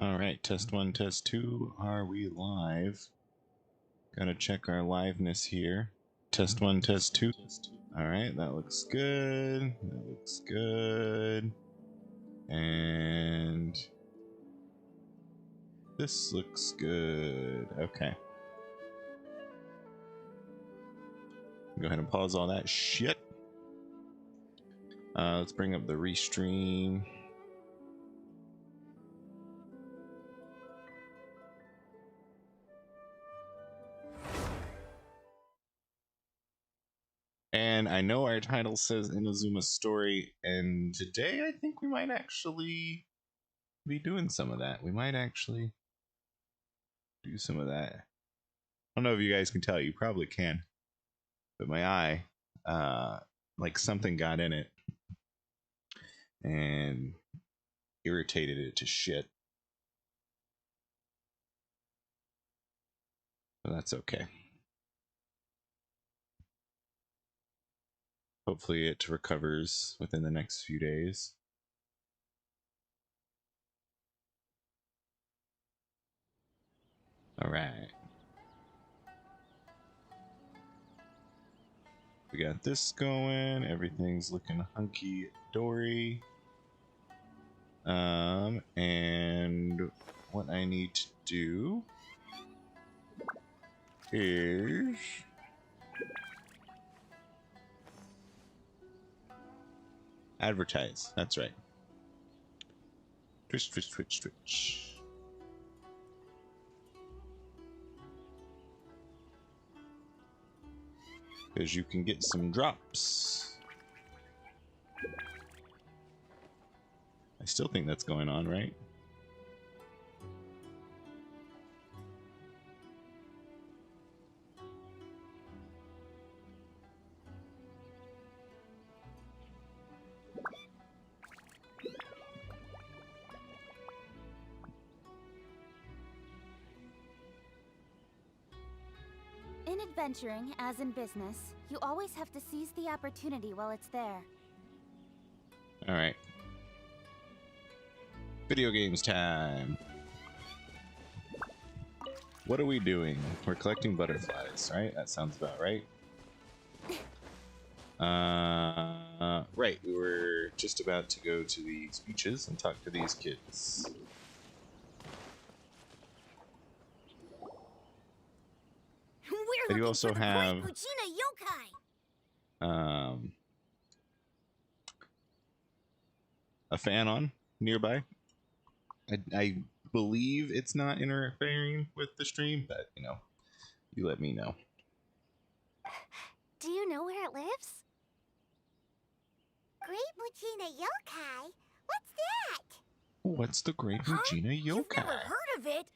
All right, test 1, test 2. Are we live? Gotta check our liveness here. Test 1, test 2. All right, that looks good. That looks good. And this looks good. Okay. Go ahead and pause all that shit. Let's bring up the restream. And I know our title says Inazuma Story, and today I think we might actually be doing some of that. We might actually do some of that. I don't know if you guys can tell. You probably can. But my eye, like something got in it and irritated it to shit. But that's okay. Hopefully it recovers within the next few days. All right. We got this going. Everything's looking hunky-dory. And what I need to do is advertise. That's right. Twitch, twitch, twitch, twitch. Because you can get some drops. I still think that's going on, right? In adventuring, as in business, you always have to seize the opportunity while it's there. Alright. Video games time. What are we doing? We're collecting butterflies, right? That sounds about right. Right, we were just about to go to these beaches and talk to these kids. They do also have a fan on nearby. I believe it's not interfering with the stream, but you know, you let me know. Do you know where it lives? Great Mujina Yokai? What's that? What's the Great Mujina Yokai? You've never heard of it?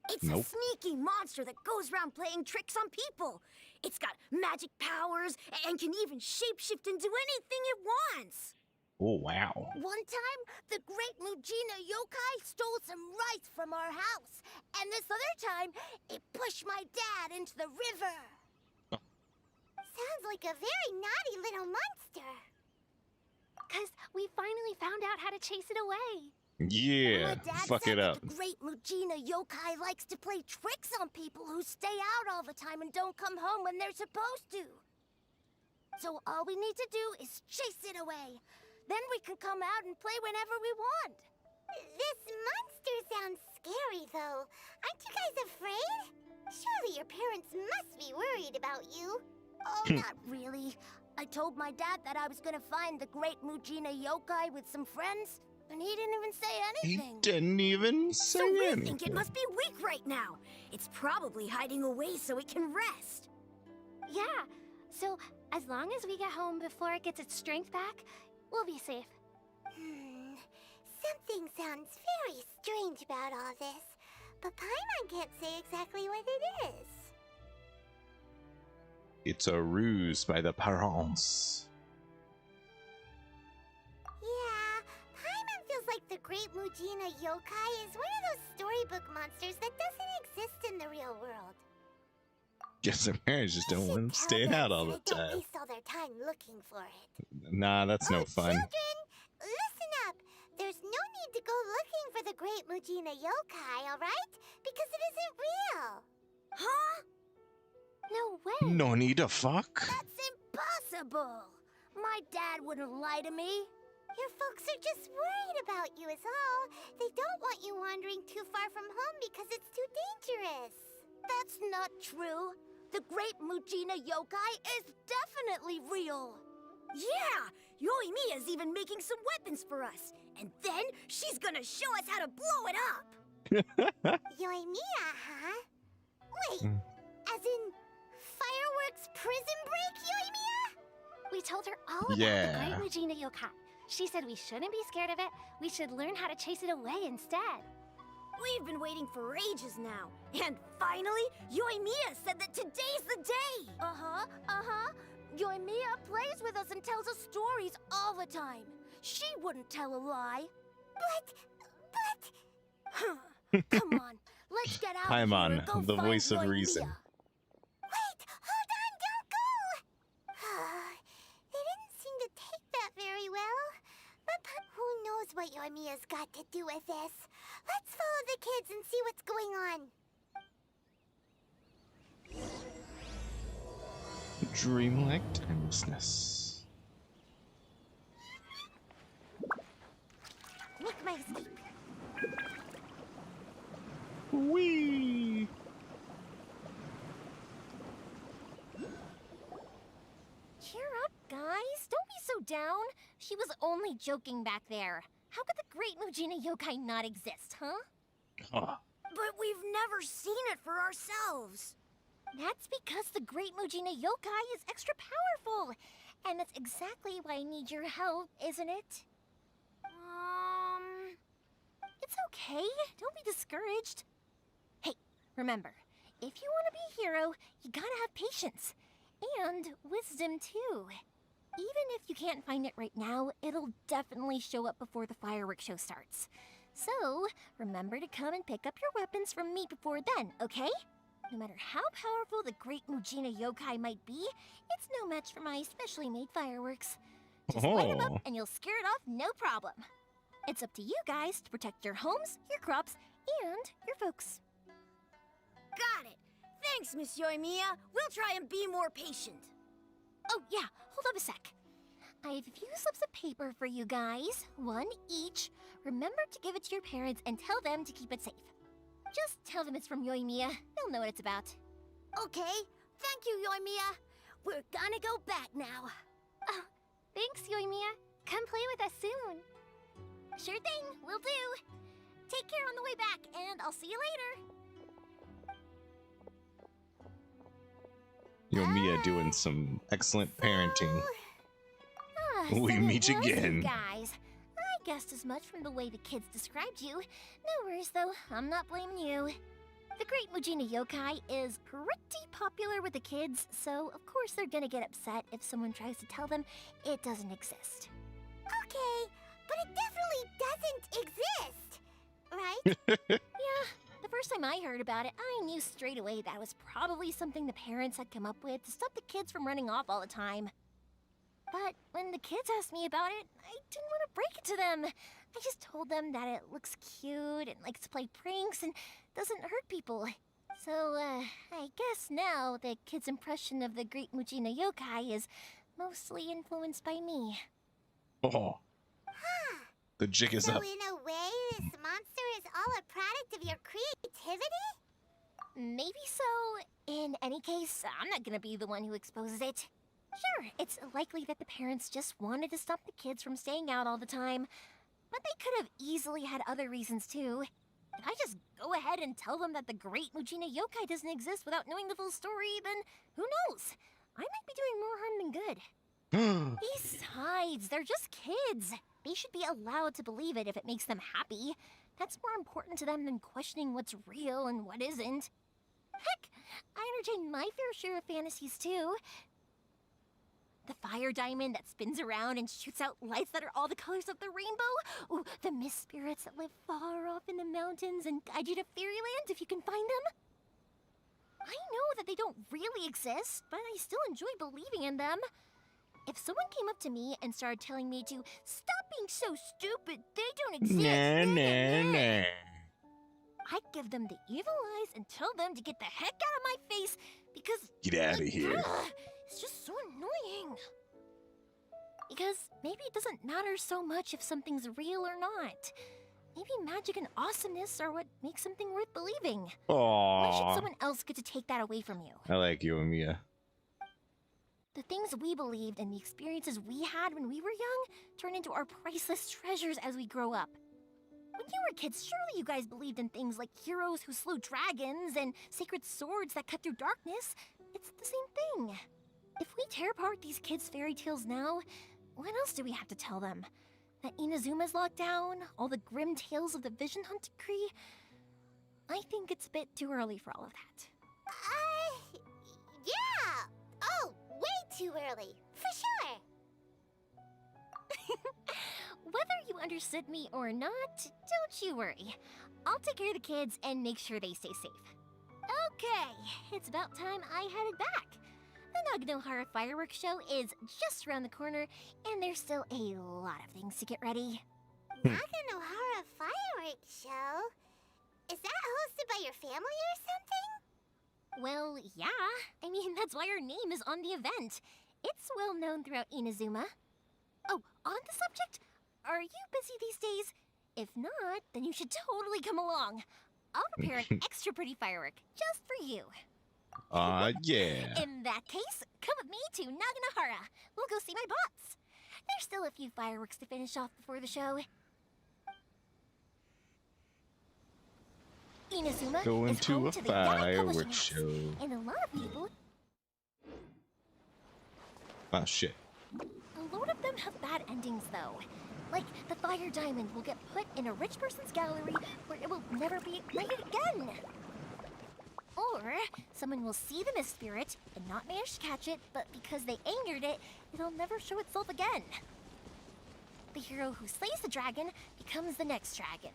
It's Nope. a sneaky monster that goes around playing tricks on people. It's got magic powers and can even shapeshift into anything it wants. Oh, wow. One time, the Great Mujina Yokai stole some rice from our house. And this other time, it pushed my dad into the river. Sounds like a very naughty little monster. 'Cause we finally found out how to chase it away. Yeah, My dad fuck said it up. that the Great Mujina Yokai likes to play tricks on people who stay out all the time and don't come home when they're supposed to. So all we need to do is chase it away. Then we can come out and play whenever we want. This monster sounds scary, though. Aren't you guys afraid? Surely your parents must be worried about you. Oh, not really. I told my dad that I was gonna find the Great Mujina Yokai with some friends, and he didn't even say He anything. didn't even say So we anything. think it must be weak right now. It's probably hiding away so it can rest. Yeah, so as long as we get home before it gets its strength back, we'll be safe. Something sounds very strange about all this, but Paimon can't say exactly what it is. It's a ruse by the parents. Yeah, Paimon feels like the Great Mujina Yokai is one of those storybook monsters that doesn't exist in the real world. Guess their parents just don't want them staying out all the Don't time. waste all their time looking for it. Nah, that's no fun. Children, listen up. There's no need to go looking for the Great Great Mujina Yokai, alright? Because it isn't real. Huh? No way. No need to fuck. That's impossible. My dad wouldn't lie to me. Your folks are just worried about you is all. They don't want you wandering too far from home because it's too dangerous. That's not true. The Great Mujina Yokai is definitely real. Yeah! Yoimiya's even making some weapons for us. And then she's gonna show us how to blow it up. Yoimiya, huh? Wait, as in fireworks prison break, Yoimiya? We told her all about Yeah. the Great Mujina Yokai. She said we shouldn't be scared of it. We should learn how to chase it away instead. We've been waiting for ages now. And finally, Yoimiya said that today's the day! Uh-huh. Yoimiya plays with us and tells us stories all the time. She wouldn't tell a lie. But... Huh. Come on, let's get out of here Paimon, and go the find voice of Yoimiya. reason. Wait, hold on, don't go! They didn't seem to take that very well. But who knows what Yoimiya's got to do with this? Let's follow the kids and see what's going on. Dreamlike timelessness. Make my escape. Wee. Cheer up, guys. Don't be so down. She was only joking back there. How could the Great Mujina Yokai not exist, huh? Huh. But we've never seen it for ourselves. That's because the Great Mujina Yokai is extra powerful. And that's exactly why I need your help, isn't it? It's okay. Don't be discouraged. Hey, remember, if you want to be a hero, you gotta have patience. And wisdom, too. Even if you can't find it right now, it'll definitely show up before the fireworks show starts. So, remember to come and pick up your weapons from me before then, okay? No matter how powerful the Great Mujina Yokai might be, it's no match for my specially made fireworks. Just light them Oh. up and you'll scare it off no problem. It's up to you guys to protect your homes, your crops, and your folks. Got it. Thanks, Miss Yoimiya. We'll try and be more patient. Oh, yeah, hold up a sec. I have a few slips of paper for you guys, one each. Remember to give it to your parents and tell them to keep it safe. Just tell them it's from Yoimiya. They'll know what it's about. Okay. Thank you, Yoimiya. We're gonna go back now. Oh, thanks, Yoimiya. Come play with us soon. Sure thing, will do. Take care on the way back, and I'll see you later. Yoimiya doing some excellent parenting. Ah, We so it meet was you again. guys. I guessed as much from the way the kids described you. No worries, though. I'm not blaming you. The Great Mujina Yokai is pretty popular with the kids, so of course they're gonna get upset if someone tries to tell them it doesn't exist. Okay, but it definitely doesn't exist. Right? Yeah, the first time I heard about it, I knew straight away that was probably something the parents had come up with to stop the kids from running off all the time. But when the kids asked me about it, I didn't want to break it to them. I just told them that it looks cute and likes to play pranks and doesn't hurt people. So, I guess now the kids' impression of the Great Mujina Yokai is mostly influenced by me. Oh. The jig is So up. in a way, this monster is all a product of your creativity? Maybe so. In any case, I'm not gonna be the one who exposes it. Sure, it's likely that the parents just wanted to stop the kids from staying out all the time. But they could have easily had other reasons too. If I just go ahead and tell them that the Great Mujina Yokai doesn't exist without knowing the full story, then who knows? I might be doing more harm than good. Besides, they're just kids. They should be allowed to believe it if it makes them happy. That's more important to them than questioning what's real and what isn't. Heck, I entertain my fair share of fantasies too. The fire diamond that spins around and shoots out lights that are all the colors of the rainbow. Ooh, the mist spirits that live far off in the mountains and guide you to fairyland if you can find them. I know that they don't really exist, but I still enjoy believing in them. If someone came up to me and started telling me to stop being so stupid, they don't exist. Nah, nah, nah. I'd give them the evil eyes and tell them to get the heck out of my face because... Get out of here. It's just so annoying. Because maybe it doesn't matter so much if something's real or not. Maybe magic and awesomeness are what makes something worth believing. Why should Aww. someone else get to take that away from you? I like you, Mia. The things we believed and the experiences we had when we were young turn into our priceless treasures as we grow up. When you were kids, surely you guys believed in things like heroes who slew dragons and sacred swords that cut through darkness. It's the same thing. If we tear apart these kids' fairy tales now, what else do we have to tell them? That Inazuma's locked down? All the grim tales of the Vision Hunt decree? I think it's a bit too early for all of that. Yeah. Oh, way too early. For sure. Whether you understood me or not, don't you worry. I'll take care of the kids and make sure they stay safe. Okay, it's about time I headed back. The Naganohara fireworks show is just around the corner, and there's still a lot of things to get ready. Naganohara fireworks show? Is that hosted by your family or something? Well, yeah. I mean, that's why our name is on the event. It's well known throughout Inazuma. Oh, on the subject, are you busy these days? If not, then you should totally come along. I'll prepare an extra pretty firework just for you. Yeah. In that case, come with me to Naganohara. We'll go see my bots. There's still a few fireworks to finish off before the show. Inazuma Going is to home a to the Yaoi Publishing fireworks House, show. and a lot of people, Oh, shit. a lot of them have bad endings though. Like the fire diamond will get put in a rich person's gallery where it will never be ignited again. Or someone will see the mist spirit and not manage to catch it, but because they angered it, it'll never show itself again. The hero who slays the dragon becomes the next dragon.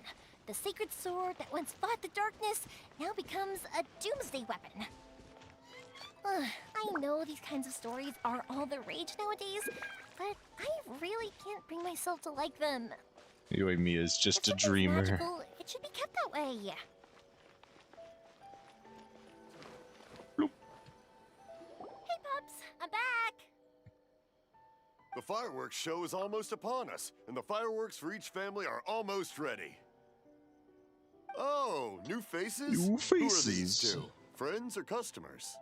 The sacred sword that once fought the darkness now becomes a doomsday weapon. I know these kinds of stories are all the rage nowadays, but I really can't bring myself to like them. Anyway, Mia's just If a something's dreamer. magical, it should be kept that way. Bloop. Hey, pups, I'm back. The fireworks show is almost upon us, and the fireworks for each family are almost ready. Oh, new faces? New Who are these faces. two? Friends or customers?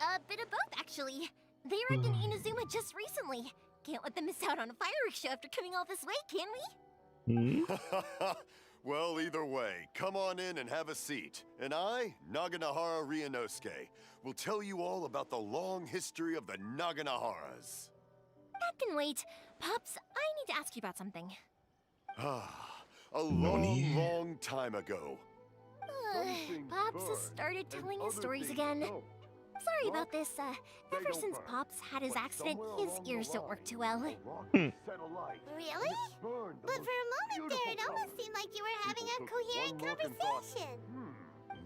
A bit of both, actually. They arrived in Inazuma just recently. Can't let them miss out on a fireworks show after coming all this way, can we? Well, either way, come on in and have a seat. And I, Naganohara Ryunosuke, will tell you all about the long history of the Naganoharas. That can wait. Pups, I need to ask you about something. A long, long time ago. Pops has started telling his stories again. Sorry about this. Ever since Pops had his accident, his ears don't work too well. Really? But for a moment there, it almost seemed like you were having a coherent conversation.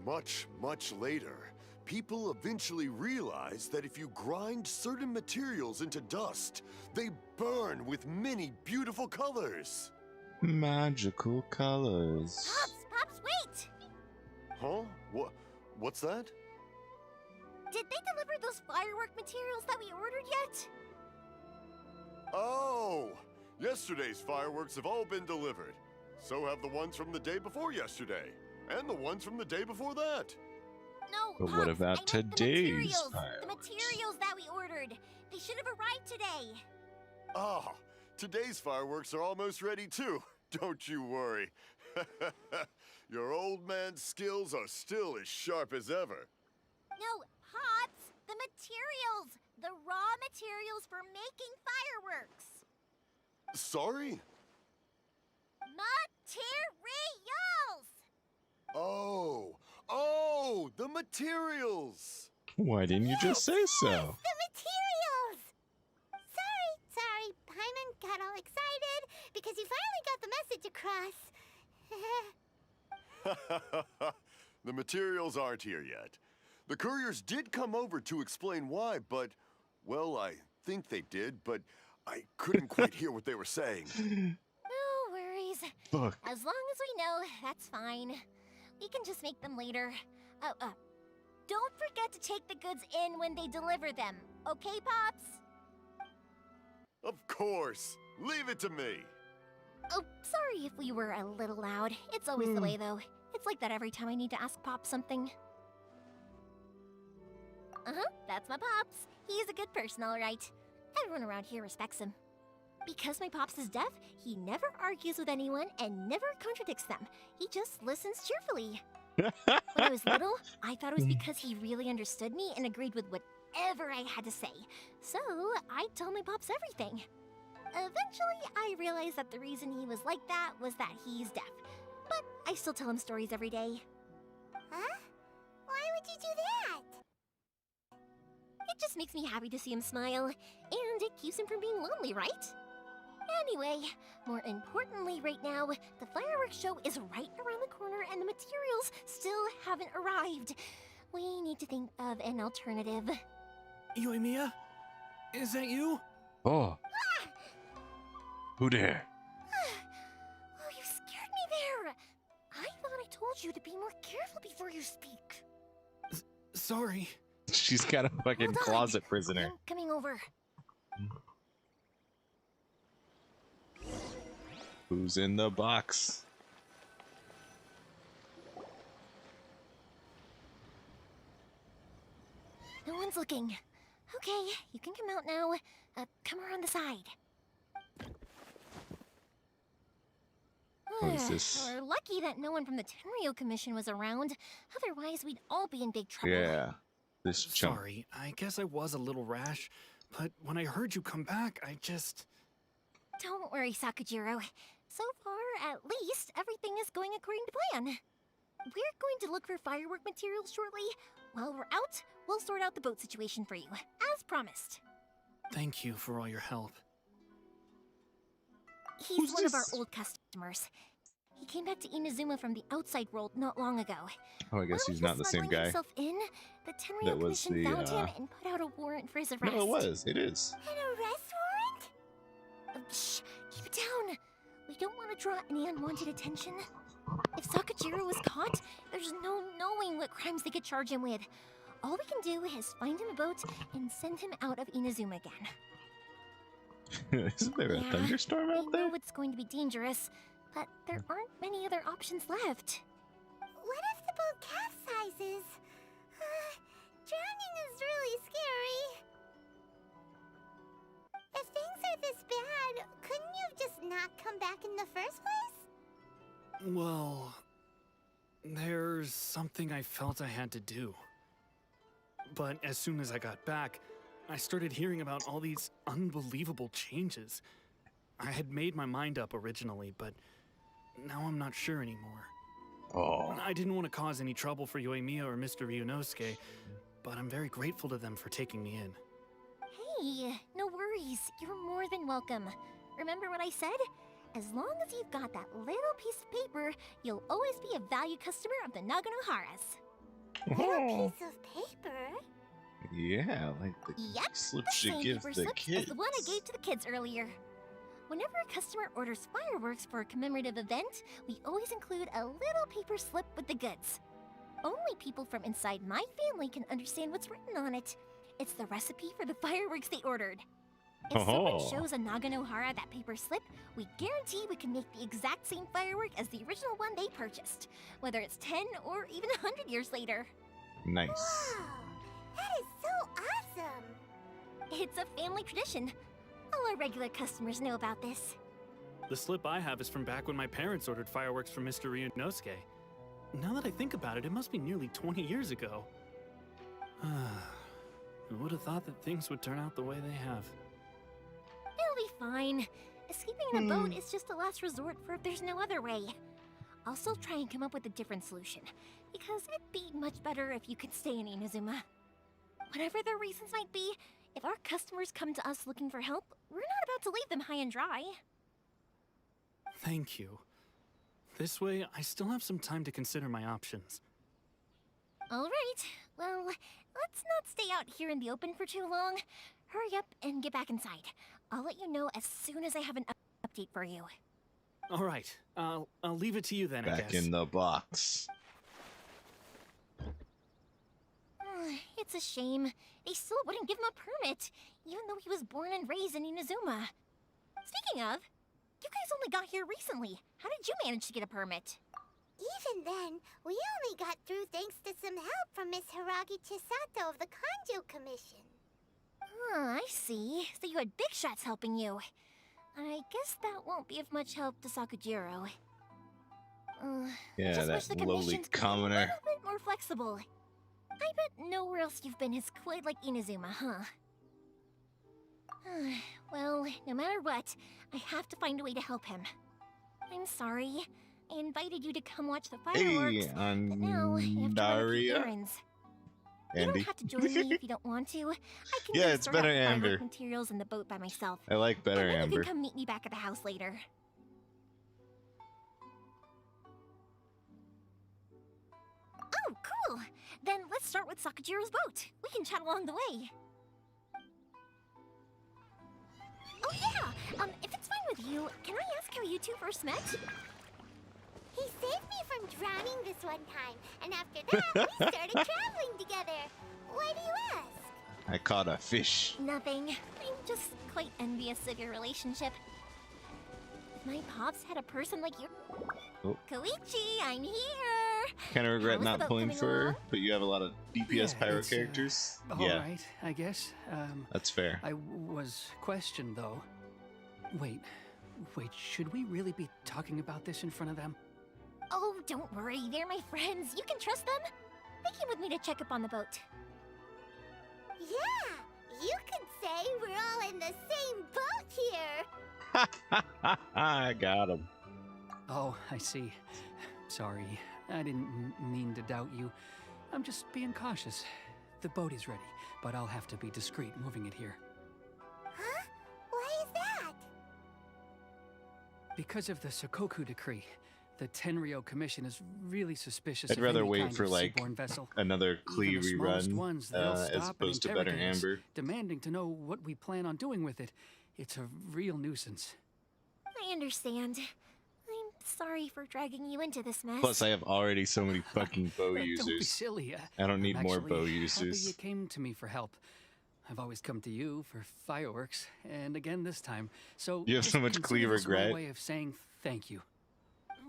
Much, much later, people eventually realized that if you grind certain materials into dust, they burn with many beautiful colors. Magical colors. Pops, wait! Huh? What's that? Did they deliver those firework materials that we ordered yet? Oh! Yesterday's fireworks have all been delivered. So have the ones from the day before yesterday. And the ones from the day before that. No, But Pops, what about I meant today's the materials. The fireworks? materials that we ordered. They should have arrived today. Ah, today's fireworks are almost ready too. Don't you worry. Your old man's skills are still as sharp as ever. No, Pops, the materials. The raw materials for making fireworks. Sorry? Materials! Oh, the materials! Why didn't you just say so? The materials! Sorry. Paimon got all excited because he finally got the message across. The materials aren't here yet. The couriers did come over to explain why, but, well, I think they did, but I couldn't quite hear what they were saying. No worries. Fuck. As long as we know, that's fine. We can just make them later. Don't forget to take the goods in when they deliver them. Okay, Pops? Of course. Leave it to me. Oh, sorry if we were a little loud. It's always the way, though. It's like that every time I need to ask Pop something. That's my Pops. He's a good person, all right. Everyone around here respects him. Because my Pops is deaf, he never argues with anyone and never contradicts them. He just listens cheerfully. When I was little, I thought it was because he really understood me and agreed with whatever I had to say. So, I told my Pops everything. Eventually, I realized that the reason he was like that was that he's deaf. But I still tell him stories every day. Huh? Why would you do that? It just makes me happy to see him smile, and it keeps him from being lonely, right? Anyway, more importantly right now, the fireworks show is right around the corner and the materials still haven't arrived. We need to think of an alternative. Yoimiya? Is that you? Oh. Who there? Oh, you scared me there! I thought I told you to be more careful before you speak. Sorry. She's got a fucking Hold on. closet prisoner. I'm coming over. Who's in the box? No one's looking. Okay, you can come out now. Come around the side. What is this? We're lucky that no one from the Tenryo Commission was around. Otherwise, we'd all be in big trouble. Yeah. This chump. Sorry, I guess I was a little rash, but when I heard you come back, I just... Don't worry, Sakujiro. So far, at least, everything is going according to plan. We're going to look for firework materials shortly. While we're out, we'll sort out the boat situation for you, as promised. Thank you for all your help. He's Who's one of our this? old customers. He came back to Inazuma from the outside world not long ago. Oh, I guess While he's he not was the same smuggling guy. himself in, the Tenryo That was Commission the, found him and put out a warrant for his arrest. No, it was. It is. An arrest warrant? Shh, keep it down. We don't want to draw any unwanted attention. If Sakujiro was caught, there's no knowing what crimes they could charge him with. All we can do is find him a boat and send him out of Inazuma again. Isn't there a Yeah, thunderstorm I out there? know it's going to be dangerous, but there aren't many other options left. What if the boat capsizes? Drowning is really scary. If things are this bad, couldn't you have just not come back in the first place? Well, there's something I felt I had to do. But as soon as I got back, I started hearing about all these unbelievable changes. I had made my mind up originally, but now I'm not sure anymore. Oh. I didn't want to cause any trouble for Yoimiya or Mr. Ryunosuke, but I'm very grateful to them for taking me in. Hey, no worries. You're more than welcome. Remember what I said? As long as you've got that little piece of paper, you'll always be a valued customer of the Naganoharas. Little piece of paper? Yeah, like the Yep, slips the you same give paper the slips kids. as the one I gave to the kids earlier. Whenever a customer orders fireworks for a commemorative event, we always include a little paper slip with the goods. Only people from inside my family can understand what's written on it. It's the recipe for the fireworks they ordered. If someone Oh. shows a Naganohara that paper slip, we guarantee we can make the exact same firework as the original one they purchased, whether it's 10 or even 100 years later. Nice. Wow, that is so awesome. It's a family tradition. All our regular customers know about this. The slip I have is from back when my parents ordered fireworks from Mr. Ryunosuke. Now that I think about it, it must be nearly 20 years ago. Who would have thought that things would turn out the way they have? It'll be fine. Escaping in a boat is just a last resort for if there's no other way. I'll still try and come up with a different solution, because it'd be much better if you could stay in Inazuma. Whatever their reasons might be, if our customers come to us looking for help, we're not about to leave them high and dry. Thank you. This way, I still have some time to consider my options. All right, well, let's not stay out here in the open for too long. Hurry up and get back inside. I'll let you know as soon as I have an update for you. All right, I'll leave it to you then, I Back guess. in the box. It's a shame. They still wouldn't give him a permit, even though he was born and raised in Inazuma. Speaking of, you guys only got here recently. How did you manage to get a permit? Even then, we only got through thanks to some help from Miss Hiragi Chisato of the Kanjo Commission. I see. So you had big shots helping you. I guess that won't be of much help to Sakujiro. I Yeah, just that wish the lowly commissions could be a commoner. little bit more flexible. I bet nowhere else you've been is quite like Inazuma, huh? Well, no matter what, I have to find a way to help him. I'm sorry. I invited you to come watch the fireworks, Hey, but now I have to run a few Andaria. errands. You Andy. don't have to join me if you don't want to. I can Yeah, go it's sort out better the firework Amber. materials in the boat by myself. I like better And then you Amber. can come meet me back at the house later. Oh, cool! Then let's start with Sakujiro's boat. We can chat along the way. Oh yeah! If it's fine with you, can I ask how you two first met? He saved me from drowning this one time, and after that, we started traveling together. Why do you ask? I caught a fish. Nothing. I'm just quite envious of your relationship. If my pops had a person like you. Oh. Koichi, I'm here! Kind of regret How's the not boat pulling coming for her, along? but you have a lot of DPS Yeah, pyro it's, characters. All Yeah, right, I guess. that's fair. I was questioned, though. Wait, should we really be talking about this in front of them? Oh, don't worry. They're my friends. You can trust them. They came with me to check up on the boat. Yeah, you could say we're all in the same boat here. I got him. Oh, I see. Sorry, I didn't mean to doubt you. I'm just being cautious. The boat is ready, but I'll have to be discreet moving it here. Huh? Why is that? Because of the Sokoku decree, the Tenryo Commission is really suspicious I'd of rather any wait kind for of like seaborne vessel. another Klee Even the smallest rerun ones, they'll as stop and opposed to better interrogate us, Amber. demanding to know what we plan on doing with it. It's a real nuisance. I understand. I'm sorry for dragging you into this mess. Plus, I have already so many fucking bow Don't be users. silly. I don't need I'm more actually bow happy users. you came to me for help. I've always come to you for fireworks, and again this time. So You have so just much consider Klee this my regret. way of saying thank you.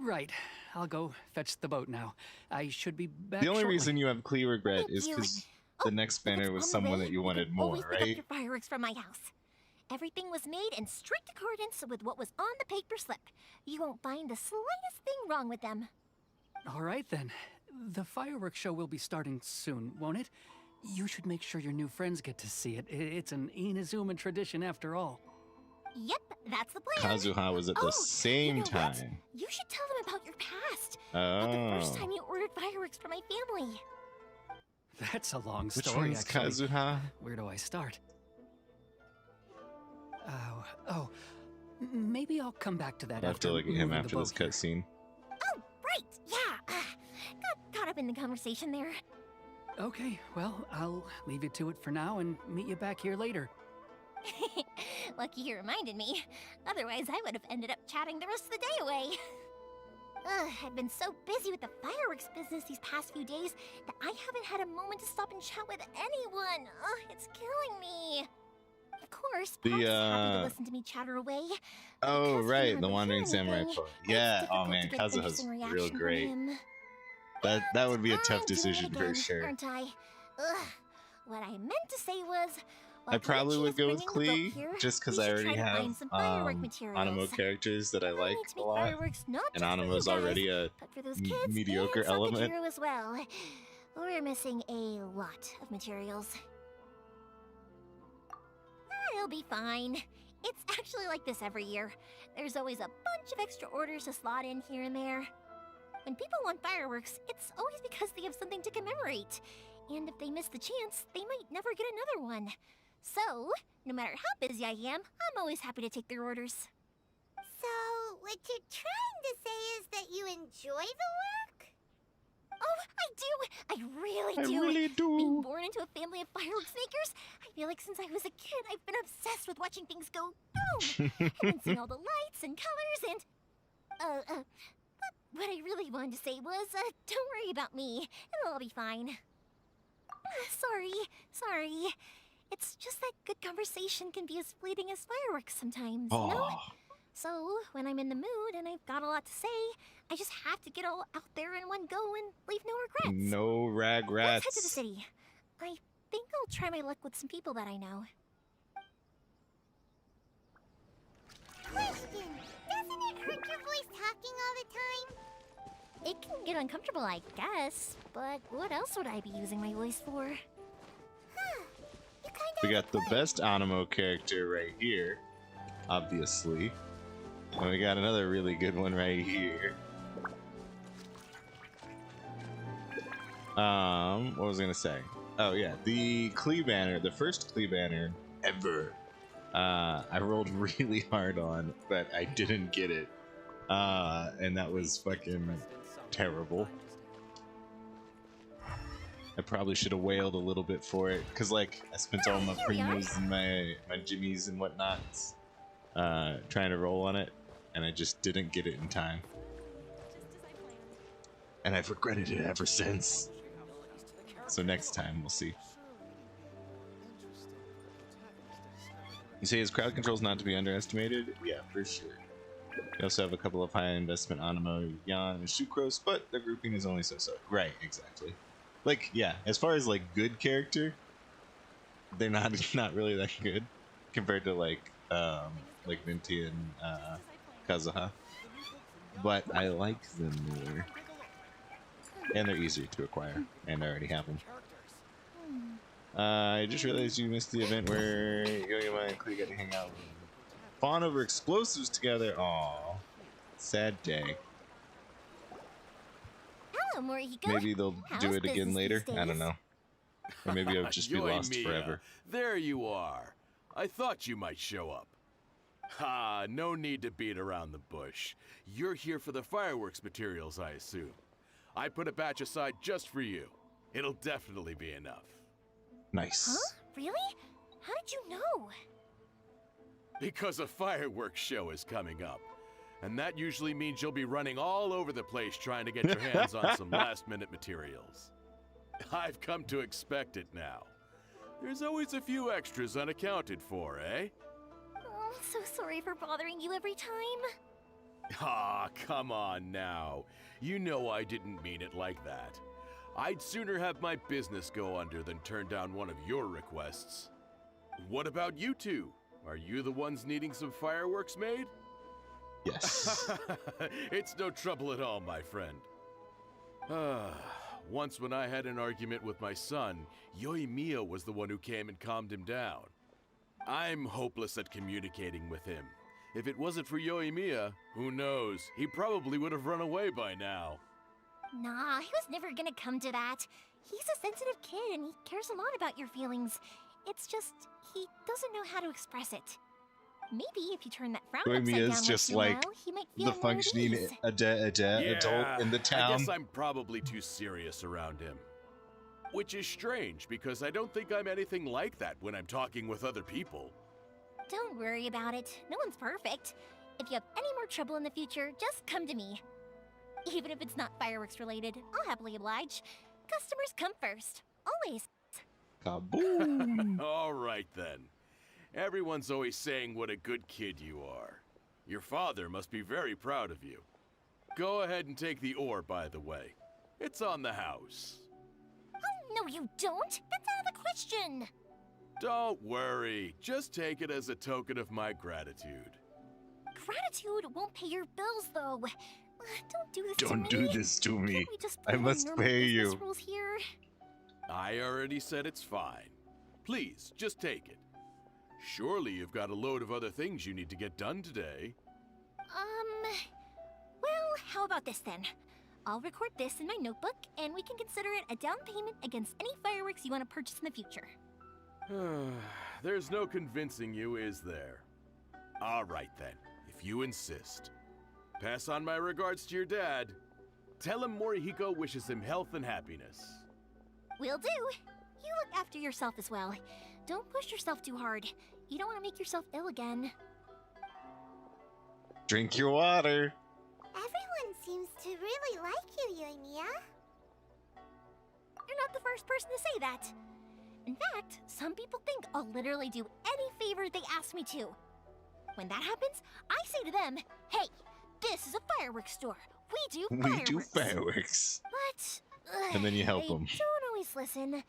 Right. I'll go fetch the boat now. I should be back The only shortly. reason you have Klee regret Thank is you. because Oh, the next if it's banner was on the someone way, that you can wanted more, always pick up right? your fireworks from my house. Everything was made in strict accordance with what was on the paper slip. You won't find the slightest thing wrong with them. All right, then. The fireworks show will be starting soon, won't it? You should make sure your new friends get to see it. It's an Inazuma tradition after all. Yep, that's the plan. Kazuha was at Oh, the same you know what? time. You should tell them about your past. About the first Oh. time you ordered fireworks for my family. That's a long Which story, one's actually. Kazuha? Where do I start? Maybe I'll come back to that I'll have after to look at him moving the after this boat here. cutscene. Oh, right, yeah. Got caught up in the conversation there. Okay, well, I'll leave you to it for now and meet you back here later. Lucky you reminded me. Otherwise, I would have ended up chatting the rest of the day away. I've been so busy with the fireworks business these past few days that I haven't had a moment to stop and chat with anyone. It's killing me. Of course, The, Pops is happy to listen to me chatter away. but Oh, because we right, hardly the hear Wandering Samurai anything, quote. it's Yeah, oh difficult man, to get an Kazuha's interesting real reaction from great. him. That would be a I'm tough doing it decision for again, sure. Aren't I? What I meant to say was, I probably Koichi would is go with bringing the boat Klee here, just because we I should already try to have find some firework materials. Animo characters that I I like need to a make lot, fireworks not and just for you Animo's guys, already a but for those kids mediocre and element. Sakujiro as well. We're missing a lot of materials. It'll be fine. It's actually like this every year. There's always a bunch of extra orders to slot in here and there. When people want fireworks, it's always because they have something to commemorate. And if they miss the chance, they might never get another one. So, no matter how busy I am, I'm always happy to take their orders. So, what you're trying to say is that you enjoy the work? Oh, I do! I really I do! really Being do. born into a family of fireworks makers, I feel like since I was a kid, I've been obsessed with watching things go boom! I've been seeing all the lights and colors and... But what I really wanted to say was, don't worry about me. It'll all be fine. Sorry. It's just that good conversation can be as fleeting as fireworks sometimes, you know? Oh, So, when I'm in the mood and I've got a lot to say, I just have to get all out there in one go and leave no regrets. no rag Let's head to the rats. city. I think I'll try my luck with some people that I know. Question. Doesn't it hurt your voice talking all the time? It can get uncomfortable, I guess, but what else would I be using my voice for? You kind of We got the best Animo character right here, obviously. And we got another really good one right here. What was I gonna say? Oh yeah, the Klee banner, the first Klee banner ever. I rolled really hard on, but I didn't get it. And that was fucking terrible. I probably should have wailed a little bit for it, cause like I spent all my Here we are. premiums and my jimmies and whatnots trying to roll on it, and I just didn't get it in time. And I've regretted it ever since. So next time we'll see. You say his crowd control is not to be underestimated? Yeah, for sure. We also have a couple of high investment Animo, Yan, and Sucrose, but their grouping is only so-so. Right, exactly. Like, yeah, as far as like good character, they're not really that good compared to like Minty and Kazuha. But I like them more. And they're easier to acquire, and I already have them. I just realized you missed the event where Yo-Yama and Klee got to hang out with Fawn over explosives together. Aww. Sad day. Hello, Morihiko. Maybe they'll How's do it again business later. these I don't days? know. Or maybe I'll just be lost Yoimiya, forever. There you are. I thought you might show up. Ha, no need to beat around the bush. You're here for the fireworks materials, I assume. I put a batch aside just for you. It'll definitely be enough. Nice. Huh? Really? How did you know? Because a fireworks show is coming up. And that usually means you'll be running all over the place trying to get your hands on some last-minute materials. I've come to expect it now. There's always a few extras unaccounted for, eh? Oh, I'm so sorry for bothering you every time. Ah, come on now. You know I didn't mean it like that. I'd sooner have my business go under than turn down one of your requests. What about you two? Are you the ones needing some fireworks made? Yes. It's no trouble at all, my friend. Once when I had an argument with my son, Yoimiya was the one who came and calmed him down. I'm hopeless at communicating with him. If it wasn't for Yoimiya, who knows, he probably would have run away by now. Nah, he was never gonna come to that. He's a sensitive kid and he cares a lot about your feelings. It's just, he doesn't know how to express it. Maybe if you turn that frown upside down Yoimiya's once just in a like while, he might feel the more at functioning ease. adult in the I town. guess I'm probably too serious around him. Which is strange, because I don't think I'm anything like that when I'm talking with other people. Don't worry about it. No one's perfect. If you have any more trouble in the future, just come to me. Even if it's not fireworks related, I'll happily oblige. Customers come first. Always. Kaboom! All right then. Everyone's always saying what a good kid you are. Your father must be very proud of you. Go ahead and take the ore, by the way. It's on the house. Oh, no you don't. That's out of the question. Don't worry. Just take it as a token of my gratitude. Gratitude won't pay your bills, though. Don't do this to Don't me. do this to me. Can't we just I play by must normal pay business you. rules here? I already said it's fine. Please, just take it. Surely you've got a load of other things you need to get done today. Well, how about this then? I'll record this in my notebook, and we can consider it a down payment against any fireworks you want to purchase in the future. There's no convincing you, is there? All right then, if you insist. Pass on my regards to your dad. Tell him Morihiko wishes him health and happiness. Will do. You look after yourself as well. Don't push yourself too hard. You don't want to make yourself ill again. Drink your water. Everyone seems to really like you, Yoimiya. You're not the first person to say that. In fact, some people think I'll literally do any favor they ask me to. When that happens, I say to them, hey, this is a fireworks store. We do fireworks. We do fireworks. But, And then you help they them. don't always listen,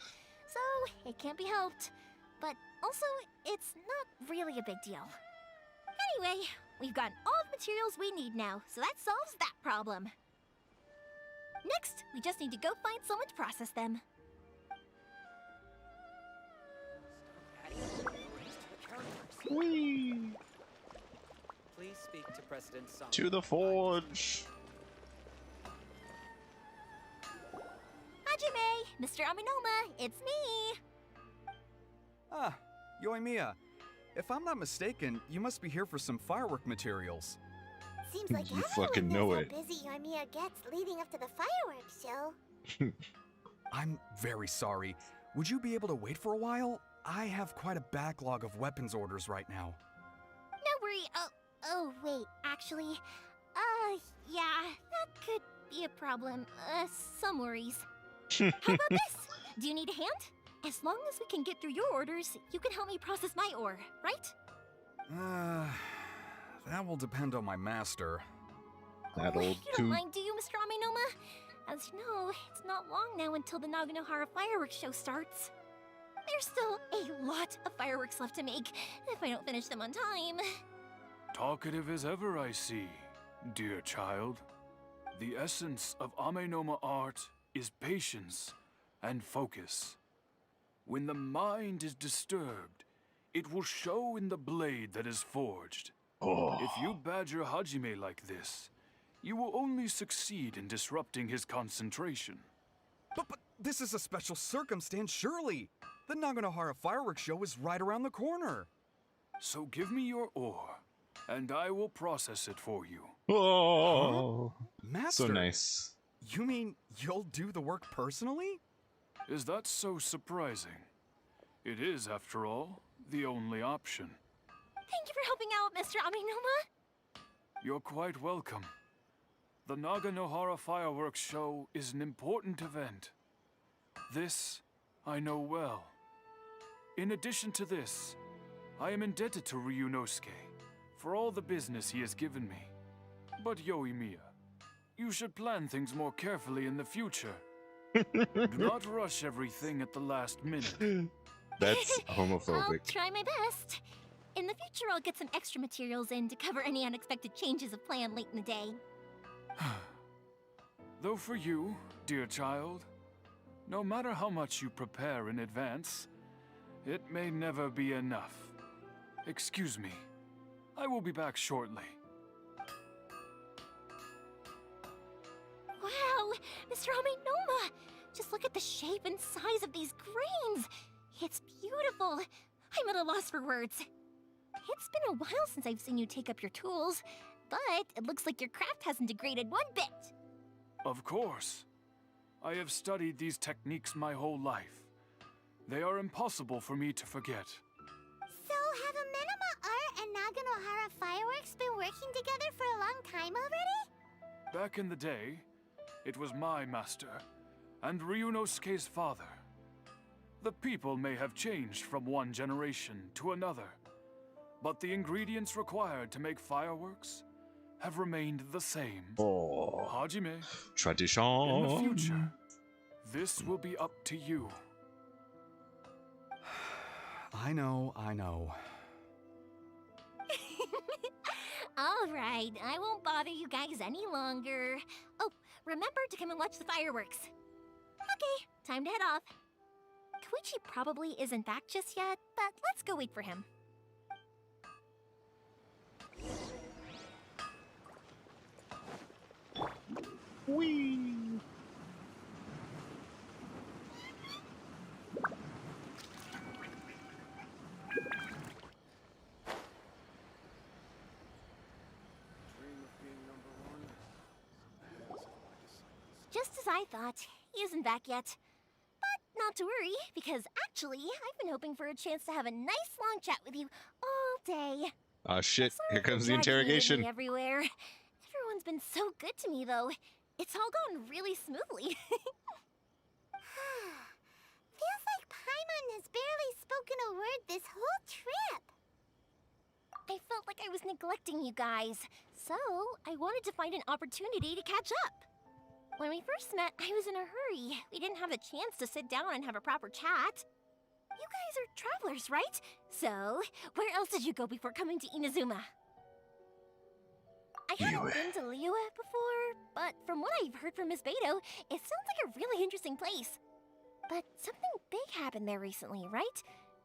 so it can't be helped. But also, it's not really a big deal. Anyway, we've got all the materials we need now, so that solves that problem. Next, we just need to go find someone to process them. Whee! Please speak to President Song. To the forge. Hajime, Mr. Aminoma, it's me. Ah, Yoimiya. If I'm not mistaken, you must be here for some firework materials. Seems like You everyone fucking knows know how it. busy Yoimiya gets leading up to the fireworks show. I'm very sorry. Would you be able to wait for a while? I have quite a backlog of weapons orders right now. No worry. Oh, wait, actually, yeah, that could be a problem. Some worries. How about this? Do you need a hand? As long as we can get through your orders, you can help me process my ore, right? That will depend on my master. That Oh, old you don't coot. mind, do you, Mr. Aminoma? As you know, it's not long now until the Naganohara fireworks show starts. There's still a lot of fireworks left to make if I don't finish them on time. Talkative as ever, I see, dear child. The essence of Amenoma art is patience and focus. When the mind is disturbed, it will show in the blade that is forged. Oh. If you badger Hajime like this, you will only succeed in disrupting his concentration. But this is a special circumstance, surely. The Naganohara fireworks show is right around the corner. So give me your ore, and I will process it for you. Oh. Master, So nice. you mean you'll do the work personally? Is that so surprising? It is, after all, the only option. Thank you for helping out, Mr. Aminoma. You're quite welcome. The Naganohara fireworks show is an important event. This I know well. In addition to this, I am indebted to Ryunosuke for all the business he has given me. But Yoimiya, you should plan things more carefully in the future. Do not rush everything at the last minute. That's I'll homophobic. try my best. In the future, I'll get some extra materials in to cover any unexpected changes of plan late in the day. Though for you, dear child, no matter how much you prepare in advance, it may never be enough. Excuse me. I will be back shortly. Wow, Mr. Aminoma! Just look at the shape and size of these grains! It's beautiful! I'm at a loss for words. It's been a while since I've seen you take up your tools, but it looks like your craft hasn't degraded one bit. Of course. I have studied these techniques my whole life. They are impossible for me to forget. So have Amenoma Art and Naganohara Fireworks been working together for a long time already? Back in the day, it was my master and Ryunosuke's father. The people may have changed from one generation to another, but the ingredients required to make fireworks have remained the same. Oh. Hajime, Tradition. in the future, this will be up to you. I know. All right, I won't bother you guys any longer. Oh, remember to come and watch the fireworks. Okay, time to head off. Koichi probably isn't back just yet, but let's go wait for him. Whee! Just as I thought, he isn't back yet. But not to worry, because actually, I've been hoping for a chance to have a nice long chat with you all day. Oh shit, Sorry here for comes the dragging you with interrogation. me everywhere. Everyone's been so good to me, though. It's all gone really smoothly. Paimon has barely spoken a word this whole trip. I felt like I was neglecting you guys, so I wanted to find an opportunity to catch up. When we first met, I was in a hurry. We didn't have the chance to sit down and have a proper chat. You guys are travelers, right? So, where else did you go before coming to Inazuma? I haven't been to Liyue before, but from what I've heard from Miss Beto, it sounds like a really interesting place. But something big happened there recently, right?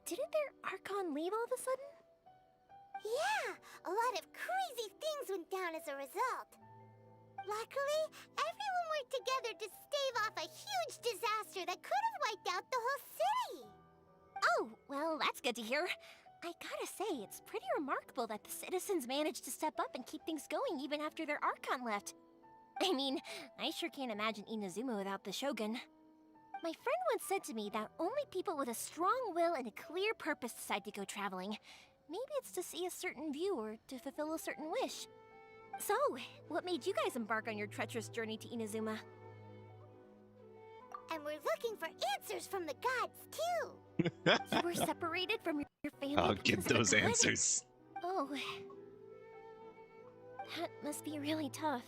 Didn't their Archon leave all of a sudden? Yeah, a lot of crazy things went down as a result. Luckily, everyone worked together to stave off a huge disaster that could have wiped out the whole city. Oh, well, that's good to hear. I gotta say, it's pretty remarkable that the citizens managed to step up and keep things going even after their Archon left. I mean, I sure can't imagine Inazuma without the Shogun. My friend once said to me that only people with a strong will and a clear purpose decide to go traveling. Maybe it's to see a certain view or to fulfill a certain wish. So, what made you guys embark on your treacherous journey to Inazuma? And we're looking for answers from the gods, too. You were separated from your family. I'll get because of those the grid? answers. Oh. That must be really tough.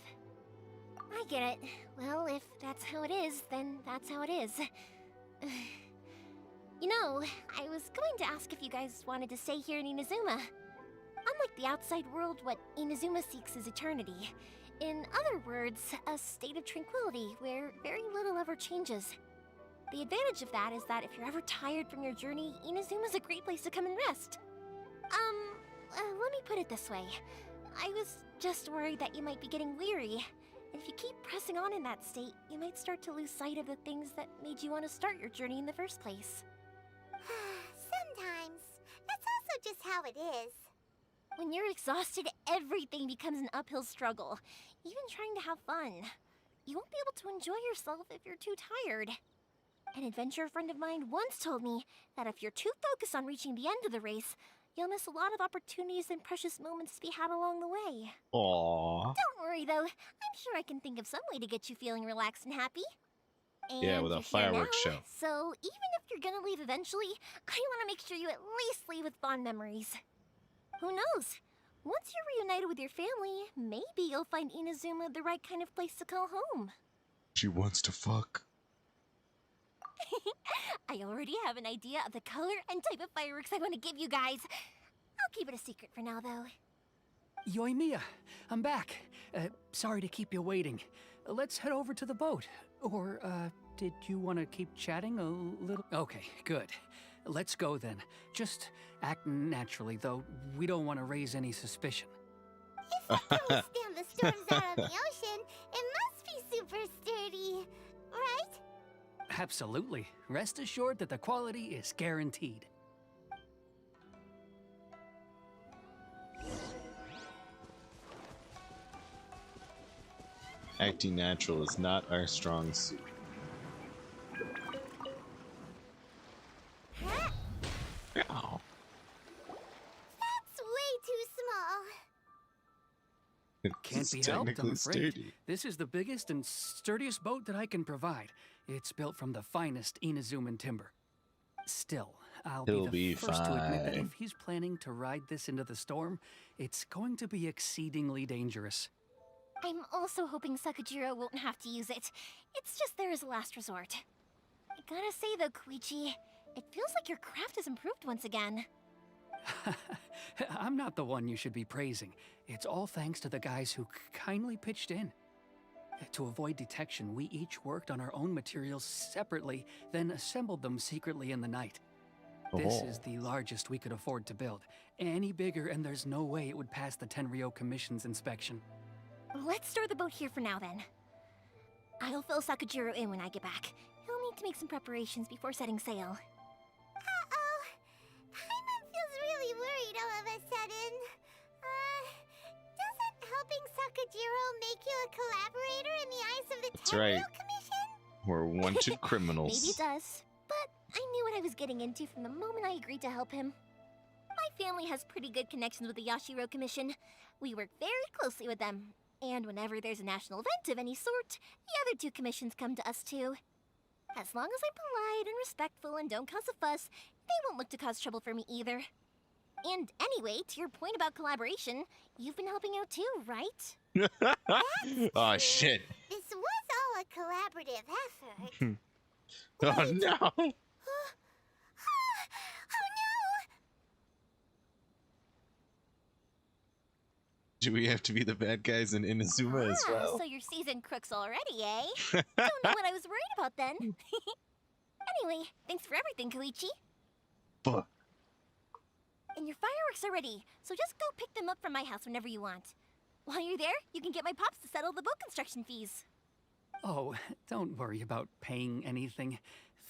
I get it. Well, if that's how it is, then that's how it is. You know, I was going to ask if you guys wanted to stay here in Inazuma. Unlike the outside world, what Inazuma seeks is eternity. In other words, a state of tranquility where very little ever changes. The advantage of that is that if you're ever tired from your journey, Inazuma's a great place to come and rest. Let me put it this way. I was just worried that you might be getting weary. And if you keep pressing on in that state, you might start to lose sight of the things that made you want to start your journey in the first place. Sometimes. That's also just how it is. When you're exhausted, everything becomes an uphill struggle. Even trying to have fun. You won't be able to enjoy yourself if you're too tired. An adventurer friend of mine once told me that if you're too focused on reaching the end of the race, you'll miss a lot of opportunities and precious moments to be had along the way. Aww. Don't worry though, I'm sure I can think of some way to get you feeling relaxed and happy. And Yeah, with a you're here fireworks now, show. So even if you're gonna leave eventually, I want to make sure you at least leave with fond memories. Who knows? Once you're reunited with your family, maybe you'll find Inazuma the right kind of place to call home. She wants to fuck. I already have an idea of the color and type of fireworks I want to give you guys. I'll keep it a secret for now, though. Yoimiya, I'm back. Sorry to keep you waiting. Let's head over to the boat. Or, did you want to keep chatting a little? Okay, good. Let's go then. Just act naturally, though. We don't want to raise any suspicion. If it can withstand the storms out on the ocean, it must be super sturdy, right? Absolutely. Rest assured that the quality is guaranteed. Acting natural is not our strong suit. Huh? Ow. That's way too small. Can't It's be helped, I'm technically afraid. sturdy. This is the biggest and sturdiest boat that I can provide. It's built from the finest Inazuman timber. Still, I'll He'll be be the first to admit that fine. if he's planning to ride this into the storm, it's going to be exceedingly dangerous. I'm also hoping Sakajiro won't have to use it. It's just there as a last resort. I gotta say though, Koichi, it feels like your craft has improved once again. I'm not the one you should be praising. It's all thanks to the guys who kindly pitched in. To avoid detection, we each worked on our own materials separately, then assembled them secretly in the night. This Oh. is the largest we could afford to build. Any bigger and there's no way it would pass the Tenryou Commission's inspection. Let's store the boat here for now then. I'll fill Sakajiro in when I get back. He'll need to make some preparations before setting sail. Uh-oh. Paimon feels really worried all of a sudden. Doesn't helping Sakajiro make you a collaborator in the eyes of the That's Tenryou right. Commission? We're wanted criminals. Maybe it does, but I knew what I was getting into from the moment I agreed to help him. My family has pretty good connections with the Yashiro Commission. We work very closely with them. And whenever there's a national event of any sort, the other two commissions come to us too. As long as I'm polite and respectful and don't cause a fuss, they won't look to cause trouble for me either. And anyway, to your point about collaboration, you've been helping out too, right? Oh shit. This was all a collaborative effort. Oh no. Oh no! Do we have to be the bad guys in Inazuma as well? So you're seasoned crooks already, eh? Don't know what I was worried about then. Anyway, thanks for everything, Koichi. Fuck. And your fireworks are ready, so just go pick them up from my house whenever you want. While you're there, you can get my pops to settle the boat construction fees. Oh, don't worry about paying anything.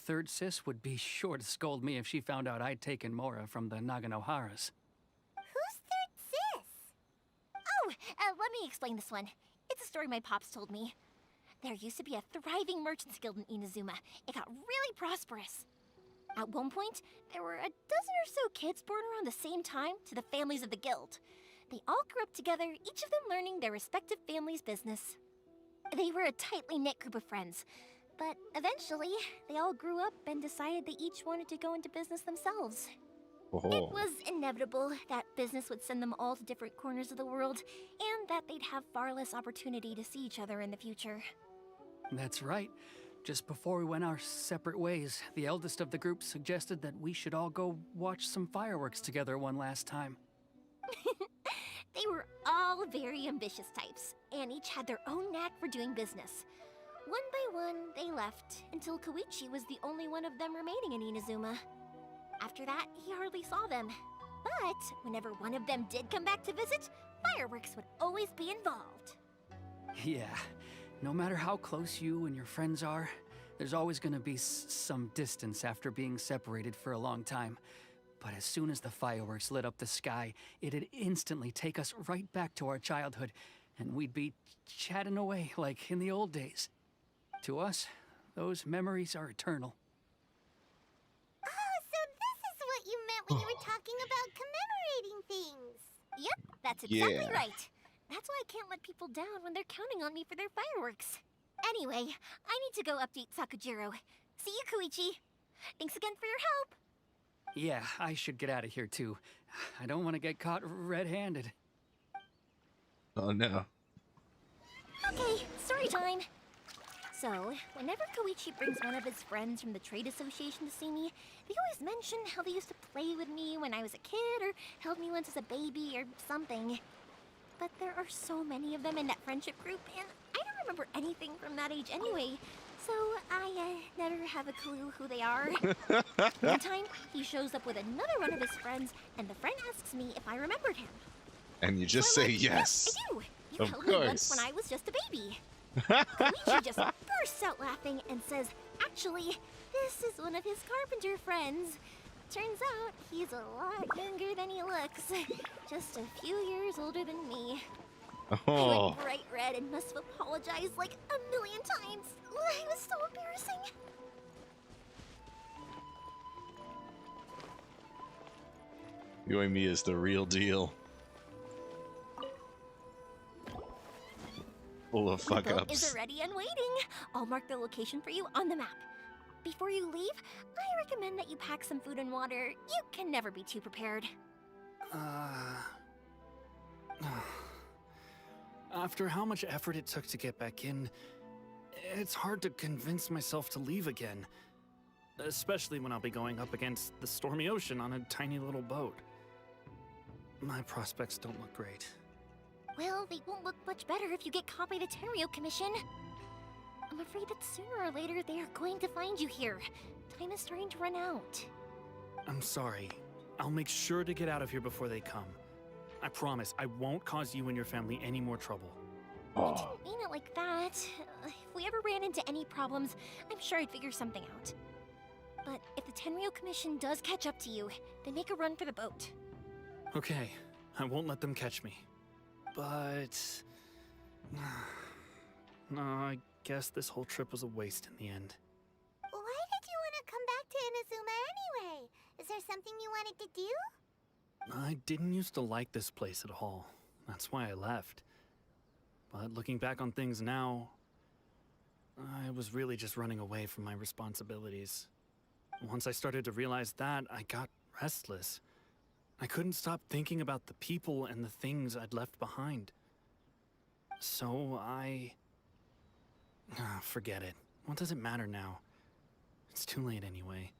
Third Sis would be sure to scold me if she found out I'd taken Mora from the Naganoharas. Who's Third Sis? Oh, let me explain this one. It's a story my pops told me. There used to be a thriving merchants guild in Inazuma. It got really prosperous. At one point, there were a dozen or so kids born around the same time to the families of the guild. They all grew up together, each of them learning their respective family's business. They were a tightly knit group of friends, but eventually, they all grew up and decided they each wanted to go into business themselves. Oh. It was inevitable that business would send them all to different corners of the world, and that they'd have far less opportunity to see each other in the future. That's right. Just before we went our separate ways, the eldest of the group suggested that we should all go watch some fireworks together one last time. They were all very ambitious types, and each had their own knack for doing business. One by one, they left, until Koichi was the only one of them remaining in Inazuma. After that, he hardly saw them. But whenever one of them did come back to visit, fireworks would always be involved. Yeah, no matter how close you and your friends are, there's always gonna be some distance after being separated for a long time. But as soon as the fireworks lit up the sky, it'd instantly take us right back to our childhood, and we'd be chatting away like in the old days. To us, those memories are eternal. Oh, so this is what you meant when you were talking about commemorating things. Yep, that's exactly Yeah. right. That's why I can't let people down when they're counting on me for their fireworks. Anyway, I need to go update Sakujiro. See you, Koichi. Thanks again for your help. Yeah, I should get out of here too. I don't want to get caught red-handed. Oh no. Okay, story time. So, whenever Koichi brings one of his friends from the trade association to see me, they always mention how they used to play with me when I was a kid or held me once as a baby or something. But there are so many of them in that friendship group, and I don't remember anything from that age anyway, so I never have a clue who they are. One time, he shows up with another one of his friends, and the friend asks me if I remembered him. And you just So I'm say like, yes. I do. You Of held me once course. when I was just a baby. Koichi just bursts out laughing and says, actually, this is one of his carpenter friends. Turns out he's a lot younger than he looks. Just a few years older than me. I Oh. went bright red and must have apologized like a million times. It was so embarrassing. Yoimi is the real deal. Full of My fuck boat is ups. already and waiting. I'll mark the location for you on the map. Before you leave, I recommend that you pack some food and water. You can never be too prepared. After how much effort it took to get back in, it's hard to convince myself to leave again. Especially when I'll be going up against the stormy ocean on a tiny little boat. My prospects don't look great. Well, they won't look much better if you get caught by the Terrio Commission. I'm afraid that sooner or later they are going to find you here. Time is starting to run out. I'm sorry. I'll make sure to get out of here before they come. I promise I won't cause you and your family any more trouble. I Oh. didn't mean it like that. If we ever ran into any problems, I'm sure I'd figure something out. But if the Tenryo Commission does catch up to you, then make a run for the boat. Okay, I won't let them catch me. But... no, I guess this whole trip was a waste in the end. Why did you want to come back to Inazuma anyway? Is there something you wanted to do? I didn't used to like this place at all. That's why I left. But looking back on things now, I was really just running away from my responsibilities. Once I started to realize that, I got restless. I couldn't stop thinking about the people and the things I'd left behind. So forget it. What does it matter now? It's too late anyway.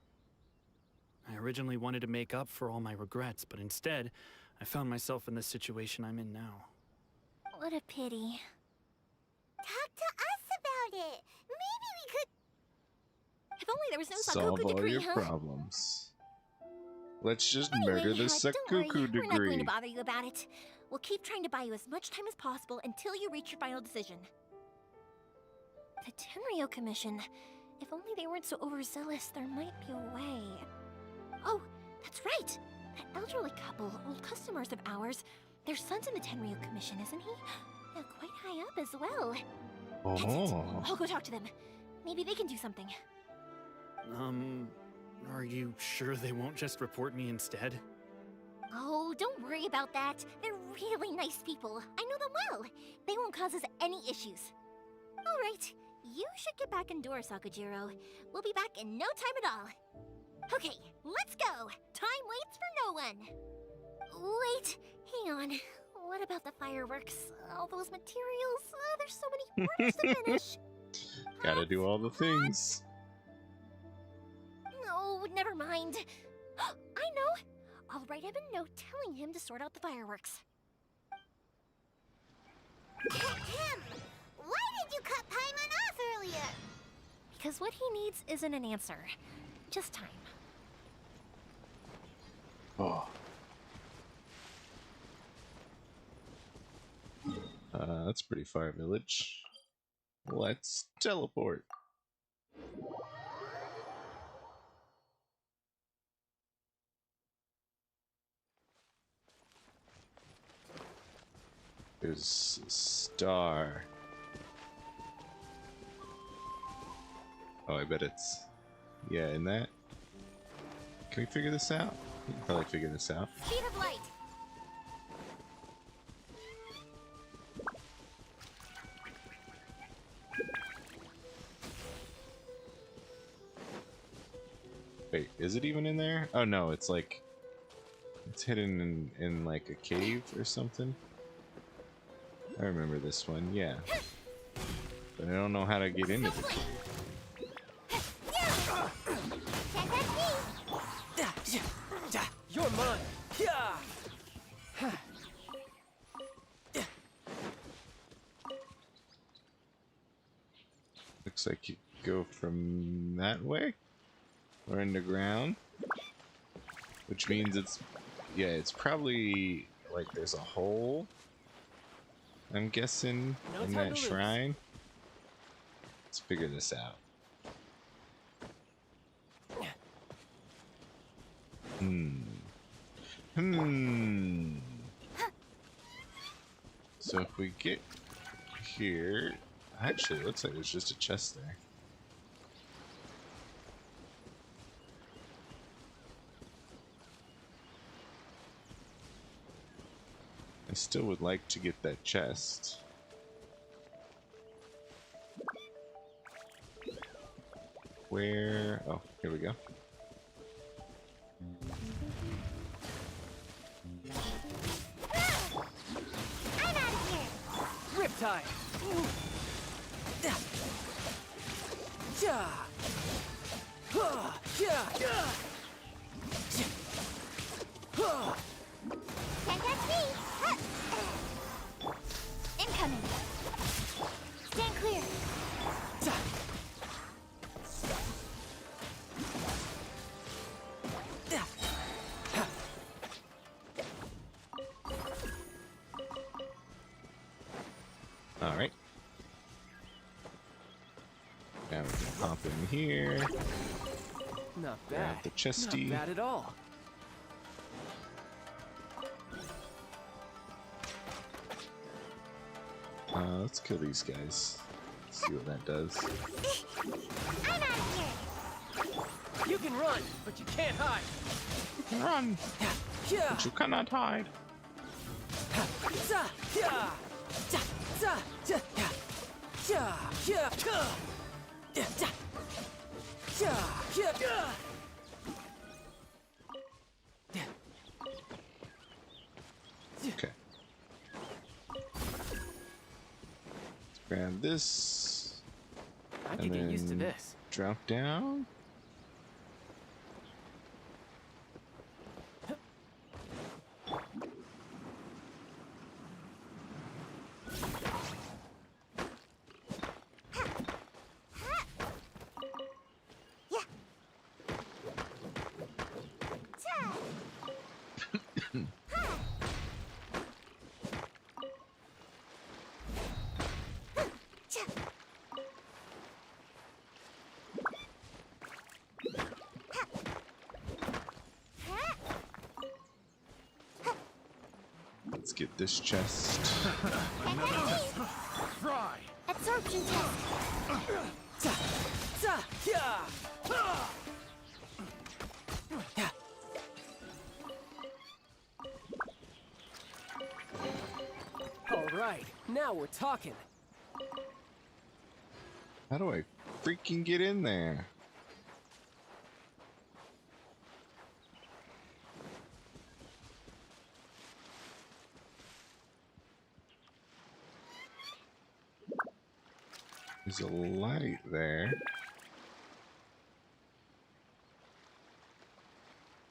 I originally wanted to make up for all my regrets, but instead, I found myself in the situation I'm in now. What a pity. Talk to us about it. Maybe we could. If only there was no Solve Sakoku all decree, your huh? problems. Let's just Anyway, murder the don't worry, Sakoku we're not going degree. to bother you about it. We'll keep trying to buy you as much time as possible until you reach your final decision. The Tenryo Commission. If only they weren't so overzealous, there might be a way. Oh, that's right! That elderly couple, old customers of ours, their son's in the Tenryo Commission, isn't he? Quite high up as well. That's it. Oh. I'll go talk to them. Maybe they can do something. Are you sure they won't just report me instead? Oh, don't worry about that. They're really nice people. I know them well. They won't cause us any issues. All right, you should get back indoors, Sakujiro. We'll be back in no time at all. Okay, let's go. Time waits for no one. Wait, hang on. What about the fireworks? All those materials? There's so many orders to finish. Gotta do all the things. No, never mind. I know. I'll write him a note telling him to sort out the fireworks. Ahem. Why did you cut Paimon off earlier? Because what he needs isn't an answer, just time. Oh. That's pretty far, village. Let's teleport. There's a star. Oh, I bet it's... Yeah, in that. Can we figure this out? We can probably figure this out. Speed of light. Wait, is it even in there? Oh no, it's like... It's hidden in like a cave or something. I remember this one, yeah. But I don't know how to get into the cave. You're mine. Looks like you go from that way. Or underground. Which means it's... Yeah, it's probably... Like there's a hole. I'm guessing in that shrine. Let's figure this out. So if we get here... Actually, it looks like there's just a chest there. I still would like to get that chest. Where? Oh, here we go. I'm out of here. Riptide. Can't catch me. Incoming. Stand clear. Alright. Now we can hop in here. Not Grab bad. the chesty. Not bad at all. Let's kill these guys. See what that does. I'm out of here. You can run, but you can't hide. You can run, but you cannot hide. Okay. Let's grab this. I And could get used to then this. drop down. Let's get this chest. Try! Absorption test. All right, now we're talking. How do I freaking get in there? There's a light there.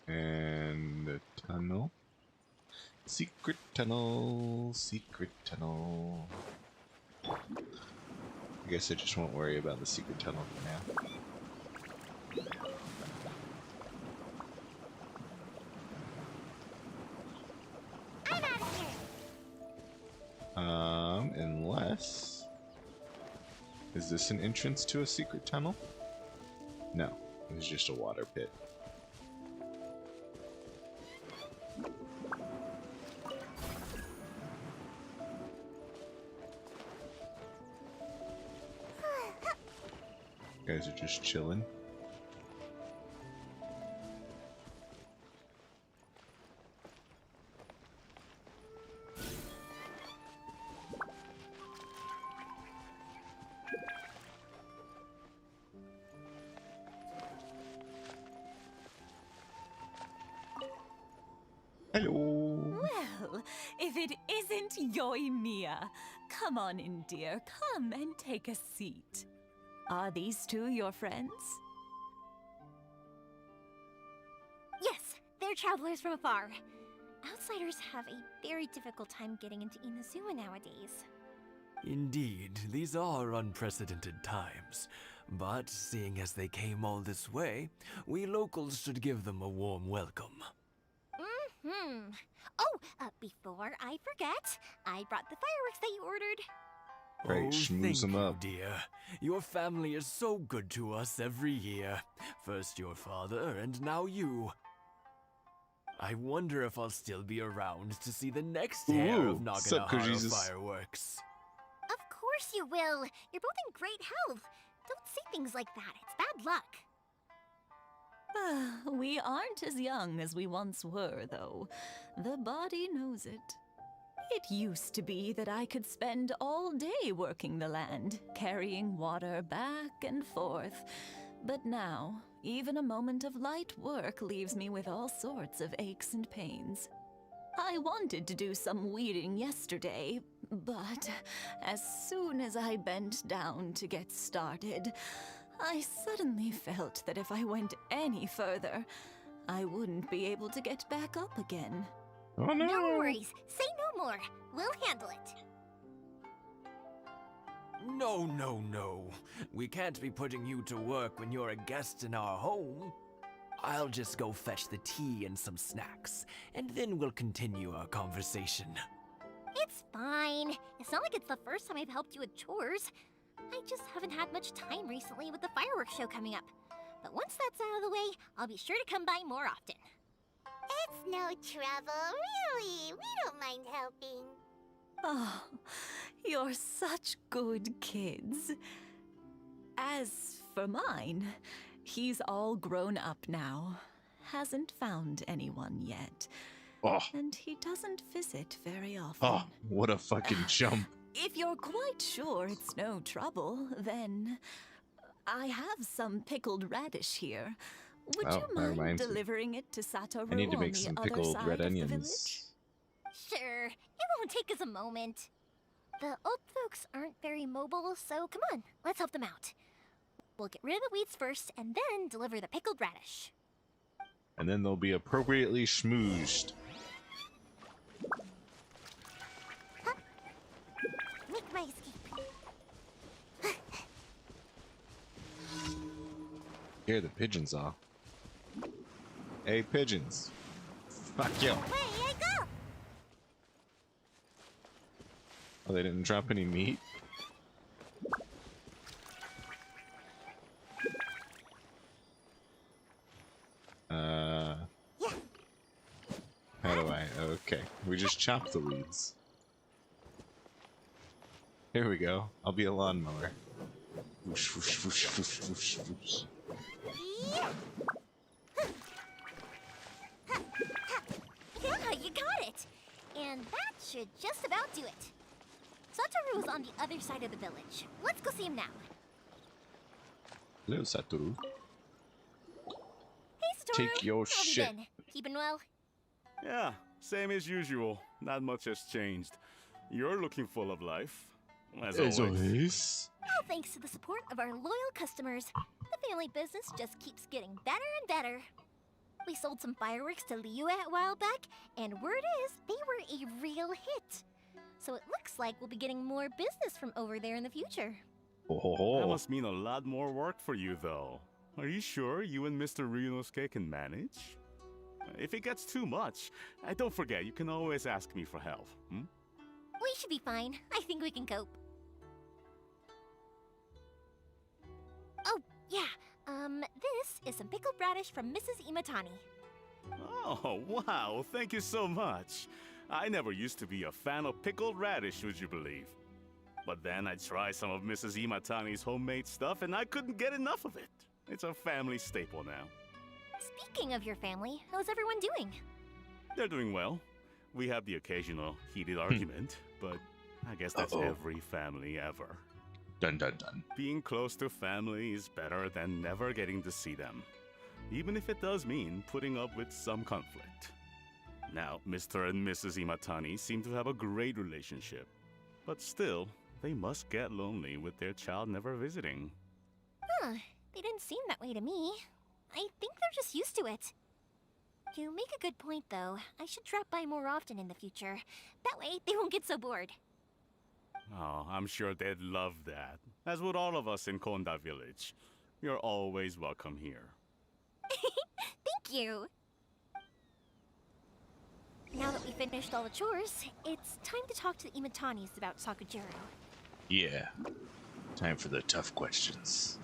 And a tunnel. Secret tunnel, secret tunnel. I guess I just won't worry about the secret tunnel for now. I'm out of here. Unless... Is this an entrance to a secret tunnel? No, it's just a water pit. You guys are just chilling. Hello. Well, if it isn't Yoimiya, come on in, dear. Come and take a seat. Are these two your friends? Yes, they're travelers from afar. Outsiders have a very difficult time getting into Inazuma nowadays. Indeed, these are unprecedented times. But seeing as they came all this way, we locals should give them a warm welcome. Oh, before I forget, I brought the fireworks that you ordered. Right, Oh, schmooze thank them you, up. dear. Your family is so good to us every year. First your father, and now you. I wonder if I'll still be around to see the next pair of Ooh, sup, Naganahara Jesus? fireworks. Of course you will. You're both in great health. Don't say things like that. It's bad luck. We aren't as young as we once were, though. The body knows it. It used to be that I could spend all day working the land, carrying water back and forth. But now, even a moment of light work leaves me with all sorts of aches and pains. I wanted to do some weeding yesterday, but as soon as I bent down to get started, I suddenly felt that if I went any further, I wouldn't be able to get back up again. Oh no! No worries. Say no more. We'll handle it. No, no, no. We can't be putting you to work when you're a guest in our home. I'll just go fetch the tea and some snacks, and then we'll continue our conversation. It's fine. It's not like it's the first time I've helped you with chores. I just haven't had much time recently with the fireworks show coming up. But once that's out of the way, I'll be sure to come by more often. It's no trouble, really. We don't mind helping. Oh, you're such good kids. As for mine, he's all grown up now. Hasn't found anyone yet. Oh, And he doesn't visit very often. oh, what a fucking jump. If you're quite sure it's no trouble, then I have some pickled radish here. Would Oh, you that mind reminds me. delivering it to Satoru I need to on make the some other pickled side red of the village? onions. Sure, it won't take us a moment. The old folks aren't very mobile, so come on, let's help them out. We'll get rid of the weeds first, and then deliver the pickled radish. And then they'll be appropriately schmoozed. Make my escape. Here the pigeons are. Hey, pigeons. Fuck you. Away I go! Oh, they didn't drop any meat? Yeah. How do I? Okay. We just chop the weeds. Here we go. I'll be a lawnmower. Whoosh, whoosh, whoosh, whoosh, whoosh, whoosh. Yeah. Yeah, you got it! And that should just about do it. Satoru is on the other side of the village. Let's go see him now. Hello, Satoru. Hey, Satoru. Take your How have you shit. been? Keeping well? Yeah, same as usual. Not much has changed. You're looking full of life. As always. All thanks to the support of our loyal customers, the family business just keeps getting better and better. We sold some fireworks to Liu a while back, and word is they were a real hit. So it looks like we'll be getting more business from over there in the future. That must mean a lot more work for you, though. Are you sure you and Mr. Ryunosuke can manage? If it gets too much, don't forget, you can always ask me for help. Hmm? We should be fine. I think we can cope. Oh, yeah. This is some pickled radish from Mrs. Imatani. Oh, wow, thank you so much. I never used to be a fan of pickled radish, would you believe? But then I tried some of Mrs. Imatani's homemade stuff and I couldn't get enough of it. It's a family staple now. Speaking of your family, how's everyone doing? They're doing well. We have the occasional heated argument, but I guess that's every family ever. Dun dun dun. Being close to family is better than never getting to see them, even if it does mean putting up with some conflict. Now, Mr. and Mrs. Imatani seem to have a great relationship, but still, they must get lonely with their child never visiting. Huh, they didn't seem that way to me. I think they're just used to it. You make a good point, though. I should drop by more often in the future. That way, they won't get so bored. Oh, I'm sure they'd love that, as would all of us in Konda Village. You're always welcome here. Thank you! Now that we finished all the chores, it's time to talk to the Imatanis about Sakujiro. Yeah. Time for the tough questions.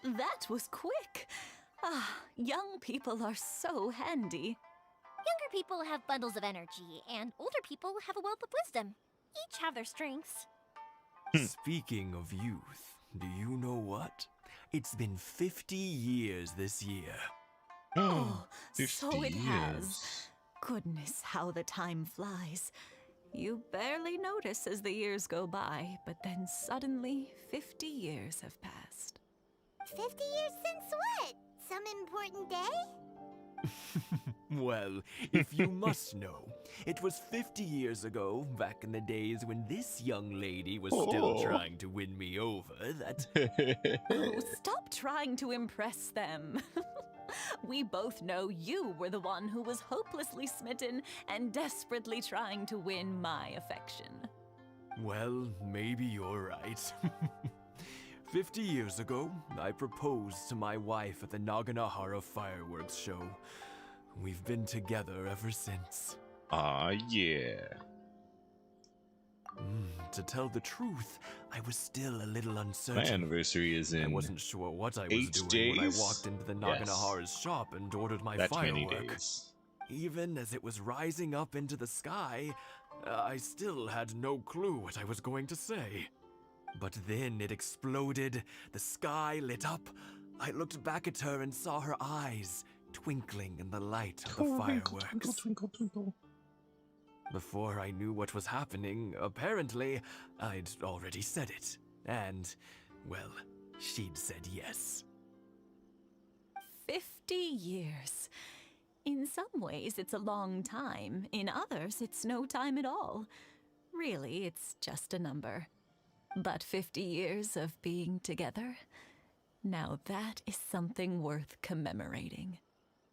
That was quick. Ah, young people are so handy. Younger people have bundles of energy, and older people have a wealth of wisdom. Each have their strengths. Speaking of youth, do you know what? It's been 50 years this year. Oh, 50 so it years. has. Goodness, how the time flies. You barely notice as the years go by, but then suddenly 50 years have passed. 50 years since what? Some important day? Well, if you must know, it was 50 years ago, back in the days when this young lady was still trying to win me over, that... Oh, stop trying to impress them. We both know you were the one who was hopelessly smitten and desperately trying to win my affection. Well, maybe you're right. 50 years ago, I proposed to my wife at the Naganohara fireworks show. We've been together ever since. Aw, yeah. To tell the truth, I was still a little uncertain. My anniversary is in I wasn't sure what I was 8 doing days? when I walked into the Naganahara's shop and ordered my That many firework. days. Even as it was rising up into the sky, I still had no clue what I was going to say. But then it exploded, the sky lit up. I looked back at her and saw her eyes twinkling in the light of the fireworks. Twinkle, twinkle, twinkle. Before I knew what was happening, apparently, I'd already said it. And, well, she'd said yes. 50 years. In some ways, it's a long time. In others, it's no time at all. Really, it's just a number. But 50 years of being together? Now that is something worth commemorating.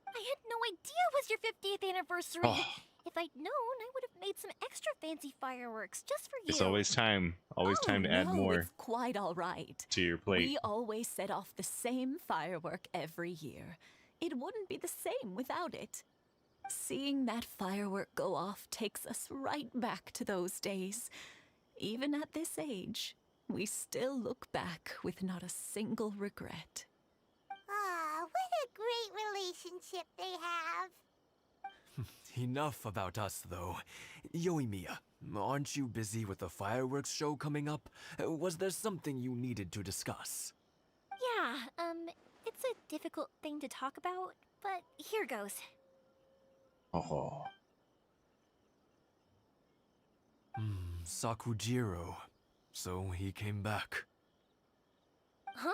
I had no idea it was your 50th anniversary. Oh. If I'd known, I would have made some extra fancy fireworks just for you. It's always time to add no, more it's quite all right. to your plate. We always set off the same firework every year. It wouldn't be the same without it. Seeing that firework go off takes us right back to those days. Even at this age, we still look back with not a single regret. Ah, what a great relationship they have. Enough about us, though. Yoimiya, aren't you busy with the fireworks show coming up? Was there something you needed to discuss? Yeah, it's a difficult thing to talk about, but here goes. Oh. Sakujiro. So he came back. Huh?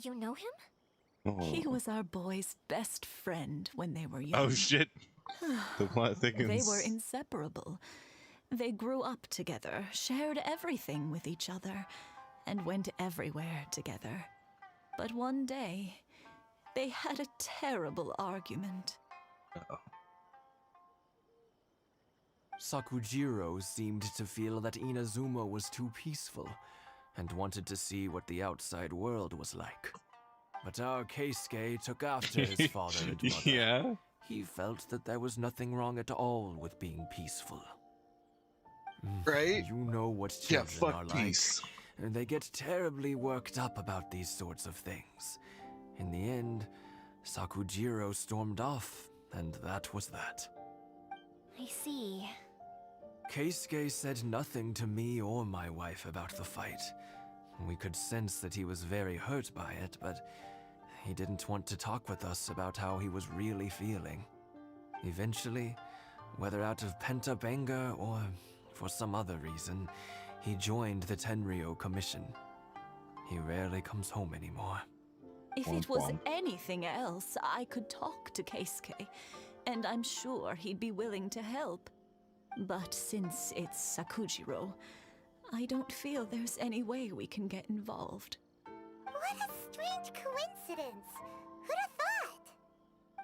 You know him? Oh. He was our boy's best friend when they were young. Oh shit. The plot thickens. They were inseparable. They grew up together, shared everything with each other, and went everywhere together. But one day, they had a terrible argument. Uh-oh. Sakujiro seemed to feel that Inazuma was too peaceful, and wanted to see what the outside world was like. But our Keisuke took after his father and mother. Yeah? He felt that there was nothing wrong at all with being peaceful. Right? You know what children are like. Peace. And they get terribly worked up about these sorts of things. In the end, Sakujiro stormed off, and that was that. I see. Keisuke said nothing to me or my wife about the fight. We could sense that he was very hurt by it, but he didn't want to talk with us about how he was really feeling. Eventually, whether out of pent-up anger or for some other reason, he joined the Tenryou Commission. He rarely comes home anymore. If it was anything else, I could talk to Keisuke, and I'm sure he'd be willing to help. But since it's Sakujiro, I don't feel there's any way we can get involved. What a strange coincidence. Who'd have thought?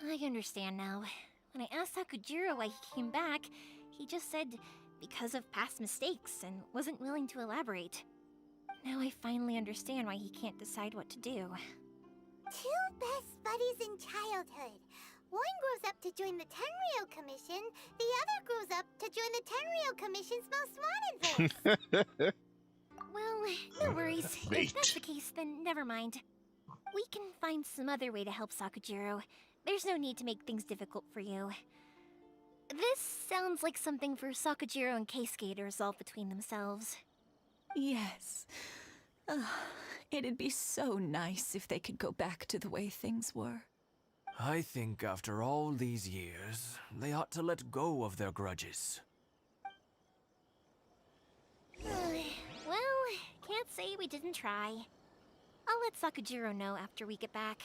I understand now. When I asked Sakujiro why he came back, he just said because of past mistakes and wasn't willing to elaborate. Now I finally understand why he can't decide what to do. Two best buddies in childhood. One grows up to join the Tenryou Commission, the other grows up to join the Tenryou Commission's most wanted list. Well, no worries. If that's the case, then never mind. We can find some other way to help Sakujiro. There's no need to make things difficult for you. This sounds like something for Sakujiro and Keisuke to resolve between themselves. Yes. It'd be so nice if they could go back to the way things were. I think after all these years, they ought to let go of their grudges. Well, can't say we didn't try. I'll let Sakujiro know after we get back.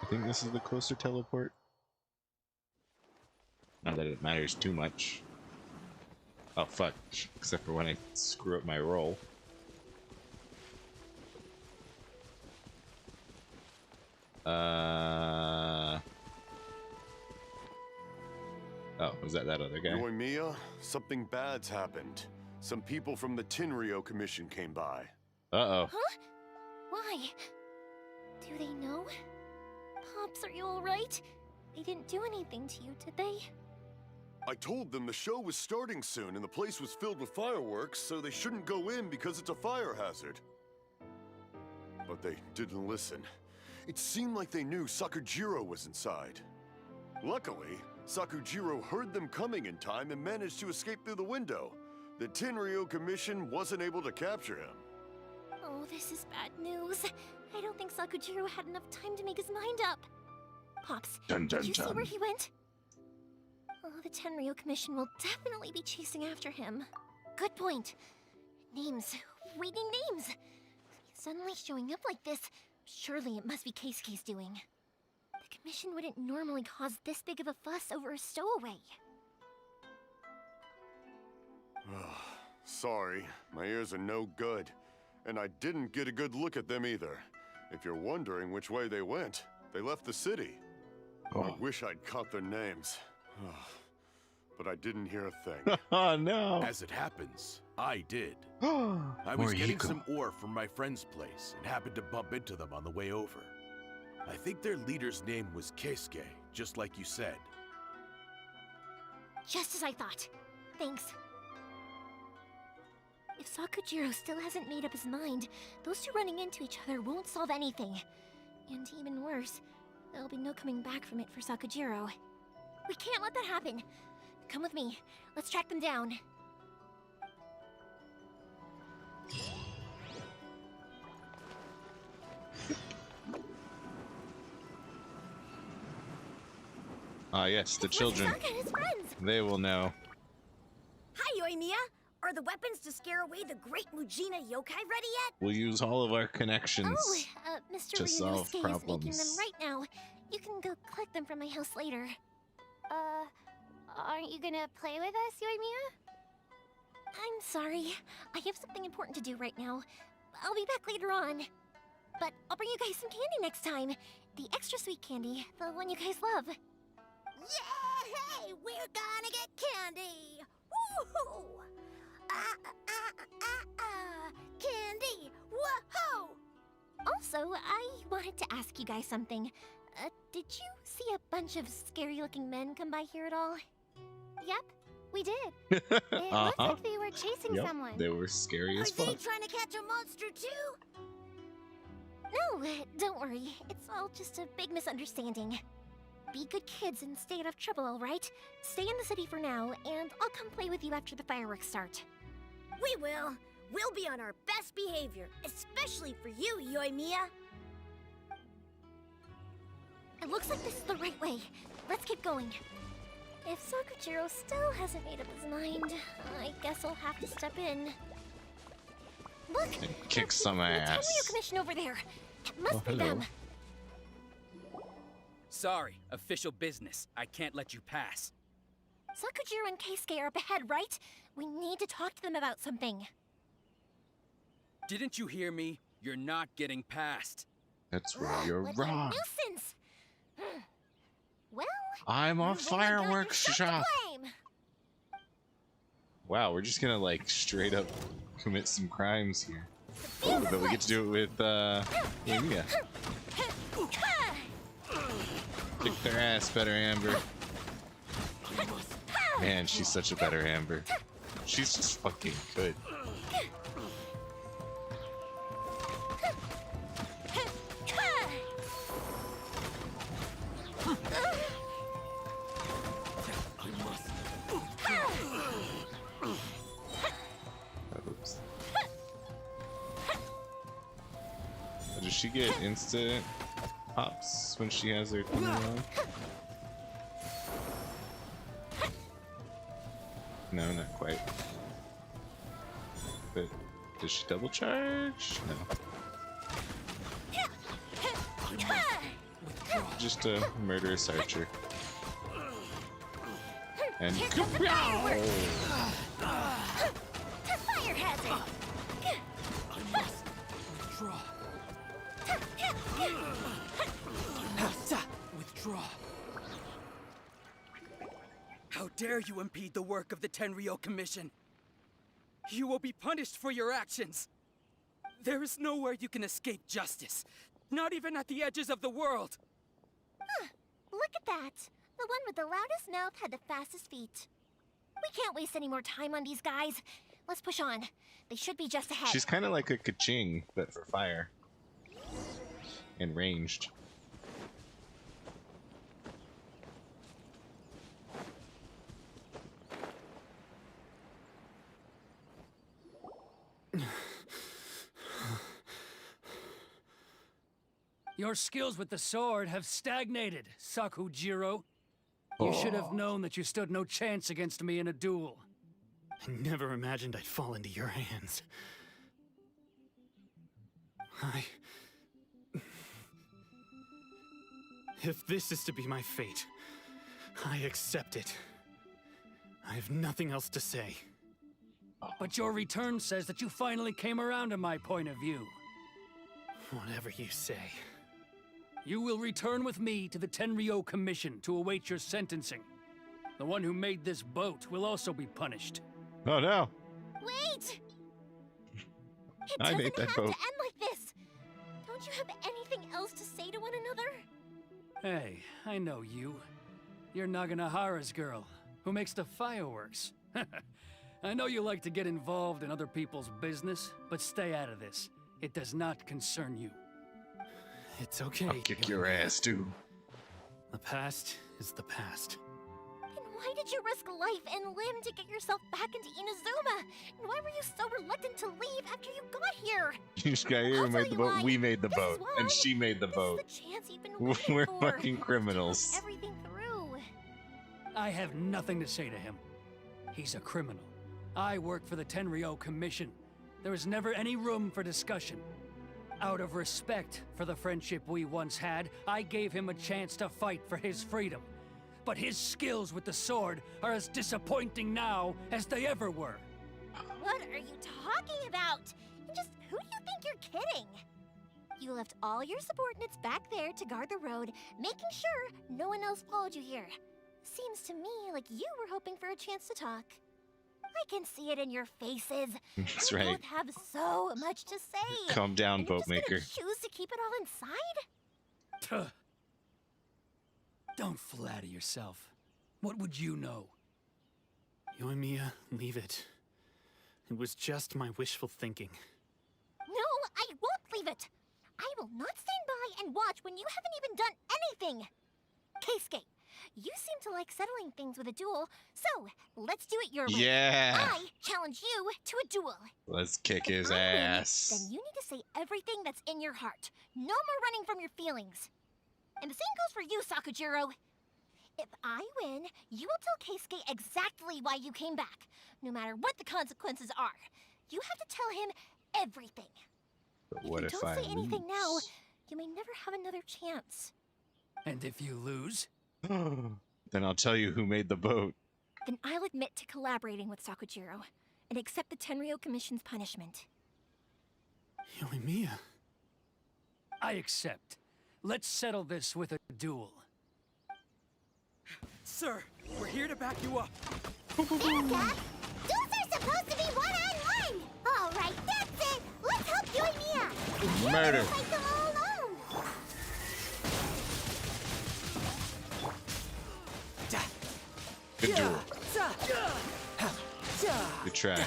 I think this is the closer teleport. Not that it matters too much. Oh fuck, except for when I screw up my roll. Oh, was that other guy? Yoimiya, something bad's happened. Some people from the Tenryou Commission came by. Uh-oh. Huh? Why? Do they know? Pops, are you alright? They didn't do anything to you, did they? I told them the show was starting soon and the place was filled with fireworks, so they shouldn't go in because it's a fire hazard. But they didn't listen. It seemed like they knew Sakujiro was inside. Luckily, Sakujiro heard them coming in time and managed to escape through the window. The Tenryou Commission wasn't able to capture him. Oh, this is bad news. I don't think Sakujiro had enough time to make his mind up. Pops, Dun, dun, did you see dun. where he went? Oh, the Tenryo Commission will definitely be chasing after him. Good point. Names. Reading names. Suddenly showing up like this, surely it must be Keisuke's doing. The Commission wouldn't normally cause this big of a fuss over a stowaway. Sorry, my ears are no good. And I didn't get a good look at them either. If you're wondering which way they went, they left the city. I wish I'd caught their names. But I didn't hear a thing. Oh no! As it happens, I did. I was getting some ore from my friend's place and happened to bump into them on the way over. I think their leader's name was Keisuke, just like you said. Just as I thought. Thanks. If Sakujiro still hasn't made up his mind, those two running into each other won't solve anything. And even worse, there'll be no coming back from it for Sakujiro. We can't let that happen. Come with me. Let's track them down. Ah, yes, the children. Sasuke and his friends. They will know. Hi, Yoimiya. Are the weapons to scare away the great Mujina yokai ready yet? We'll use all of our connections Mr. to solve Ryunosuke is making them problems. right now. You can go collect them from my house later. Aren't you gonna play with us, Yoimiya? I'm sorry. I have something important to do right now. I'll be back later on. But I'll bring you guys some candy next time. The extra sweet candy, the one you guys love. Yay! We're gonna get candy! Woohoo! Candy! Whoa! Also, I wanted to ask you guys something. Did you see a bunch of scary-looking men come by here at all? Yep, we did. It looked like they were chasing someone. They were scary as Are they fuck. trying to catch a monster too? No, don't worry. It's all just a big misunderstanding. Be good kids and stay out of trouble, alright? Stay in the city for now, and I'll come play with you after the fireworks start. We will. We'll be on our best behavior, especially for you, Yoimiya. It looks like this is the right way. Let's keep going. If Sakujiro still hasn't made up his mind, I guess I'll have to step in. Look! Kick some The ass. Tenryo Commission over there! It must be hello. them! Sorry, official business. I can't let you pass. Sakujiro and Keisuke are up ahead, right? We need to talk to them about something. Didn't you hear me? You're not getting past. That's where you're What a wrong. nuisance! Well, I'm a you've only got fireworks yourself to shop. blame. Wow, we're just gonna like straight up commit some crimes here. Oh, but we get to do it with Yoimiya. Kick their ass, better Amber. Man, she's such a better Amber. She's just fucking good. Oops. Does she get instant pops when she has her thing on? No, not quite. But does she double charge? No. Just a murderous archer. And Fire hazard! Withdraw. How dare you impede the work of the Tenryo Commission? You will be punished for your actions. There is nowhere you can escape justice, not even at the edges of the world. Look at that! The one with the loudest mouth had the fastest feet. We can't waste any more time on these guys. Let's push on. They should be just ahead. she's kind of like a Kaching, but for fire. And ranged. Your skills with the sword have stagnated, Sakujiro. You should have known that you stood no chance against me in a duel. I never imagined I'd fall into your hands. If this is to be my fate, I accept it. I have nothing else to say. But your return says that you finally came around to my point of view. Whatever you say. You will return with me to the Tenryo Commission to await your sentencing. The one who made this boat will also be punished. Oh no! Wait! It I doesn't made that have boat. to end like this. Don't you have anything else to say to one another? Hey, I know you. You're Naganohara's girl, who makes the fireworks. I know you like to get involved in other people's business, but stay out of this. It does not concern you. It's okay. I'll kick your ass, too. The past is the past. Then why did you risk life and limb to get yourself back into Inazuma? And why were you so reluctant to leave after you got here? You just got here and made the boat. We made the This boat. is why. And she made the boat. This is the chance you've been waiting We're for. fucking criminals. Talk everything through. I have nothing to say to him. He's a criminal. I work for the Tenryo Commission. There was never any room for discussion. Out of respect for the friendship we once had, I gave him a chance to fight for his freedom. But his skills with the sword are as disappointing now as they ever were. What are you talking about? And just who do you think you're kidding? You left all your subordinates back there to guard the road, making sure no one else followed you here. Seems to me like you were hoping for a chance to talk. I can see it in your faces. That's You right. both have so much to say. Calm down, and you're boat just gonna maker. choose to keep it all inside? Tuh. Don't flatter yourself. What would you know? Yoimiya, leave it. It was just my wishful thinking. No, I won't leave it. I will not stand by and watch when you haven't even done anything. Keisuke, you seem to like settling things with a duel, so let's do it your way. Yeah. I challenge you to a duel. Let's kick his If I win, ass. then you need to say everything that's in your heart. No more running from your feelings. And the same goes for you, Sakujiro. If I win, you will tell Keisuke exactly why you came back, no matter what the consequences are. You have to tell him everything. But what If you if don't I say anything lose? now, you may never have another chance. And if you lose? Then I'll tell you who made the boat. Then I'll admit to collaborating with Sakujiro and accept the Tenryo Commission's punishment. Yoimiya. I accept. Let's settle this with a duel. Sir, we're here to back you up. Duels are supposed to be one-on-one! All right, that's it! Let's help Yoimiya! Murder. Fight them all alone! Good duel. Good try.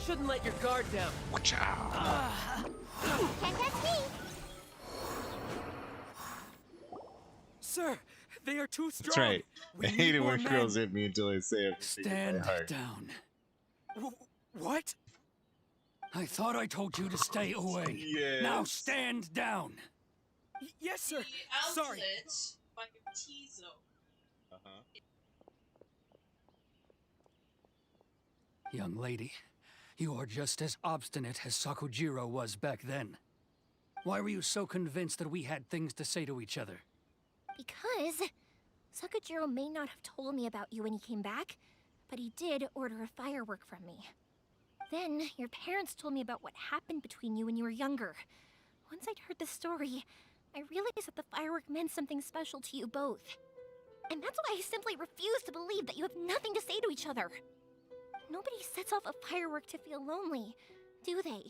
Shouldn't let your guard down. Watch out. Can't touch me! Sir, they are too strong. That's right. We I need hate it more when men. girls hit me until I say everything in Stand my heart. down. What? I thought I told you to stay away. Yes. Now stand down. Yes, sir. Sorry. Young lady, you are just as obstinate as Sakujiro was back then. Why were you so convinced that we had things to say to each other? Because Sakujiro may not have told me about you when he came back, but he did order a firework from me. Then your parents told me about what happened between you when you were younger. Once I'd heard the story, I realized that the firework meant something special to you both. And that's why I simply refuse to believe that you have nothing to say to each other. Nobody sets off a firework to feel lonely, do they?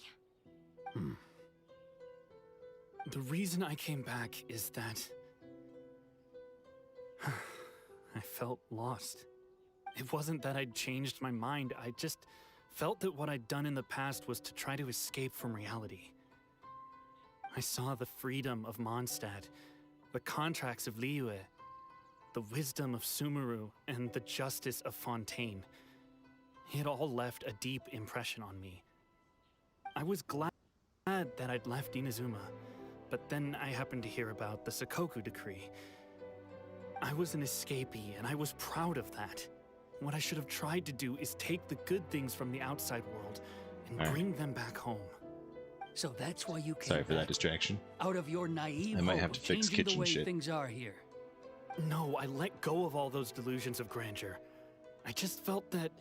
The reason I came back is that I felt lost. It wasn't that I'd changed my mind, I just felt that what I'd done in the past was to try to escape from reality. I saw the freedom of Mondstadt, the contracts of Liyue, the wisdom of Sumeru, and the justice of Fontaine. It all left a deep impression on me. I was glad that I'd left Inazuma, but then I happened to hear about the Sakoku decree. I was an escapee, and I was proud of that. What I should have tried to do is take the good things from the outside world and bring them back home. So that's why you came Sorry for that back, distraction. out of your naive I might hope have to of fix changing kitchen the way shit. things are here. No, I let go of all those delusions of grandeur. I just felt that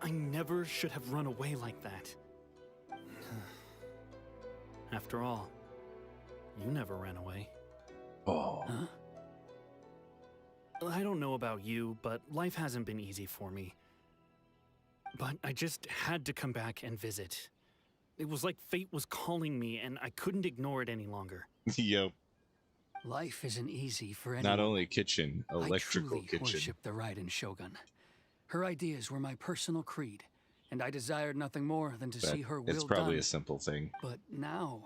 I never should have run away like that. After all, you never ran away. Oh. Huh? I don't know about you, but life hasn't been easy for me. But I just had to come back and visit. It was like fate was calling me, and I couldn't ignore it any longer. Yep. Life isn't easy for anyone. Not only kitchen, electrical I truly kitchen. worship the Raiden Shogun. Her ideas were my personal creed, and I desired nothing more than to see her will It's probably done. a simple thing. But now,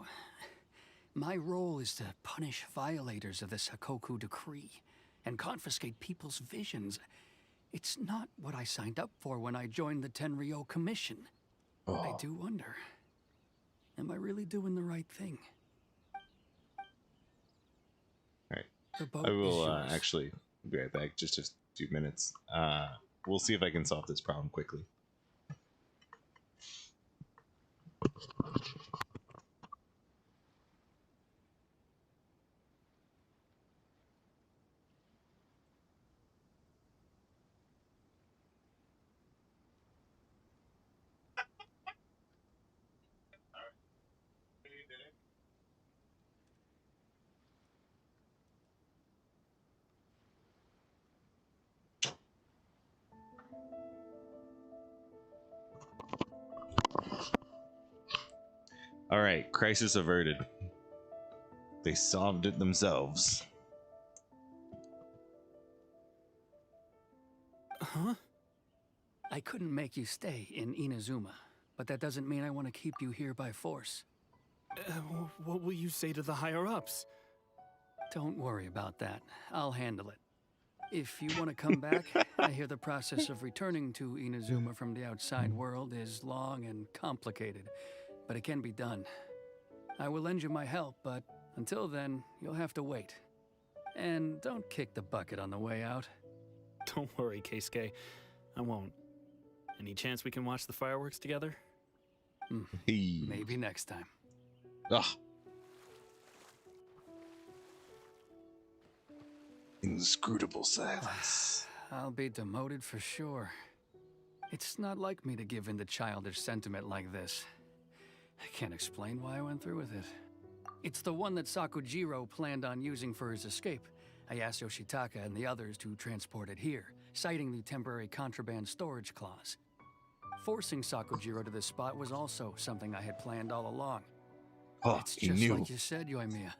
my role is to punish violators of the Sakoku decree and confiscate people's visions. It's not what I signed up for when I joined the Tenryo Commission. Oh. I do wonder, am I really doing the right thing? Alright. The boat I will is yours. actually be right back, just a few minutes. We'll see if I can solve this problem quickly. Alright, crisis averted. They solved it themselves. Huh? I couldn't make you stay in Inazuma, but that doesn't mean I want to keep you here by force. What will you say to the higher-ups? Don't worry about that. I'll handle it. If you want to come back, I hear the process of returning to Inazuma from the outside world is long and complicated, but it can be done. I will lend you my help, but until then, you'll have to wait. And don't kick the bucket on the way out. Don't worry, Keisuke. I won't. Any chance we can watch the fireworks together? Hey. Maybe next time. Ugh. Inscrutable silence. I'll be demoted for sure. It's not like me to give in to childish sentiment like this. I can't explain why I went through with it. It's the one that Sakujiro planned on using for his escape. I asked Yoshitaka and the others to transport it here, citing the temporary contraband storage clause. Forcing Sakujiro to this spot was also something I had planned all along. Oh, It's he just knew. like you said, Yoimiya.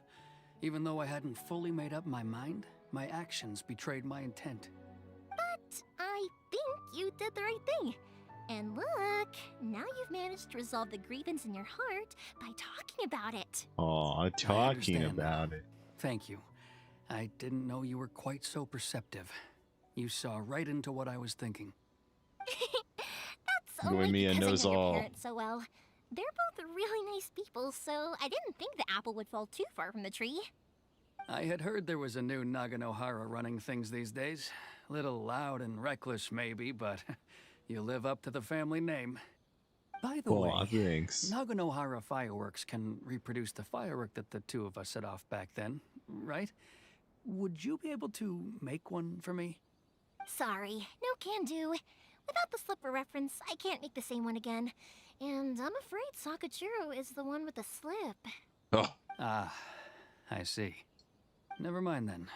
Even though I hadn't fully made up my mind, my actions betrayed my intent. But I think you did the right thing. And look, now you've managed to resolve the grievance in your heart by talking about it. Aw, talking about it. Thank you. I didn't know you were quite so perceptive. You saw right into what I was thinking. That's only Yoimiya because knows I know all. your parents so well. They're both really nice people, so I didn't think the apple would fall too far from the tree. I had heard there was a new Naganohara running things these days. Little loud and reckless, maybe, but you live up to the family name. By the way, thanks. Naganohara fireworks can reproduce the firework that the two of us set off back then, right? Would you be able to make one for me? Sorry, no can do. Without the slipper reference, I can't make the same one again. And I'm afraid Sakujiro is the one with the slip. Oh. Ah, I see. Never mind then.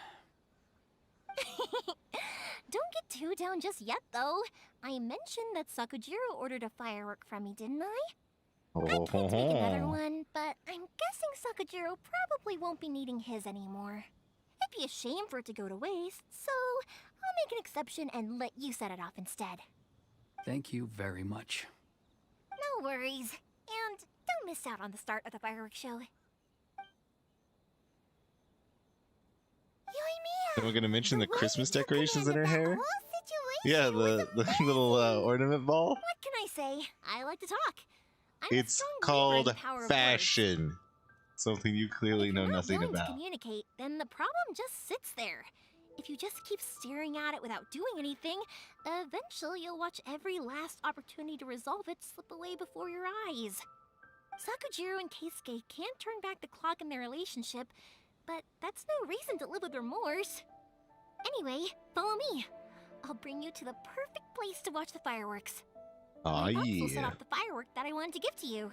Don't get too down just yet, though. I mentioned that Sakujiro ordered a firework from me, didn't I? I can't make another one, but I'm guessing Sakujiro probably won't be needing his anymore. It'd be a shame for it to go to waste, so I'll make an exception and let you set it off instead. Thank you very much. No worries. And don't miss out on the start of the fireworks show. Am I going to mention the Christmas decorations in her hair? Whole Yeah, the little ornament ball. What can I say? I like to talk. I'm a It's strong believer in called the power of words. fashion. Something you clearly If know you're not nothing willing about. to communicate, then the problem just sits there. If you just keep staring at it without doing anything, eventually you'll watch every last opportunity to resolve it slip away before your eyes. Sakujiro and Keisuke can't turn back the clock in their relationship, but that's no reason to live with remorse. Anyway, follow me. I'll bring you to the perfect place to watch the fireworks. Aw, My pops will set yeah. off the firework that I wanted to give to you.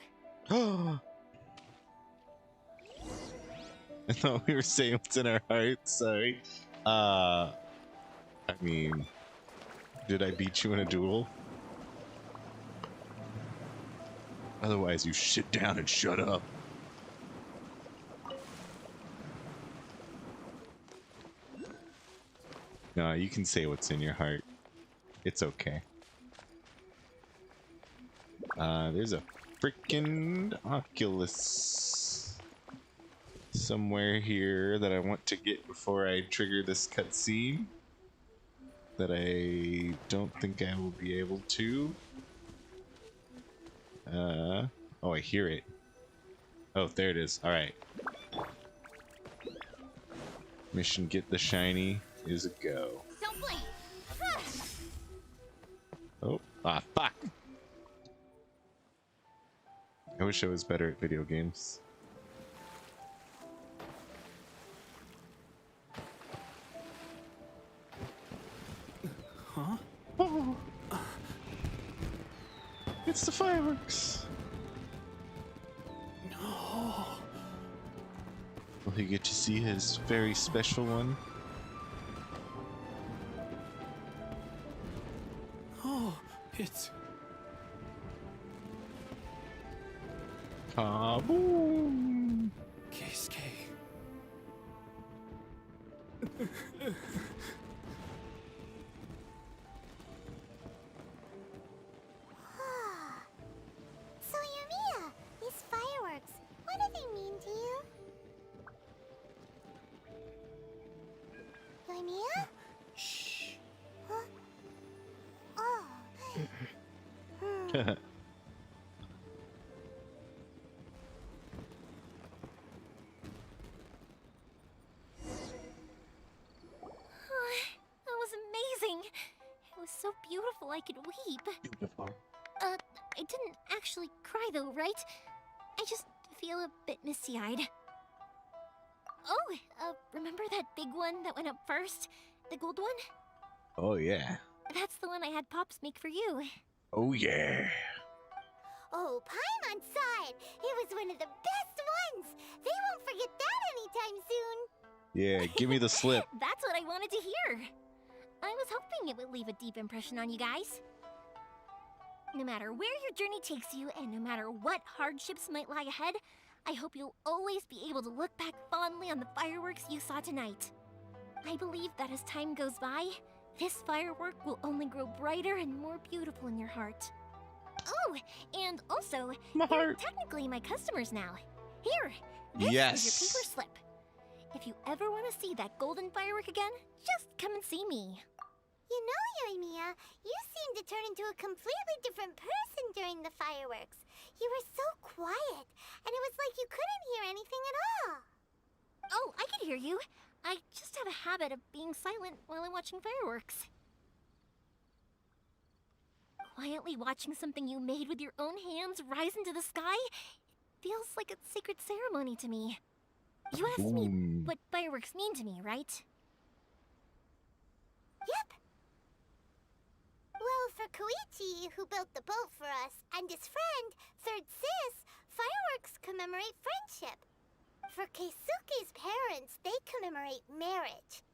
I thought we were saying what's in our hearts. Sorry. I mean, did I beat you in a duel? Otherwise, you sit down and shut up. No, you can say what's in your heart. It's okay. There's a freaking Oculus somewhere here that I want to get before I trigger this cutscene. That I don't think I will be able to. Oh, I hear it. Oh, there it is. Alright. Mission get the shiny is a go. Don't blink. Oh, fuck. I wish I was better at video games. Huh? Oh. It's the fireworks. No. Will he get to see his very special one? Oh, it's... Kaboom! Keisuke. So Yumiya, these fireworks, what do they mean to you? Yumiya? Shh. Huh? Oh. That was amazing. It was so beautiful I could weep. Beautiful. I didn't actually cry though, right? I just feel a bit misty-eyed. Oh, remember that big one that went up first? The gold one? Oh, yeah. That's the one I had Pops make for you. Oh, yeah. Oh, Paimon saw it. It was one of the best ones. They won't forget that anytime soon. Yeah, give me the slip. That's what I wanted to hear. I was hoping it would leave a deep impression on you guys. No matter where your journey takes you, and no matter what hardships might lie ahead, I hope you'll always be able to look back fondly on the fireworks you saw tonight. I believe that as time goes by, this firework will only grow brighter and more beautiful in your heart. Oh, and also, you're technically my customers now. Here, this is your paper slip. If you ever want to see that golden firework again, just come and see me. You know, Yumiya, you seemed to turn into a completely different person during the fireworks. You were so quiet, and it was like you couldn't hear anything at all. Oh, I can hear you. I just have a habit of being silent while I'm watching fireworks. Quietly watching something you made with your own hands rise into the sky feels like a sacred ceremony to me. You asked me what fireworks mean to me, right? Yep. Well, for Koichi, who built the boat for us, and his friend, Third Sis, fireworks commemorate friendship. For Keisuke's parents, they commemorate marriage.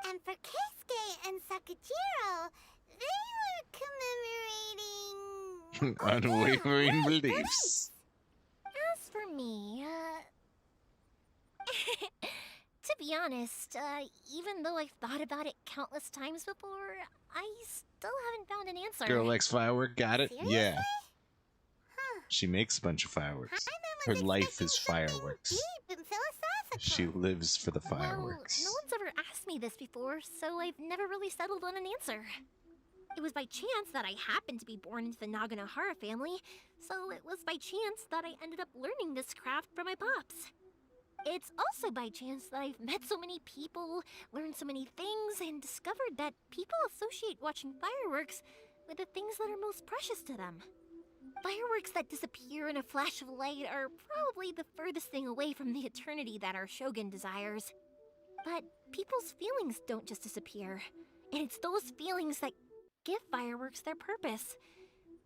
And for Keisuke and Sakujiro, they were commemorating... Unwavering beliefs. As for me, to be honest, even though I've thought about it countless times before, I still haven't found an answer. Girl likes firework, got it? Seriously? Yeah. Huh. She makes a bunch of fireworks. Her life is fireworks. Deep and philosophical. She lives for the Well, fireworks. no one's ever asked me this before, so I've never really settled on an answer. It was by chance that I happened to be born into the Naganohara family, so it was by chance that I ended up learning this craft from my pops. It's also by chance that I've met so many people, learned so many things, and discovered that people associate watching fireworks with the things that are most precious to them. Fireworks that disappear in a flash of light are probably the furthest thing away from the eternity that our shogun desires. But people's feelings don't just disappear, and it's those feelings that give fireworks their purpose.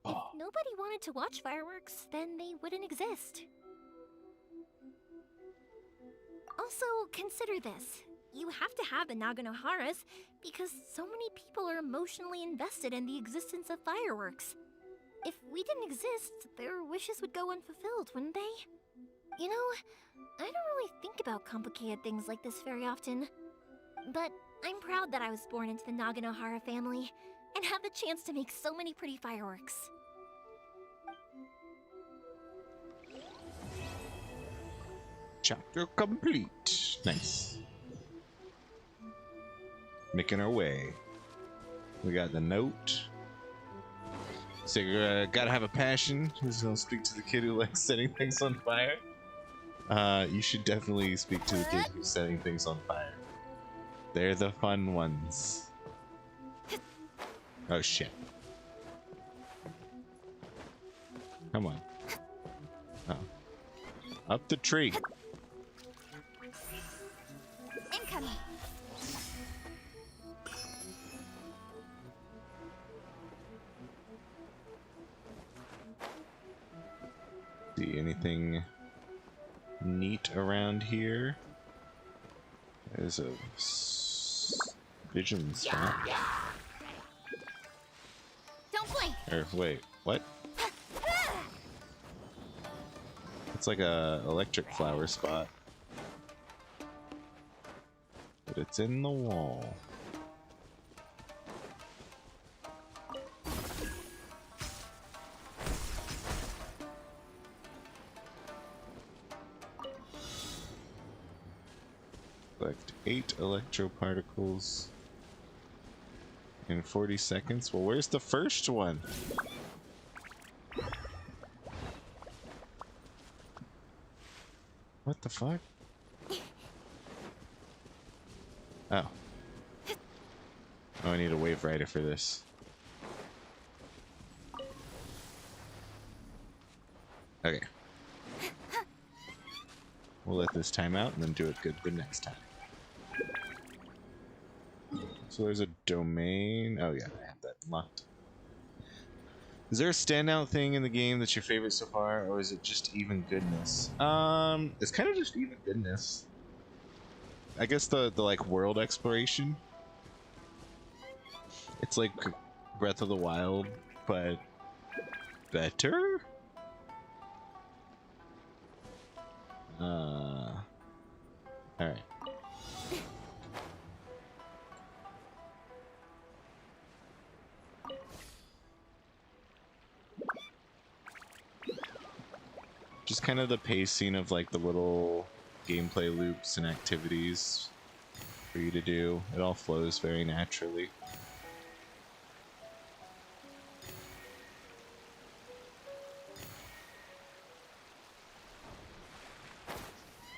If nobody wanted to watch fireworks, then they wouldn't exist. Also, consider this. You have to have the Naganoharas because so many people are emotionally invested in the existence of fireworks. If we didn't exist, their wishes would go unfulfilled, wouldn't they? You know, I don't really think about complicated things like this very often. But I'm proud that I was born into the Naganohara family and have the chance to make so many pretty fireworks. Chapter complete. Nice. Making our way. We got the note. So you gotta have a passion. Just don't speak to the kid who likes setting things on fire. You should definitely speak to the kid who's setting things on fire. They're the fun ones. Oh shit. Come on. Oh. Up the tree. Incoming. See anything neat around here? There's a vision spot. Don't blink. Or wait, what? It's like a electric flower spot. But it's in the wall. Collect 8 electroparticles in 40 seconds. Well, where's the first one? What the fuck? Oh. Oh, I need a wave rider for this. Okay. We'll let this time out and then do it good the next time. So there's a domain. Oh yeah, I have that locked. Is there a standout thing in the game that's your favorite so far, or is it just even goodness? It's kind of just even goodness. I guess the like world exploration. It's like Breath of the Wild, but better. All right. Just kind of the pacing of like the little gameplay loops and activities for you to do. It all flows very naturally.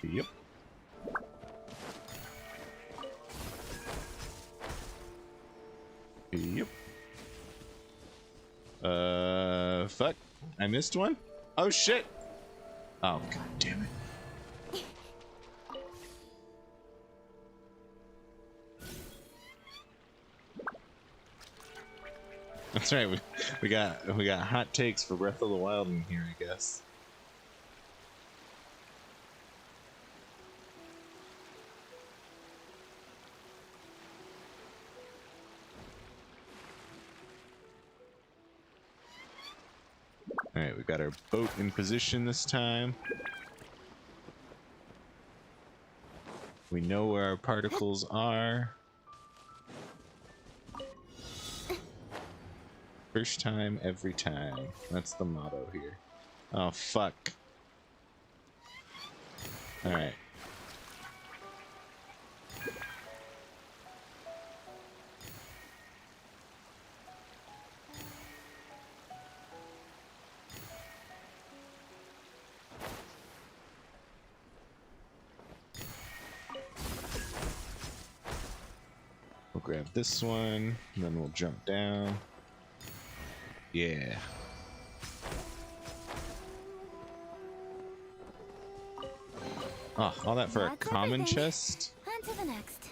Yep. Yep. Fuck. I missed one? Oh shit! Oh, god damn it. That's right, we got hot takes for Breath of the Wild in here, I guess. Alright, we got our boat in position this time. We know where our particles are. First time, every time. That's the motto here. Oh, fuck. Alright. grab this one, and then we'll jump down. Yeah. Oh, all that for a That's common everything. chest? On to the next.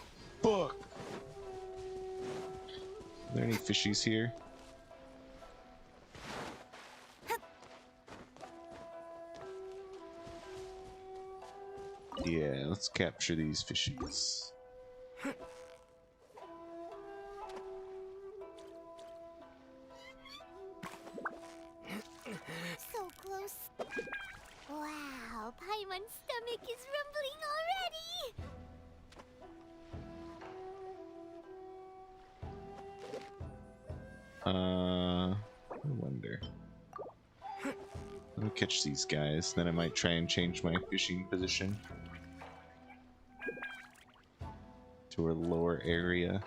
Fuck! Are there any fishies here? Yeah, let's capture these fishies. So close. Wow, Paimon's stomach is rumbling already. I wonder. Let me catch these guys, then I might try and change my fishing position to a lower area.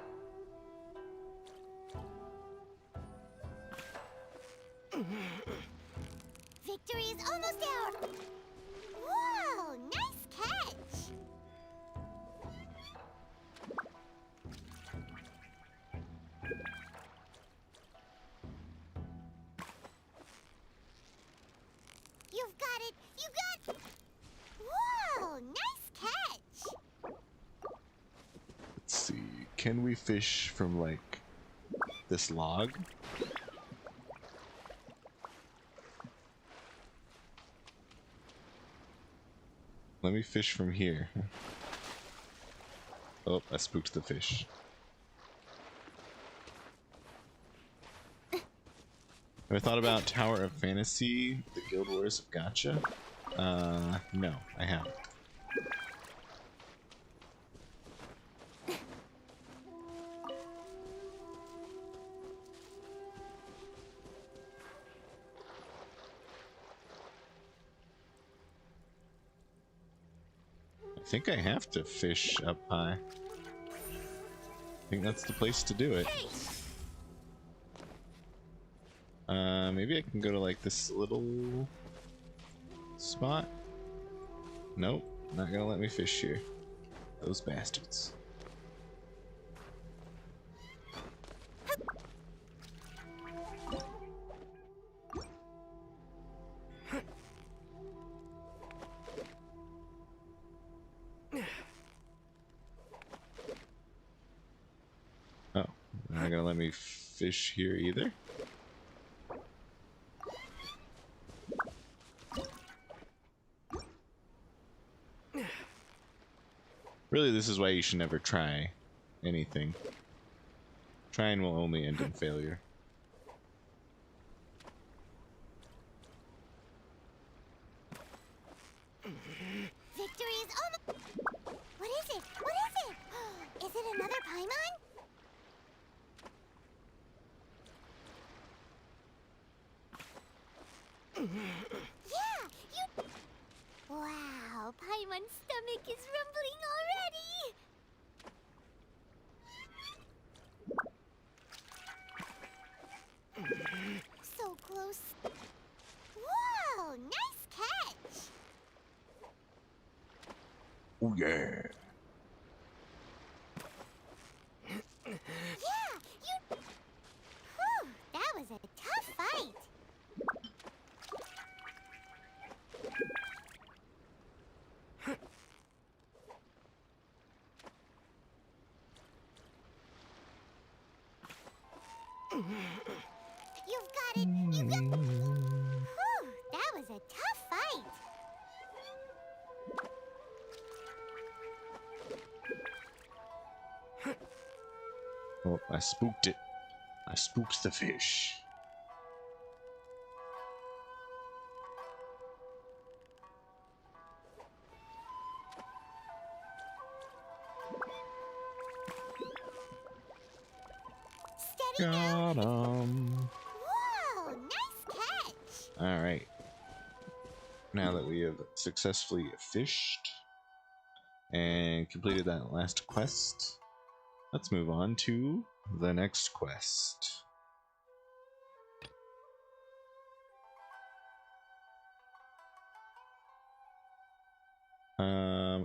Victory is almost down. Whoa, nice catch. You've got it. You got. Whoa, nice catch. Let's see, can we fish from like this log? Let me fish from here. Oh, I spooked the fish. Ever thought about Tower of Fantasy, the Guild Wars of Gacha? No, I haven't. I think I have to fish up high. I think that's the place to do it. Maybe I can go to like this little spot. Nope, not gonna let me fish here. Those bastards. Oh, they're not gonna let me fish here either. Really, this is why you should never try anything. Trying will only end in failure. Victory is almost. What is it? What is it? Is it another Paimon? Yeah, you. Wow, Paimon's stomach is rumbling already. So close. Whoa, nice catch. Oh yeah. Yeah, you. Whew, that was a tough fight. You've got it. You got. Whew, that was a tough fight. Oh, I spooked it. I spooked the fish. Steady now. Got 'em. Whoa, nice catch. All right. Now that we have successfully fished and completed that last quest, let's move on to the next quest.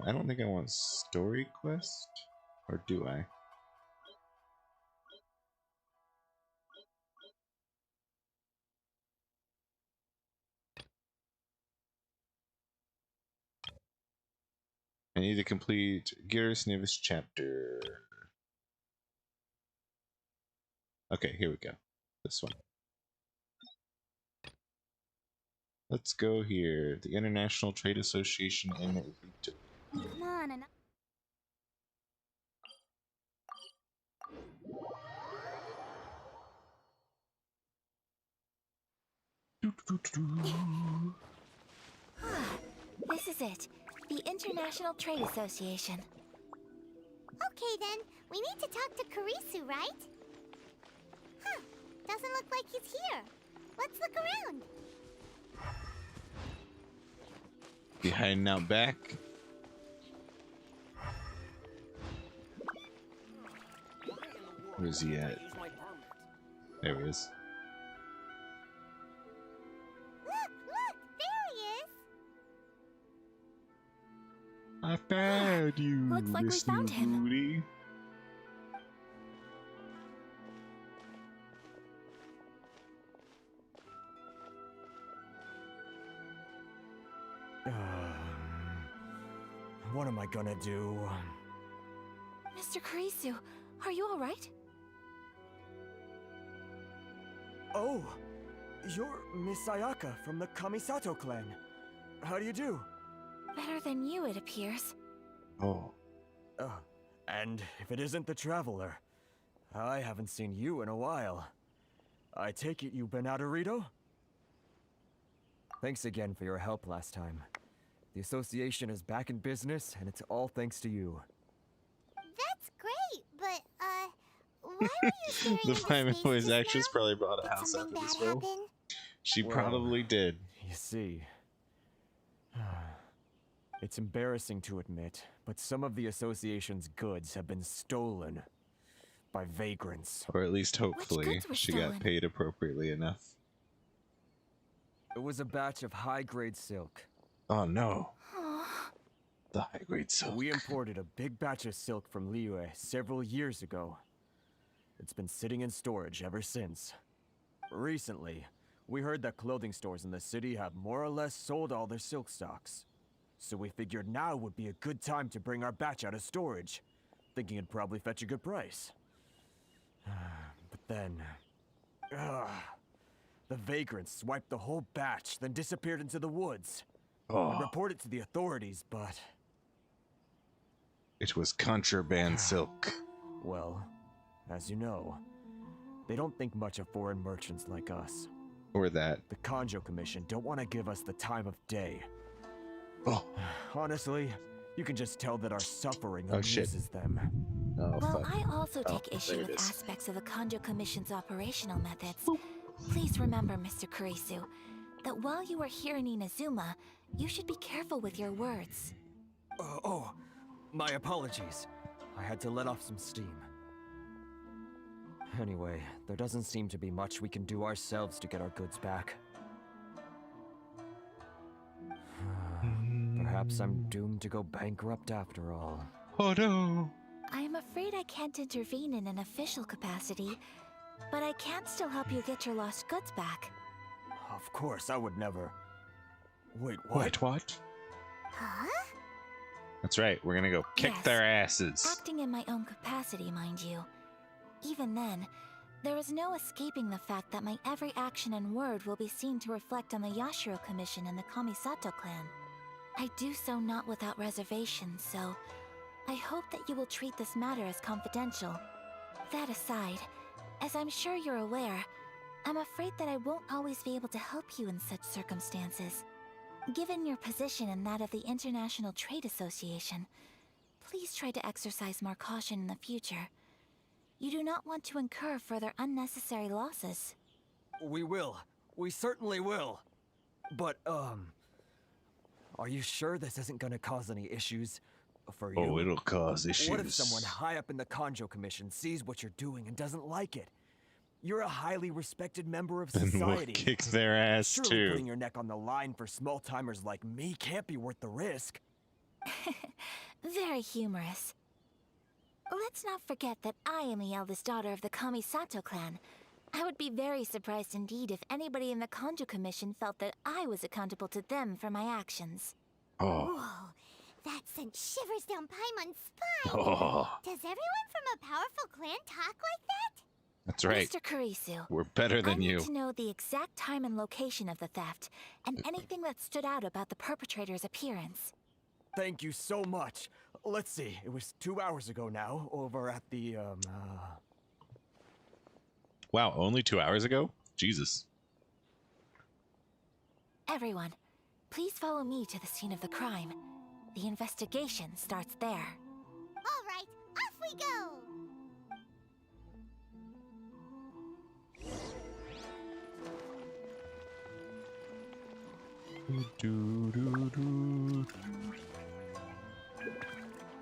I don't think I want story quest, or do I? I need to complete Garrus Nevis chapter. Okay, here we go. This one. Let's go here. The International Trade Association in Rito. Come on, and This is it. The International Trade Association. okay then. We need to talk to Kurisu, right? Huh. Doesn't look like he's here. Let's look around. Be hiding out back. Where's he at? There he is. Look, there he is. I found you. Looks like we Miss found him. Booty. What am I gonna do? Mr. Kurisu, are you alright? Oh, you're Miss Sayaka from the Kamisato clan. How do you do? Better than you, it appears. Oh. And if it isn't the Traveler, I haven't seen you in a while. I take it you've been out of Rito? Thanks again for your help last time. The association is back in business, and it's all thanks to you. That's great, but, why were you staring The into Prime space Voice just actress now? probably bought a Did house something after this bad role. happen? She Well, probably did. You see, it's embarrassing to admit, but some of the association's goods have been stolen by vagrants. Or at least hopefully goods were she stolen? got paid appropriately enough. It was a batch of high-grade silk. Oh no. The high grade silk. We imported a big batch of silk from Liyue several years ago. It's been sitting in storage ever since. Recently, we heard that clothing stores in the city have more or less sold all their silk stocks. So we figured now would be a good time to bring our batch out of storage, thinking it'd probably fetch a good price. But then... the vagrants swiped the whole batch, then disappeared into the woods. I reported to the authorities, but... It was contraband silk. Well, as you know, they don't think much of foreign merchants like us. Or that. The Kanjo Commission don't want to give us the time of day. Oh. Honestly, you can just tell that our suffering shit. amuses them. Oh, Well, fuck. I also take issue there it with is. aspects of the Kanjo Commission's operational methods. Please remember, Mr. Kurisu, that while you are here in Inazuma, you should be careful with your words. My apologies. I had to let off some steam. Anyway, there doesn't seem to be much we can do ourselves to get our goods back. Perhaps I'm doomed to go bankrupt after all. Oh no. I am afraid I can't intervene in an official capacity, but I can still help you get your lost goods back. Of course, I would never. Wait, what? Wait, what? Huh? That's right, we're gonna go kick Yes. their asses. Acting in my own capacity, mind you. Even then, there is no escaping the fact that my every action and word will be seen to reflect on the Yashiro Commission and the Kamisato clan. I do so not without reservation, so I hope that you will treat this matter as confidential. That aside, as I'm sure you're aware, I'm afraid that I won't always be able to help you in such circumstances. Given your position and that of the International Trade Association, please try to exercise more caution in the future. You do not want to incur further unnecessary losses. We will. We certainly will. But, are you sure this isn't gonna cause any issues for you? Oh, it'll cause issues. What if someone high up in the Kanjo Commission sees what you're doing and doesn't like it? You're a highly respected member of Then we'll society. kick their ass Surely too. putting your neck on the line for small-timers like me can't be worth the risk. Very humorous. Let's not forget that I am the eldest daughter of the Kamisato clan. I would be very surprised indeed if anybody in the Kanjo Commission felt that I was accountable to them for my actions. Oh. Whoa. That sent shivers down Paimon's spine. Oh, Does everyone from a powerful clan talk like that? that's right. Mr. Kurisu, We're better I than need you. to know the exact time and location of the theft, and anything that stood out about the perpetrator's appearance. Thank you so much. Let's see, it was 2 hours ago now, over at the, Wow, only 2 hours ago? Jesus. Everyone, please follow me to the scene of the crime. The investigation starts there. All right, off we go!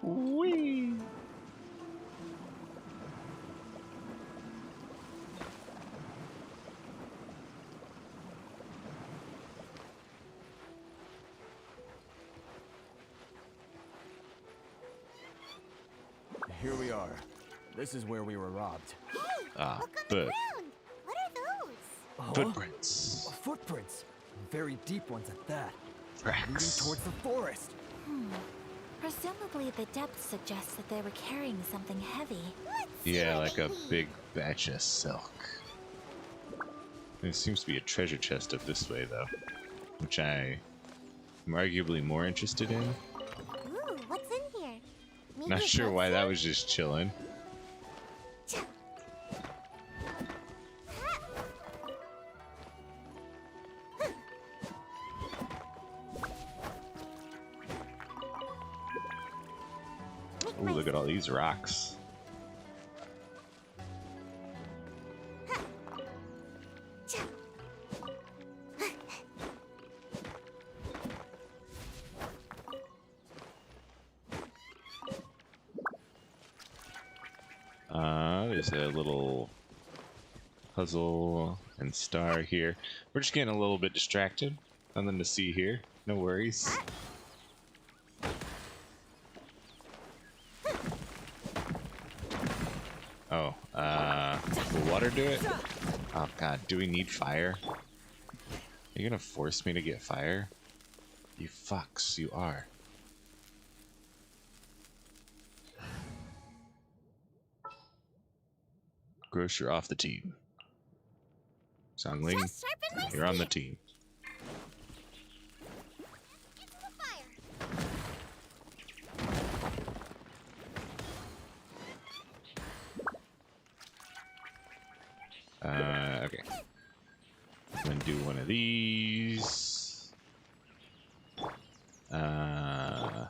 Whee! Here we are. This is where we were robbed. Ah, Look on but the ground! What are those? Huh? footprints. Footprints. Very deep ones at that. Leading Tracks. towards the forest. Presumably the depth suggests that they were carrying something heavy. Let's see Yeah, what like they a need. big batch of silk. There seems to be a treasure chest up this way, though, which I am arguably more interested in. Ooh, what's in here? Maybe Not a sure why that potion? was just chilling. Ooh, look at all these rocks. There's a little puzzle and star here. We're just getting a little bit distracted. Nothing to see here. No worries. Oh, will water do it? Oh god, do we need fire? Are you gonna force me to get fire? You fucks, you are. Grocer off the team. Songling, Just sharpen my you're on the skin. team. Into the fire. Okay. I'm gonna do one of these. And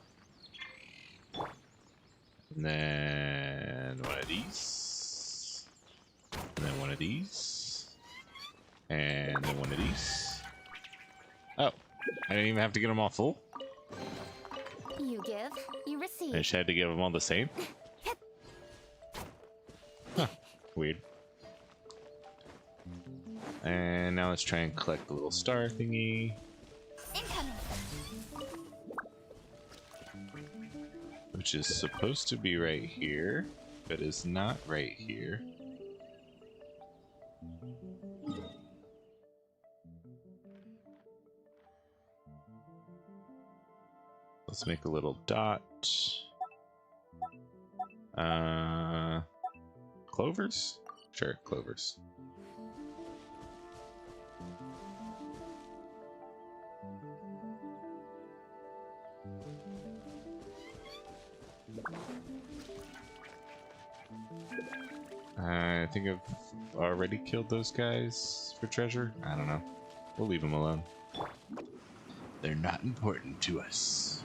then one of these. And then one of these. And then one of these. Oh, I didn't even have to get them all full. You give, you receive. I just had to give them all the same. Huh, weird. And now let's try and collect the little star thingy. Incoming. Which is supposed to be right here, but is not right here. Let's make a little dot. Clovers? Sure, clovers. I think I've already killed those guys for treasure. I don't know. We'll leave them alone. They're not important to us.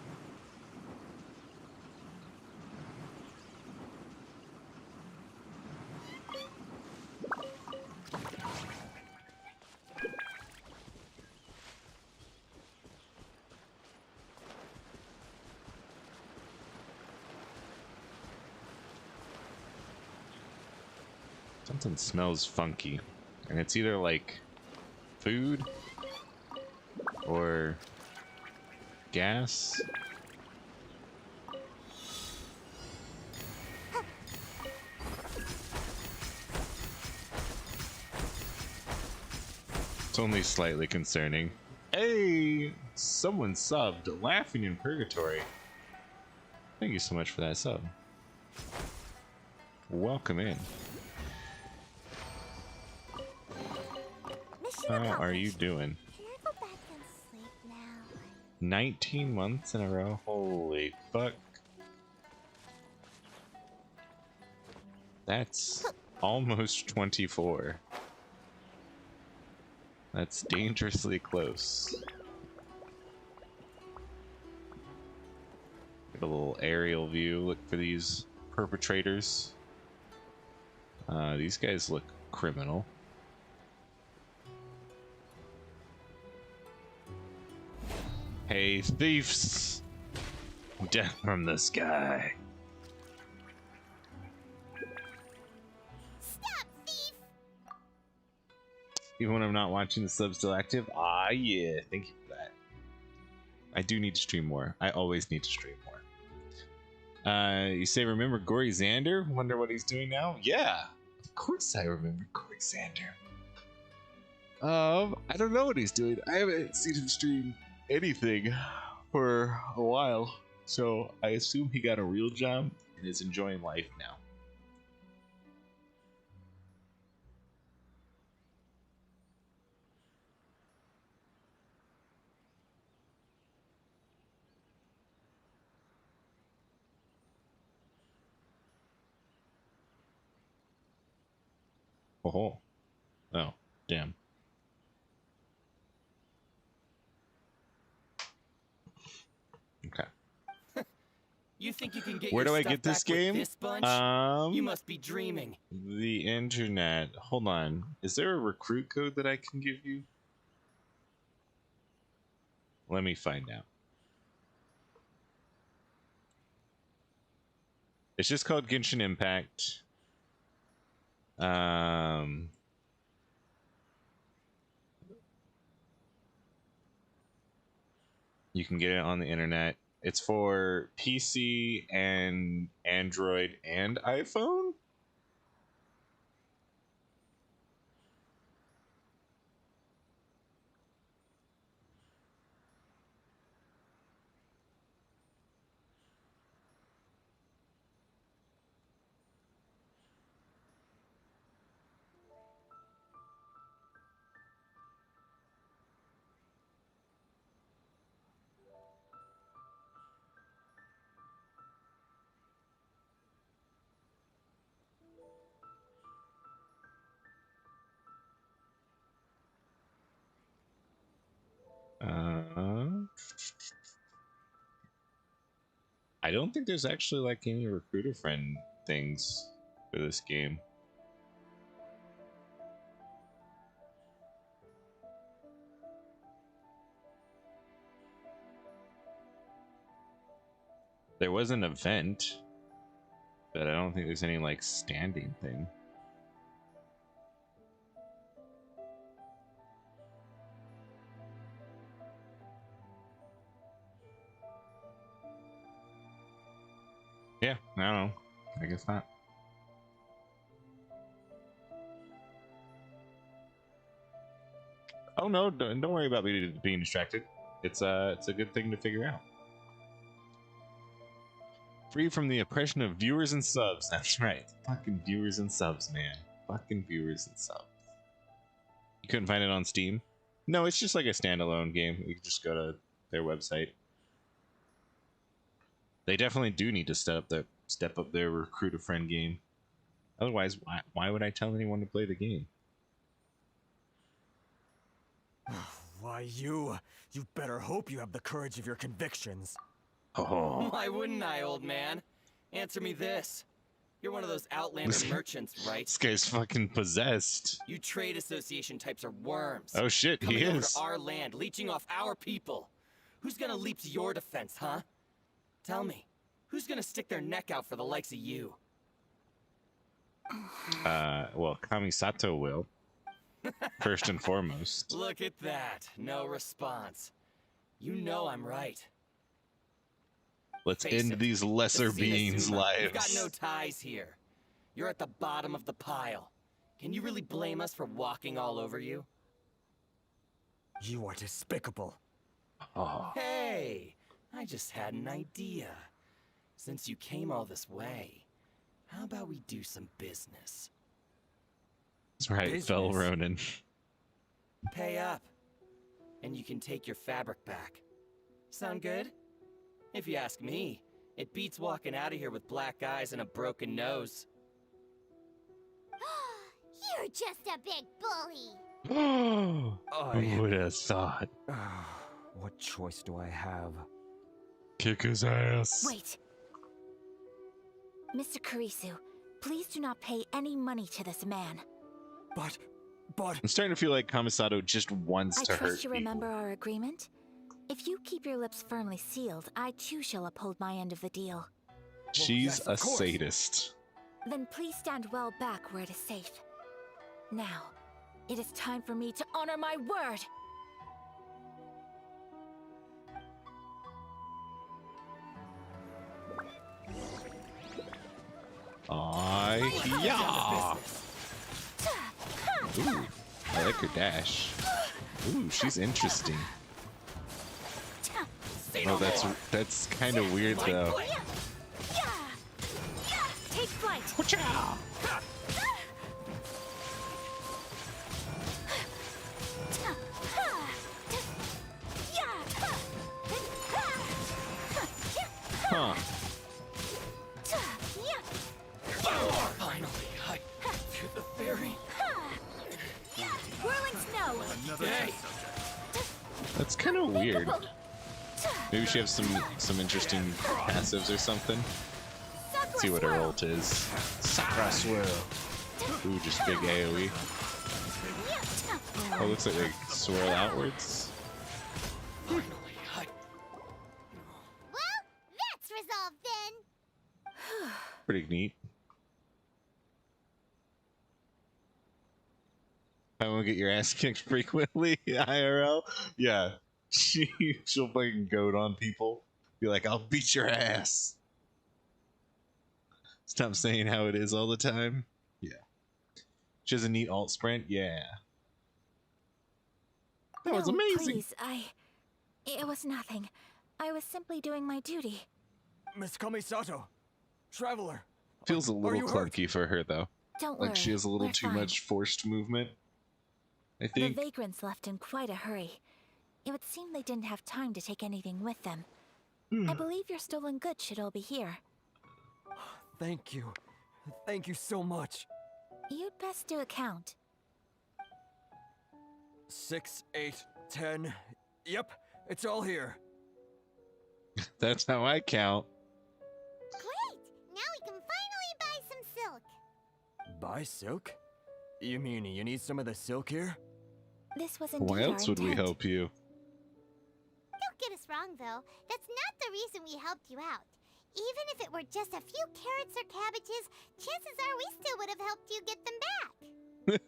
Something smells funky, and it's either like food or gas. It's only slightly concerning. Hey, someone subbed Laughing in Purgatory. Thank you so much for that sub. Welcome in. How are you doing? Can I go back and sleep now? 19 months in a row? Holy fuck. That's almost 24. That's dangerously close. Get a little aerial view. Look for these perpetrators. These guys look criminal. Hey, thieves! Death from the sky. Stop, thief! Even when I'm not watching, the sub's still active? Ah, yeah. Thank you for that. I do need to stream more. I always need to stream more. You say, remember Gory Xander? Wonder what he's doing now? Yeah, of course I remember Gory Xander. I don't know what he's doing. I haven't seen him stream anything for a while, so I assume he got a real job and is enjoying life now. Oh, oh, damn. Okay. You think you can get Where your do I stuff get this back with game? this bunch? You must be dreaming. The internet. Hold on. Is there a recruit code that I can give you? Let me find out. It's just called Genshin Impact. You can get it on the internet. It's for PC and Android and iPhone? I don't think there's actually like any recruiter friend things for this game. There was an event, but I don't think there's any like standing thing. Yeah, I don't know. I guess not. Oh no, don't worry about me being distracted. It's a good thing to figure out. Free from the oppression of viewers and subs. That's right. Fucking viewers and subs, man. Fucking viewers and subs. You couldn't find it on Steam? No, it's just like a standalone game. You can just go to their website. They definitely do need to step up their recruit a friend game. Otherwise, why would I tell anyone to play the game? Why, you better hope you have the courage of your convictions. Oh. Why wouldn't I, old man? Answer me this. You're one of those outlander merchants, right? This guy's fucking possessed. You trade association types are worms. Oh shit, he Coming over is. to our land, leeching off our people. Who's gonna leap to your defense, huh? Tell me, who's gonna stick their neck out for the likes of you? Well, Kamisato will. First and foremost. Look at that. No response. You know I'm right. Let's Face end it, these lesser it's beings' Inazuma. lives. You've got no ties here. You're at the bottom of the pile. Can you really blame us for walking all over you? You are despicable. Oh. Hey, I just had an idea. Since you came all this way, how about we do some business? That's right, Fel Ronan. Pay up, and you can take your fabric back. Sound good? If you ask me, it beats walking out of here with black eyes and a broken nose. You're just a big bully. Who would have thought? What choice do I have? Kick his ass. Wait. Mr. Kurisu, please do not pay any money to this man. But... I'm starting to feel like Kamisato just wants to I hurt trust you people. remember our agreement? If you keep your lips firmly sealed, I too shall uphold my end of the deal. She's a sadist. Then please stand well back where it is safe. Now, it is time for me to honor my word! Yeah. Ooh, I like her dash. Ooh, she's interesting. Oh, that's kind of weird though. Take flight! Huh. Finally, I feel the fairy. Whirling snow! Hey! That's kind of weird. Maybe she has some interesting passives or something. Let's see what her ult is. Sakura Swirl. Ooh, just big AoE. Oh, looks like they swirl outwards. Well, that's resolved then. Pretty neat. I won't get your ass kicked frequently, IRL. Yeah, she'll fucking goad on people. Be like, I'll beat your ass. Stop saying how it is all the time. Yeah. She has a neat alt sprint. Yeah. That was amazing. Please, it was nothing. I was simply doing my duty. Miss Kamisato, Traveler. Feels a little clunky for her though. Don't like worry, she has a little we're too fine. much forced movement. I The think. vagrants left in quite a hurry. It would seem they didn't have time to take anything with them. I believe your stolen goods should all be here. Thank you. Thank you so much. You'd best do a count. 6, 8, 10. Yep, it's all here. That's how I count. Great! Now we can finally buy some silk. Buy silk? You mean you need some of the silk here? This was indeed Why our else would we intent. help you? Don't get us wrong, though. That's not the reason we helped you out. Even if it were just a few carrots or cabbages, chances are we still would have helped you get them back.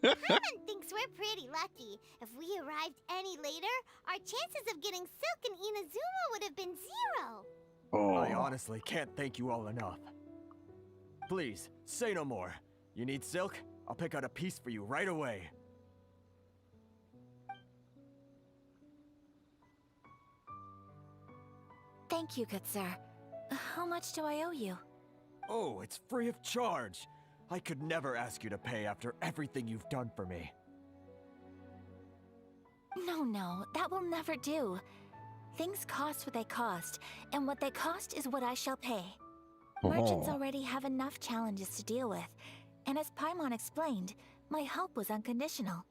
Herman thinks we're pretty lucky. If we arrived any later, our chances of getting silk in Inazuma would have been 0. I honestly can't thank you all enough. Please, say no more. You need silk? I'll pick out a piece for you right away. Thank you, good sir. How much do I owe you? Oh, it's free of charge. I could never ask you to pay after everything you've done for me. No, that will never do. Things cost what they cost, and what they cost is what I shall pay. Merchants already have enough challenges to deal with, and as Paimon explained, my help was unconditional.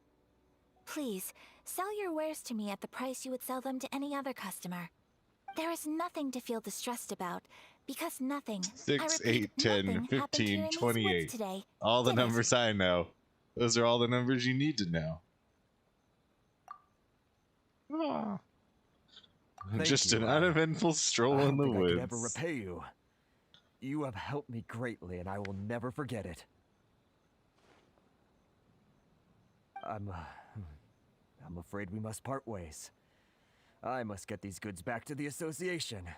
Please, sell your wares to me at the price you would sell them to any other customer. There is nothing to feel distressed about, because nothing, 6, 8, 10, 15, 28. Today. All the numbers I know. Those are all the numbers you need to know. Ah. Just an uneventful stroll in the I woods. can never repay you. You have helped me greatly, and I will never forget it. I'm afraid we must part ways. I must get these goods back to the association.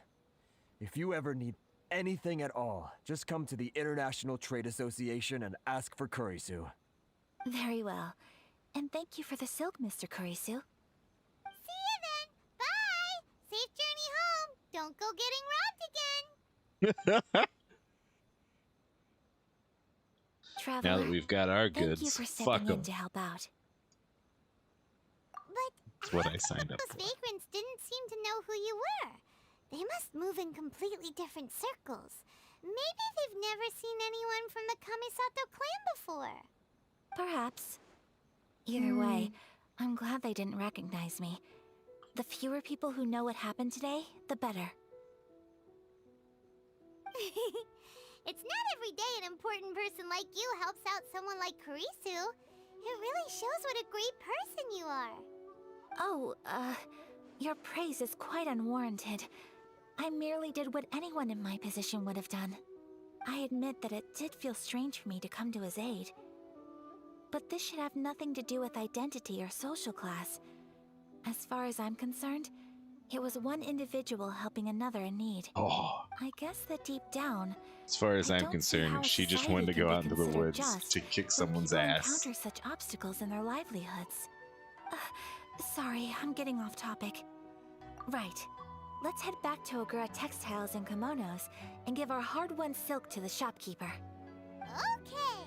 If you ever need anything at all, just come to the International Trade Association and ask for Kurisu. Very well. And thank you for the silk, Mr. Kurisu. See you then. Bye. Safe journey home. Don't go getting robbed again. Traveler, Now that we've got our thank you goods, for fuck stepping in them. to help out. That's what I signed up Those for. vagrants didn't seem to know who you were. They must move in completely different circles. Maybe they've never seen anyone from the Kamisato clan before. Perhaps. Either way, I'm glad they didn't recognize me. The fewer people who know what happened today, the better. It's not every day an important person like you helps out someone like Kurisu. It really shows what a great person you are. Oh, your praise is quite unwarranted. I merely did what anyone in my position would have done. I admit that it did feel strange for me to come to his aid. But this should have nothing to do with identity or social class. As far as I'm concerned, it was one individual helping another in need. Oh. I guess that deep down, As far as I I'm don't see how concerned, she just society wanted to can go be out into the considered woods just to kick when someone's people ass. encounter such obstacles in their livelihoods. Sorry, I'm getting off topic. Right. Let's head back to Ogura Textiles and Kimonos and give our hard-won silk to the shopkeeper. Okay.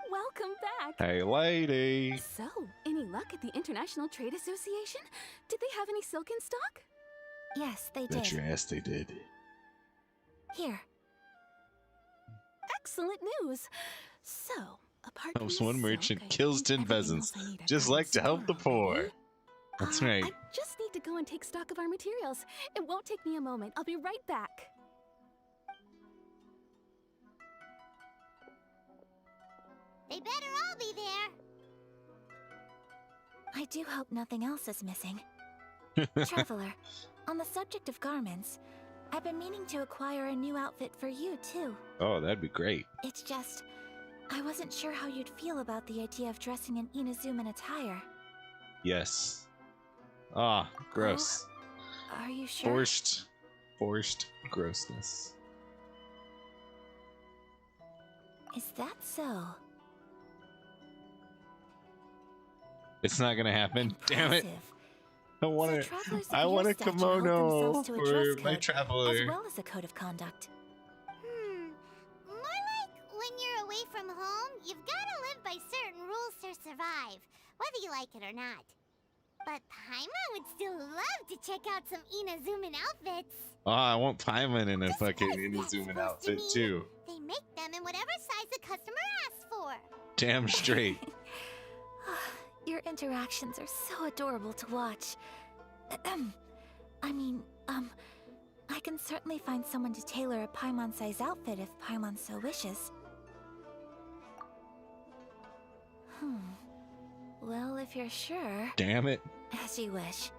Welcome back. Hey, lady. So, any luck at the International Trade Association? Did they have any silk in stock? Yes, they Bet did. your ass they did. Here. Excellent news. So, apart from Helps the one silk, merchant, I kills think 10 everything peasants. else I need at Just my like to help the store poor. already. That's right. I just need to go and take stock of our materials. It won't take me a moment. I'll be right back. They better all be there. I do hope nothing else is missing. Traveler, on the subject of garments, I've been meaning to acquire a new outfit for you, too. Oh, that'd be great. It's just, I wasn't sure how you'd feel about the idea of dressing in Inazuman attire. Yes. Ah, gross. Are you sure? Forced grossness. Is that so? It's not gonna happen. Damn it. Impressive. I want So it. travelers of I your want a stature hold kimono themselves to a dress for my code, traveler. as well as a code of conduct. More like when you're away from home, you've got to live by certain rules to survive, whether you like it or not. But Paimon would still love to check out some Inazuman outfits. Oh, I want Paimon in a fucking Inazuma outfit too. They make them in whatever size the customer asks for. Damn straight. Your interactions are so adorable to watch. I mean, I can certainly find someone to tailor a Paimon-size outfit if Paimon so wishes. Well, if you're sure... Damn it. As you wish.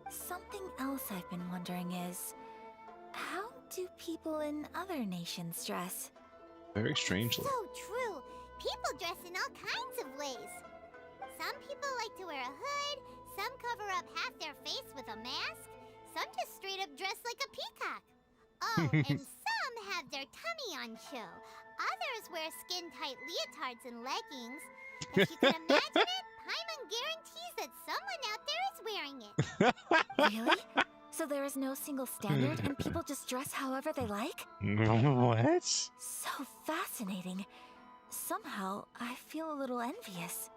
Something else I've been wondering is... how do people in other nations dress? Very strangely. So true. People dress in all kinds of ways. Some people like to wear a hood, some cover up half their face with a mask, some just straight up dress like a peacock. Oh, and some have their tummy on show. Others wear skin-tight leotards and leggings. If you can imagine it, Paimon guarantees that someone out there is wearing it. Really? So there is no single standard and people just dress however they like? What? So fascinating. Somehow, I feel a little envious.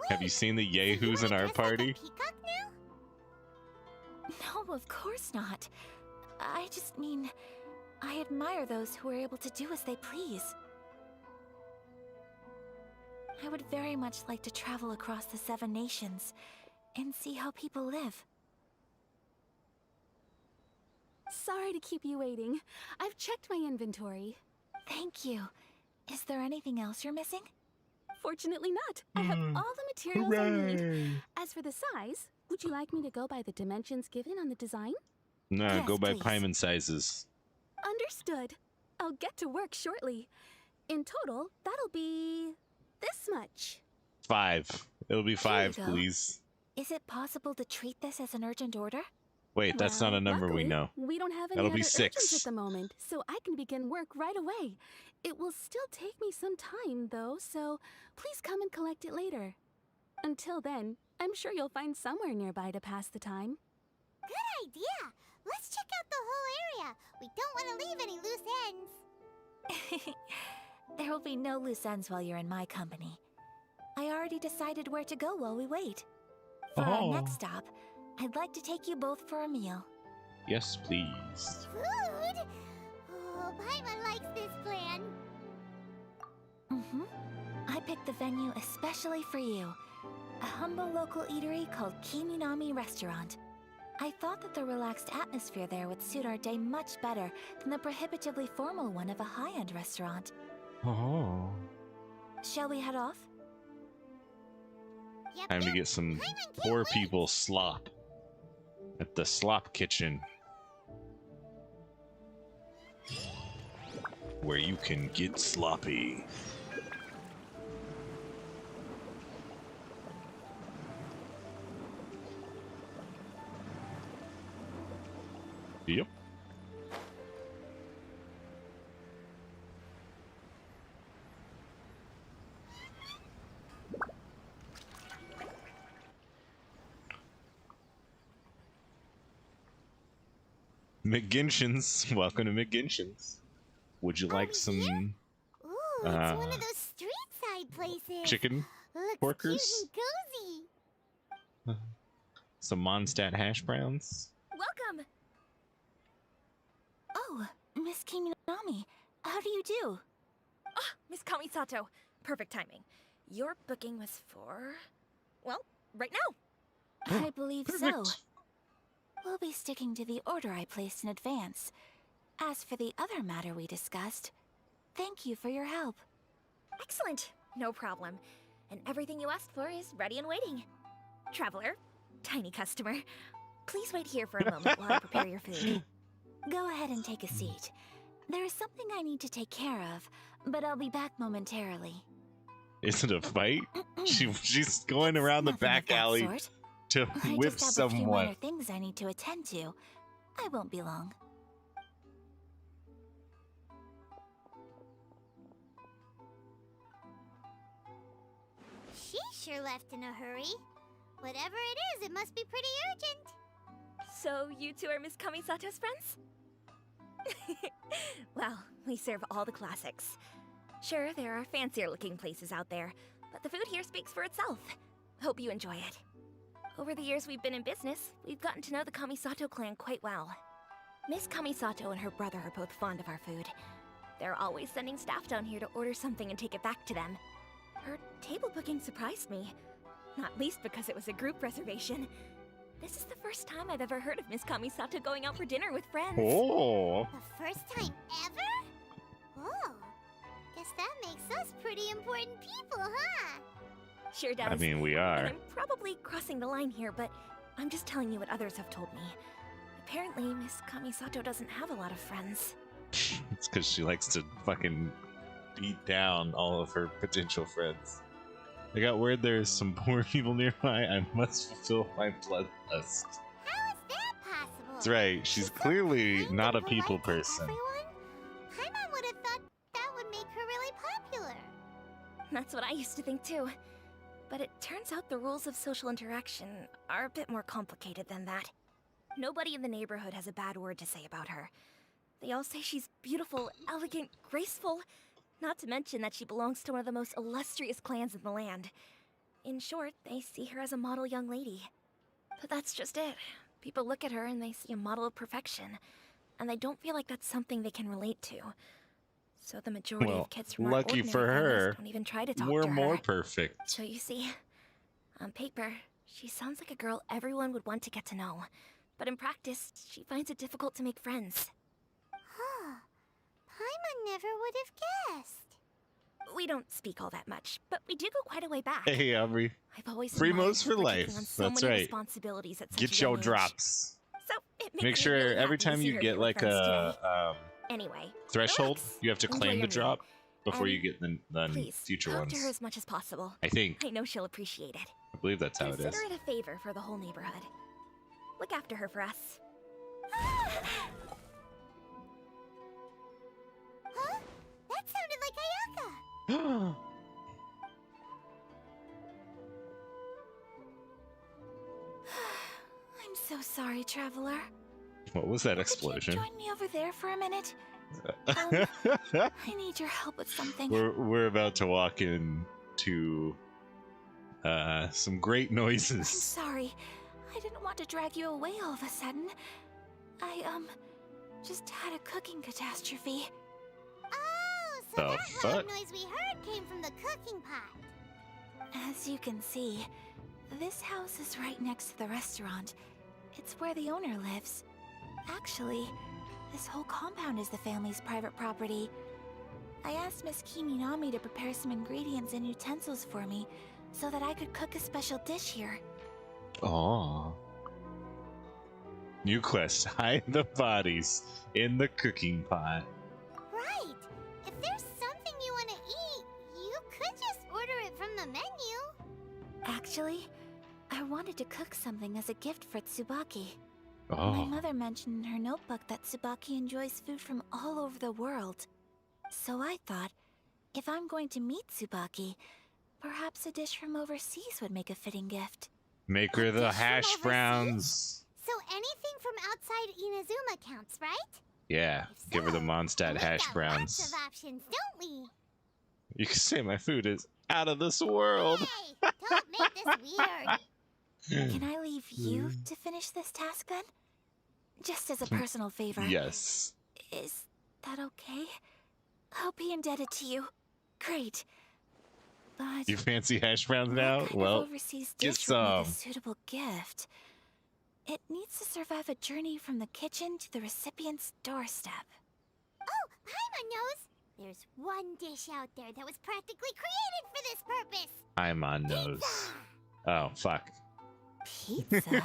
Have you seen the yahoos in our party? Peacock now? No, of course not. I just mean, I admire those who are able to do as they please. I would very much like to travel across the 7 nations and see how people live. Sorry to keep you waiting. I've checked my inventory. Thank you. Is there anything else you're missing? Fortunately not. I have all the materials I need. As for the size, would you like me to go by the dimensions given on the design? Nah, Yes, go by please. Paimon sizes. Understood. I'll get to work shortly. In total, that'll be this much. 5. It'll be 5, go. please. Is it possible to treat this as an urgent order? Wait, that's not a number we Luckily, know. We don't have any That'll other be urgents 6. at the moment, so I can begin work right away. It will still take me some time, though, so please come and collect it later. Until then, I'm sure you'll find somewhere nearby to pass the time. Good idea. Let's check out the whole area. We don't want to leave any loose ends. There will be no loose ends while you're in my company. I already decided where to go while we wait. For our next stop, I'd like to take you both for a meal. Yes, please. Food? Oh, Paimon likes this plan. I picked the venue especially for you. A humble local eatery called Kiminami Restaurant. I thought that the relaxed atmosphere there would suit our day much better than the prohibitively formal one of a high-end restaurant. Oh. Shall we head off? Time to get some poor people slop at the slop kitchen, where you can get sloppy. Yep. McGinshin's. Welcome to McGinshin's. Would you like some Ooh, it's one of those street side places. chicken Looks porkers? cute and cozy. Some Mondstadt hash browns? Welcome! Oh, Miss Kiminami, how do you do? Ah, Miss Kamisato. Perfect timing. Your booking was for... well, right now. I believe so. We'll be sticking to the order I placed in advance. As for the other matter we discussed, thank you for your help. Excellent. No problem. And everything you asked for is ready and waiting. Traveler, tiny customer, please wait here for a moment while I prepare your food. Go ahead and take a seat. There is something I need to take care of, but I'll be back momentarily. Is it a fight? She's going around the back alley sort. to whip I just have a few minor someone. things I need to attend to. I won't be long. She sure left in a hurry. Whatever it is, it must be pretty urgent. So you two are Miss Kamisato's friends? Well, we serve all the classics. Sure, there are fancier looking places out there, but the food here speaks for itself. Hope you enjoy it. Over the years we've been in business, we've gotten to know the Kamisato clan quite well. Miss Kamisato and her brother are both fond of our food. They're always sending staff down here to order something and take it back to them. Her table booking surprised me, not least because it was a group reservation. This is the first time I've ever heard of Miss Kamisato going out for dinner with friends. Oh. The first time ever? Oh, guess that makes us pretty important people, huh? Sure does. I mean, we And are. I'm probably crossing the line here, but I'm just telling you what others have told me. Apparently, Miss Kamisato doesn't have a lot of friends. It's because she likes to fucking beat down all of her potential friends. I got word there's some poor people nearby. I must fulfill my bloodlust. How is that possible? That's right. She's clearly not a people person. Everyone? Paimon would have thought that would make her really popular. That's what I used to think too. But it turns out the rules of social interaction are a bit more complicated than that. Nobody in the neighborhood has a bad word to say about her. They all say she's beautiful, elegant, graceful, not to mention that she belongs to one of the most illustrious clans in the land. In short, they see her as a model young lady. But that's just it. People look at her and they see a model of perfection, and they don't feel like that's something they can relate to. So the majority Well, of kids from our lucky ordinary for families her, don't even try to talk we're to her. more perfect. So you see, on paper, she sounds like a girl everyone would want to get to know. But in practice, she finds it difficult to make friends. Huh. Paimon never would have guessed. We don't speak all that much, but we do go quite a way back. Hey, Aubrey. I've always Primos for admired her life. taking on so That's many right. responsibilities at such Get a your young age. drops. So it makes Make me sure really every happy to time see you her get here with like friends today. Anyway. Threshold? relax. You have to Enjoy claim your the drop before you And get the Please, future talk ones. to her as much as possible. I think. I know she'll appreciate it. I believe that's how it is. Consider it a favor for the whole neighborhood. Look after her for us. Huh? That sounded like Ayaka. I'm so sorry, traveler. What was that explosion? Join me over there for a minute. I need your help with something. We're about to walk into some great I'm noises. sorry. I didn't want to drag you away all of a sudden. I, just had a cooking catastrophe. Oh, so The that fuck? loud noise we heard came from the cooking pot. As you can see, this house is right next to the restaurant. It's where the owner lives. Actually, this whole compound is the family's private property. I asked Miss Kiminami to prepare some ingredients and utensils for me so that I could cook a special dish here. Oh. New quest: hide the bodies in the cooking pot. Right. If there's something you want to eat, you could just order it from the menu. Actually, I wanted to cook something as a gift for Tsubaki. Oh. My mother mentioned in her notebook that Tsubaki enjoys food from all over the world. So I thought, if I'm going to meet Tsubaki, perhaps a dish from overseas would make a fitting gift. Make her the hash browns. So anything from outside Inazuma counts, right? Yeah, give her the Mondstadt hash Lots browns. of options, don't we? You can say my food is out of this world. Hey, don't make this weird. Can I leave you to finish this task then? Just as a personal favor. Yes. Is that okay? I'll be indebted to you. Great. But You fancy hash browns now? what kind Well, of overseas get dish would make some. a suitable gift? It needs to survive a journey from the kitchen to the recipient's doorstep. Oh, Paimon knows. There's one dish out there that was practically created for this purpose. I'm on nose. Oh, fuck. Pizza?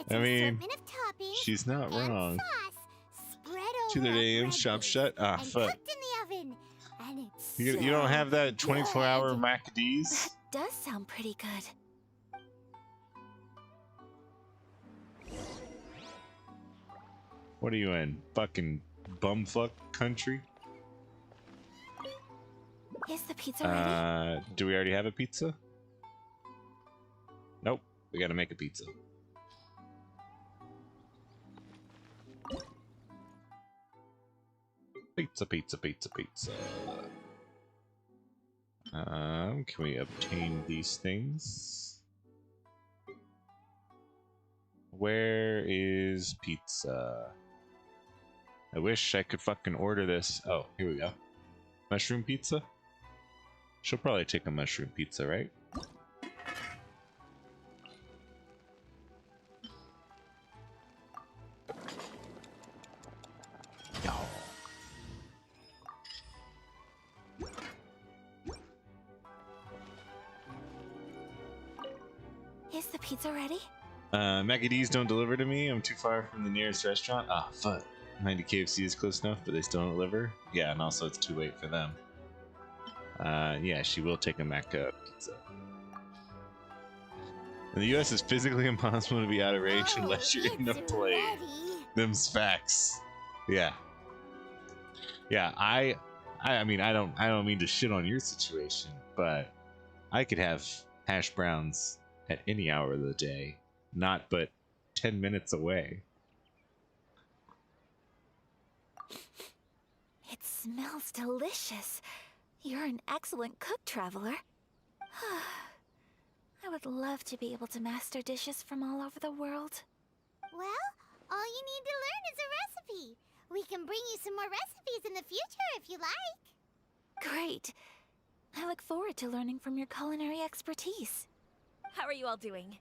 It's I an mean, assortment of toppings she's not and wrong. sauce spread 2:30 over a a.m. bread shop base shut. Ah, and fuck. cooked in the oven. And it's You don't have that 24-hour good. Macad's? Does sound pretty good. What are you in? Fucking bumfuck country? Is the pizza ready? Do we already have a pizza? Nope. We gotta make a pizza. Pizza, pizza, pizza, pizza. Can we obtain these things? Where is pizza? I wish I could fucking order this. Oh, here we go. Mushroom pizza? She'll probably take a mushroom pizza, right? Oh. Is the pizza ready? Macad's don't deliver to me. I'm too far from the nearest restaurant. Ah, fuck. 90 KFC is close enough, but they still don't deliver. Yeah, and also it's too late for them. Yeah, she will take a Mac pizza. In the US, it's physically impossible to be out of range unless you're in the plane. Them's facts. Yeah. Yeah, I mean, I don't mean to shit on your situation, but I could have hash browns at any hour of the day, not but 10 minutes away. It smells delicious. You're an excellent cook, traveler. I would love to be able to master dishes from all over the world. Well, all you need to learn is a recipe. We can bring you some more recipes in the future if you like. Great. I look forward to learning from your culinary expertise. How are you all doing?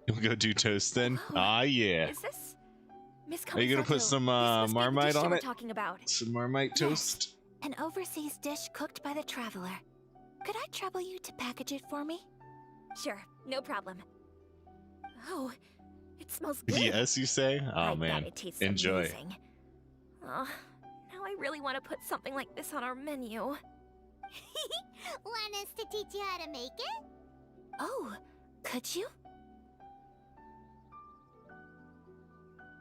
You'll go do toast then? Ah, yeah. Is this Miss Are you gonna put some Marmite on it? Talking about. Some Marmite toast? An overseas dish cooked by the traveler. Could I trouble you to package it for me? Sure, no problem. Oh, It smells good. Yes, you say? Oh I man, bet it tastes enjoy. amazing. Now I really want to put something like this on our menu. Want us to teach you how to make it? Oh, could you?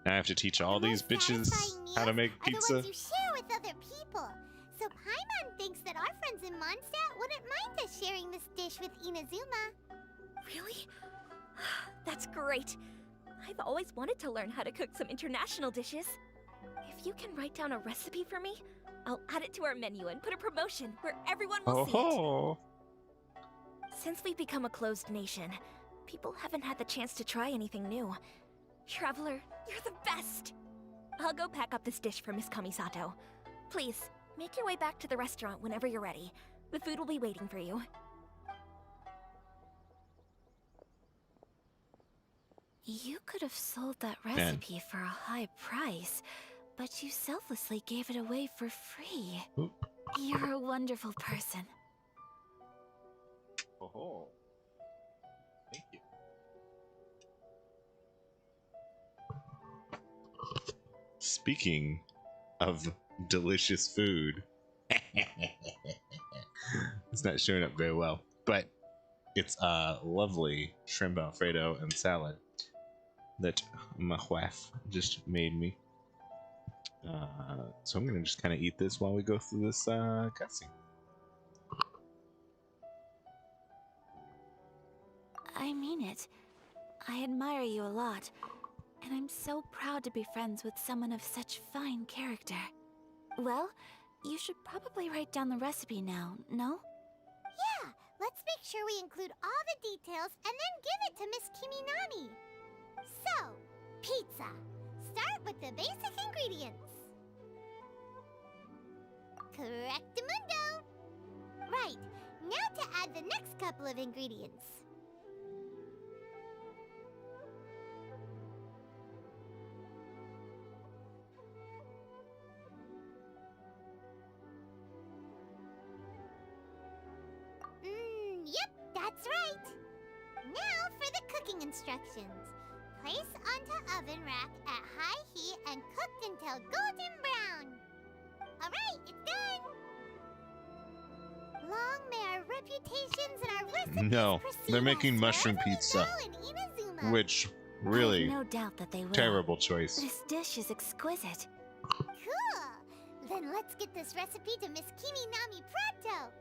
I have to teach all these bitches how to make Are the pizza. ones you share with other people. So Paimon thinks that our friends in Mondstadt wouldn't mind us sharing this dish with Inazuma. Really? That's great. I've always wanted to learn how to cook some international dishes. If you can write down a recipe for me, I'll add it to our menu and put a promotion where everyone will see it. Since we've become a closed nation, people haven't had the chance to try anything new. Traveler, you're the best! I'll go pack up this dish for Miss Kamisato. Please, make your way back to the restaurant whenever you're ready. The food will be waiting for you. You could have sold that recipe for a high price, but you selflessly gave it away for free. You're a wonderful person. Oh, thank you. Speaking of delicious food, it's not showing up very well, but it's a lovely shrimp alfredo and salad that my wife just made me. So I'm gonna just kind of eat this while we go through this cutscene. I mean it. I admire you a lot, and I'm so proud to be friends with someone of such fine character. Well, you should probably write down the recipe now, no? Yeah, let's make sure we include all the details and then give it to Miss Kiminami. So, pizza. Start with the basic ingredients. Correctamundo. Right, now to add the next couple of ingredients. Yep, that's right. Now for the cooking instructions. Place onto oven rack at high heat and cooked until golden brown. Alright, it's done. Long may our reputations and our recipes No, precede they're making us mushroom wherever we pizza, go in Inazuma. which I really have no doubt that they will. terrible choice. This dish is exquisite. Cool. Then let's get this recipe to Miss Kiminami pronto.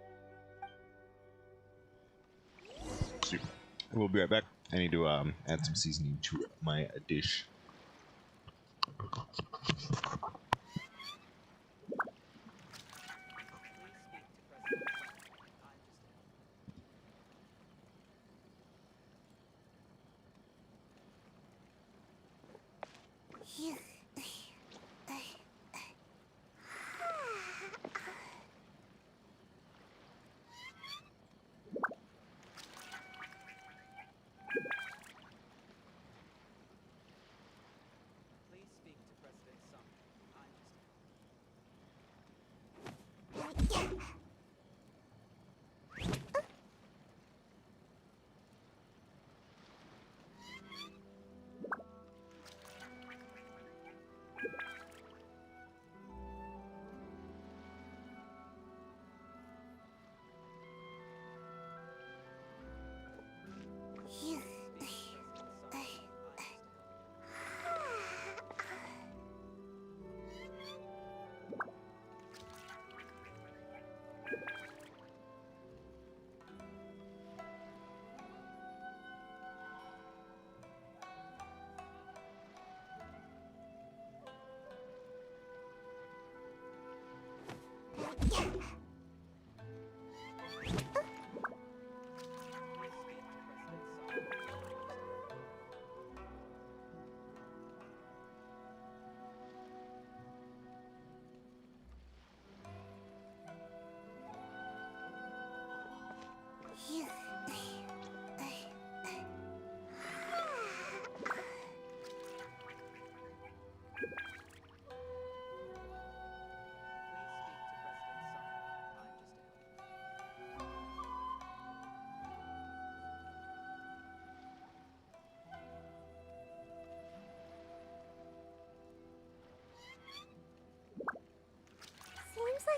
Super. We'll be right back. I need to add some seasoning to my dish.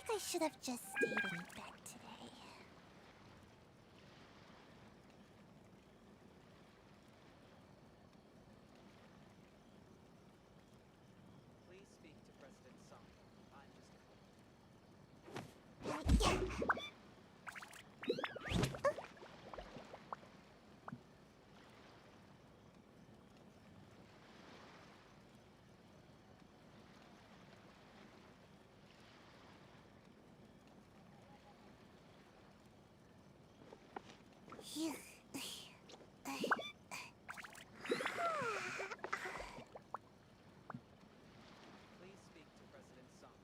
like I should have just stayed in bed today. Please speak to President Song. Phew. Please speak to President Song.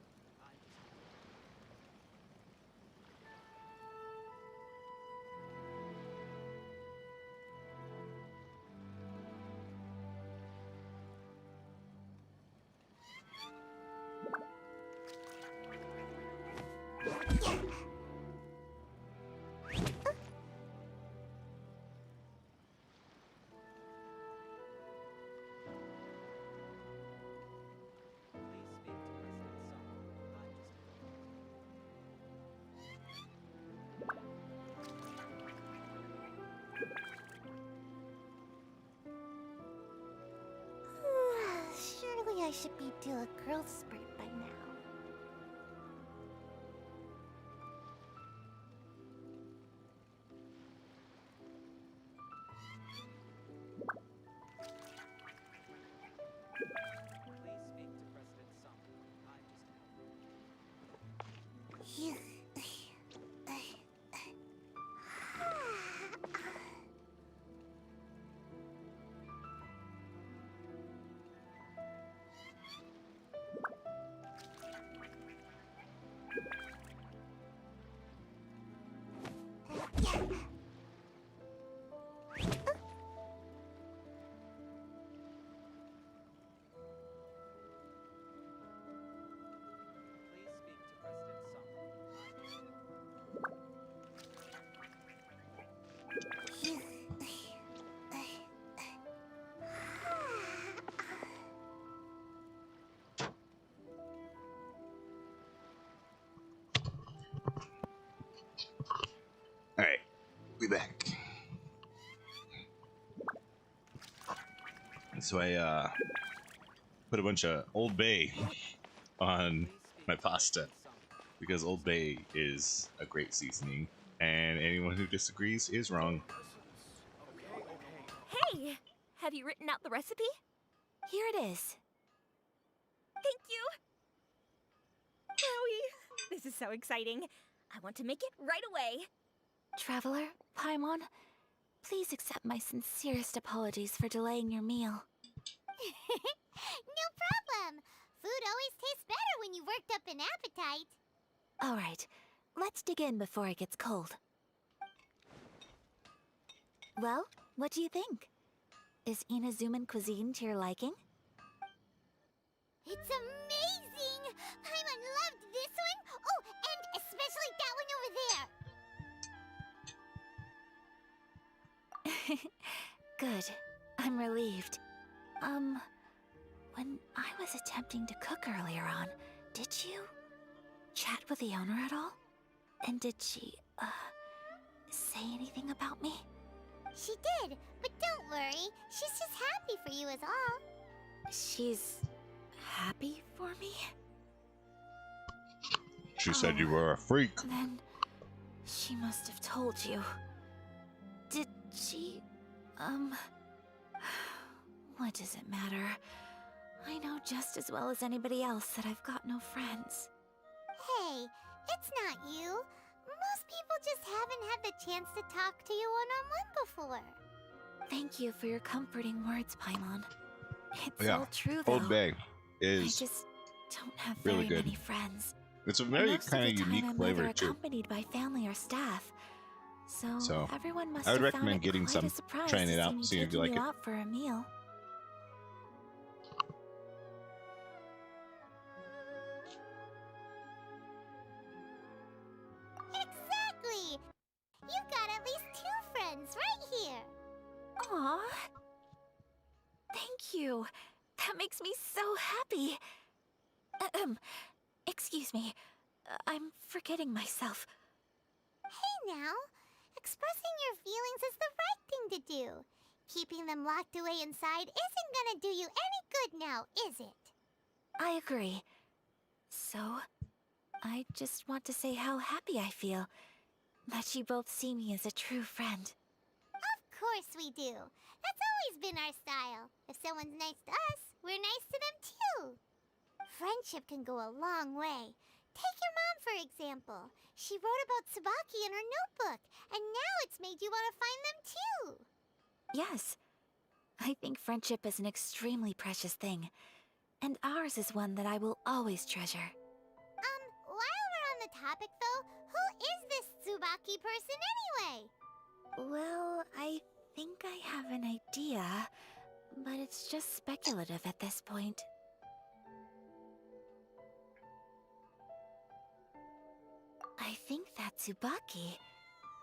Surely I should be due a growth spurt by now. Phew. Alright, we back. So I put a bunch of Old Bay on my pasta because Old Bay is a great seasoning, and anyone who disagrees is wrong. Hey! Have you written out the recipe? Here it is. Thank you! Wowie! This is so exciting. I want to make it right away. Traveler, Paimon, please accept my sincerest apologies for delaying your meal. No problem. Food always tastes better when you've worked up an appetite. All right, let's dig in before it gets cold. Well, what do you think? Is Inazuman cuisine to your liking? It's amazing! Paimon loved this one! Oh, and especially that one over there! Good. I'm relieved. When I was attempting to cook earlier on, did you chat with the owner at all? And did she, say anything about me? She did, but don't worry. She's just happy for you is all. She's happy for me? She said you were a freak. Then she must have told you. Did she, what does it matter? I know just as well as anybody else that I've got no friends. Hey, it's not you. Most people just haven't had the chance to talk to you one-on-one before. Thank you for your comforting words, Paimon. It's Yeah, all true, though. Old Bay I is just don't have really very good. many friends. It's a very Most kind of of the time unique I'm flavor neither too. accompanied by family or staff. So everyone must I would have found recommend it getting quite some, a surprise trying to it see out, me seeing if you taking like it. out for a meal. Exactly! You've got at least 2 friends right here. Aw. Thank you. That makes me so happy. Excuse me. I'm forgetting myself. Hey now, expressing your feelings is the right thing to do. Keeping them locked away inside isn't gonna do you any good now, is it? I agree. So, I just want to say how happy I feel that you both see me as a true friend. Of course we do. That's always been our style. If someone's nice to us, we're nice to them too. Friendship can go a long way. Take your mom, for example. She wrote about Tsubaki in her notebook, and now it's made you want to find them too. Yes, I think friendship is an extremely precious thing, and ours is one that I will always treasure. While we're on the topic though, who is this Tsubaki person anyway? Well, I think I have an idea, but it's just speculative at this point. I think that Tsubaki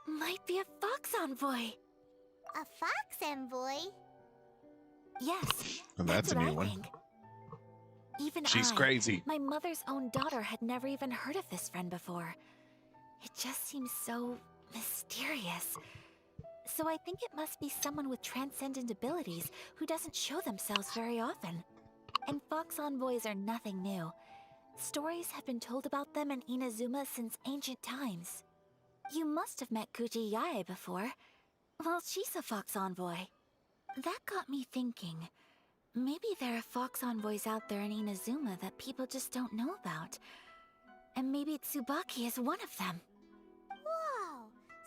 might be a fox envoy. A fox envoy? Yes, And that's a what new I one. think. Even She's I, crazy. my mother's own daughter, had never even heard of this friend before. It just seems so mysterious. So I think it must be someone with transcendent abilities who doesn't show themselves very often. And fox envoys are nothing new. Stories have been told about them in Inazuma since ancient times. You must have met Kuji Yae before. Well, she's a fox envoy. That got me thinking. Maybe there are fox envoys out there in Inazuma that people just don't know about. And maybe Tsubaki is one of them. Whoa!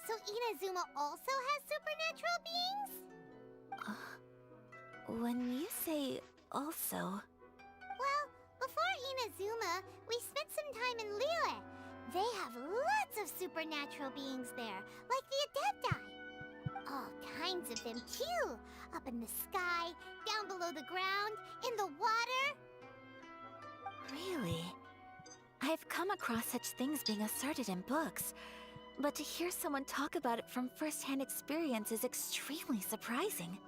So Inazuma also has supernatural beings? When you say also... Well, before Inazuma, we spent some time in Liyue. They have lots of supernatural beings there, like the Adepti. All kinds of them too. Up in the sky, down below the ground, in the water. Really? I've come across such things being asserted in books, but to hear someone talk about it from first-hand experience is extremely surprising.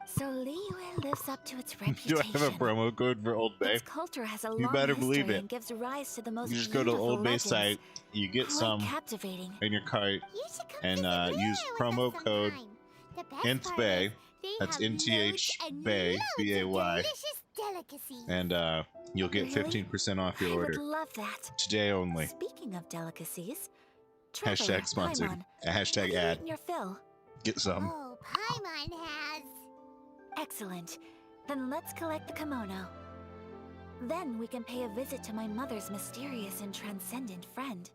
So Liyue lives up to its Do reputation. I have a promo code for Old Bay? Its culture has a You long better history believe it. and gives rise to the most You just go to beautiful Old Bay legends. site, you get Quite some captivating. in your cart, You should come and visit use Liyue with promo us code sometime. The best Nth part Bay. is they That's have NTH loads and Bay, loads of B-A-Y. delicious delicacies. And you'll get Really? 15% off your I order. would love that. Today only. Speaking of delicacies, Traveler, Hashtag sponsored. Paimon, A hashtag have you ad. eaten your fill? Get some. Oh, Paimon has. Excellent. Then let's collect the kimono. Then we can pay a visit to my mother's mysterious and transcendent friend.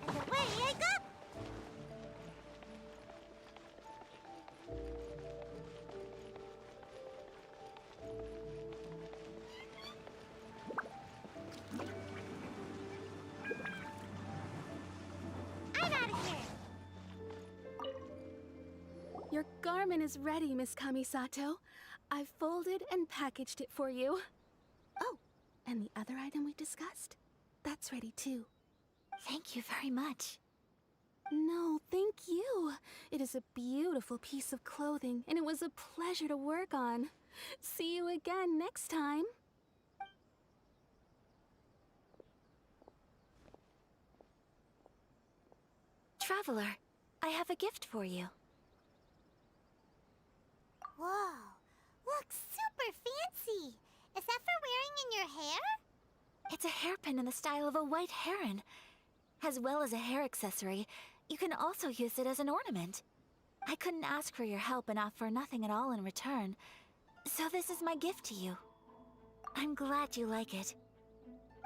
And away I go. I'm out of here. Your garment is ready, Miss Kamisato. I've folded and packaged it for you. Oh, and the other item we discussed? That's ready too. Thank you very much. No, thank you. It is a beautiful piece of clothing, and it was a pleasure to work on. See you again next time. Traveler, I have a gift for you. Whoa, looks super fancy. Is that for wearing in your hair? It's a hairpin in the style of a white heron. As well as a hair accessory, you can also use it as an ornament. I couldn't ask for your help and offer nothing at all in return, so this is my gift to you. I'm glad you like it.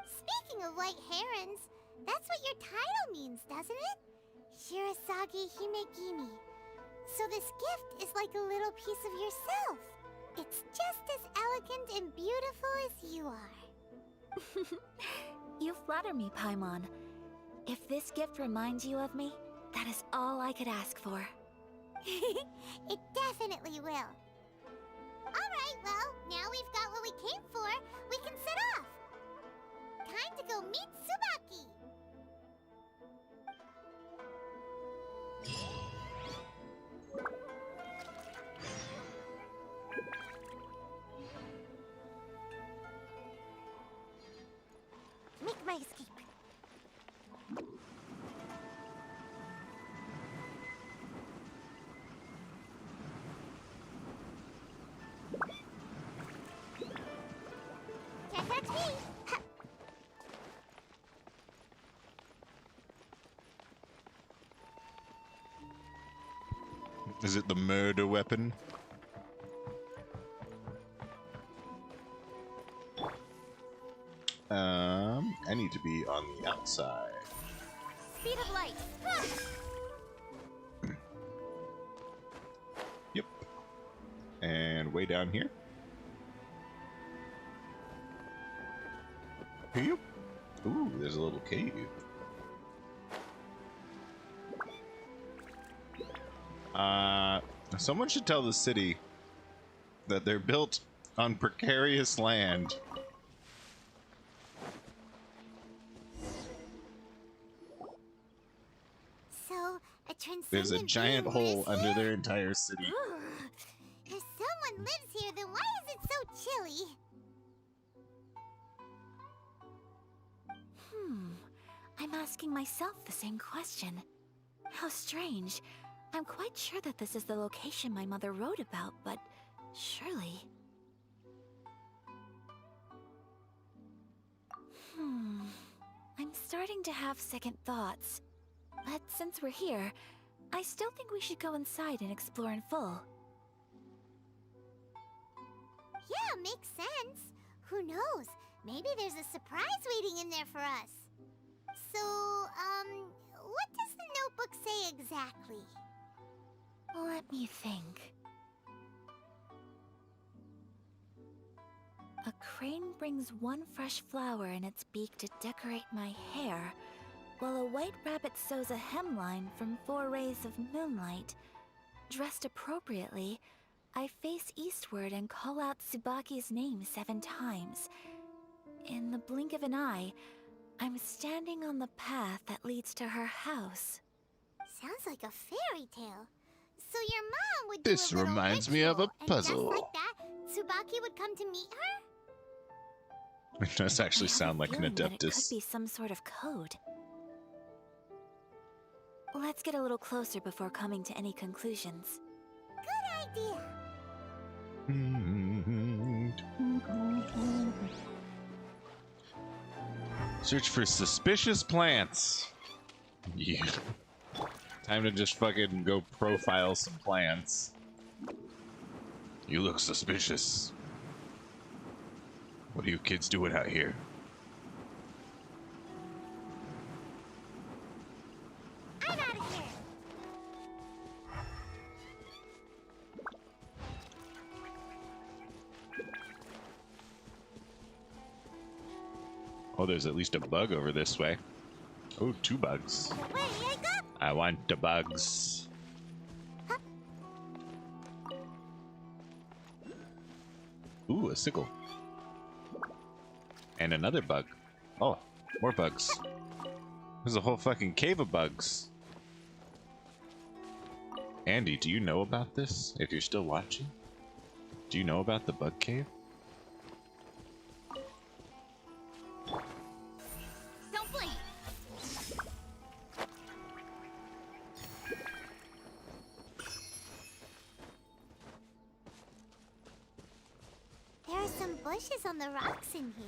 Speaking of white herons, that's what your title means, doesn't it? Shirasagi Himegimi. So this gift is like a little piece of yourself. It's just as elegant and beautiful as you are. You flatter me, Paimon. If this gift reminds you of me, that is all I could ask for. It definitely will. Alright, well, now we've got what we came for. We can set off. Time to go meet Tsubaki. Make my escape. Can't catch me. Ha. Is it the murder weapon? I need to be on the outside. Speed of light. Ha. Yep. And way down here. Yep. Ooh, there's a little cave. Someone should tell the city that they're built on precarious land. So, a transcendent There's a giant being hole lives under here? their entire city. Ugh. If someone lives here, then why is it so chilly? I'm asking myself the same question. How strange. I'm quite sure that this is the location my mother wrote about, but surely... I'm starting to have second thoughts. But since we're here, I still think we should go inside and explore in full. Yeah, makes sense. Who knows? Maybe there's a surprise waiting in there for us. So, what does the notebook say exactly? Let me think. A crane brings one fresh flower in its beak to decorate my hair, while a white rabbit sews a hemline from 4 rays of moonlight. Dressed appropriately, I face eastward and call out Tsubaki's name 7 times. In the blink of an eye, I'm standing on the path that leads to her house. Sounds like a fairy tale. So your mom would This do a little reminds me of a ritual, and puzzle. just like that, Tsubaki would come to meet her? It does actually sound like an Feeling that it could Adeptus. be some sort of code. Let's get a little closer before coming to any conclusions. Good idea. Search for suspicious plants. Yeah. Time to just fucking go profile some plants. You look suspicious. What are you kids doing out here? I'm out of here. Oh, there's at least a bug over this way. Oh, 2 bugs. Way I go. I want the bugs. Ooh, a sickle. And another bug. Oh, more bugs. There's a whole fucking cave of bugs. Andy, do you know about this? If you're still watching? Do you know about the bug cave? Don't blink. There are some bushes on the rocks in here.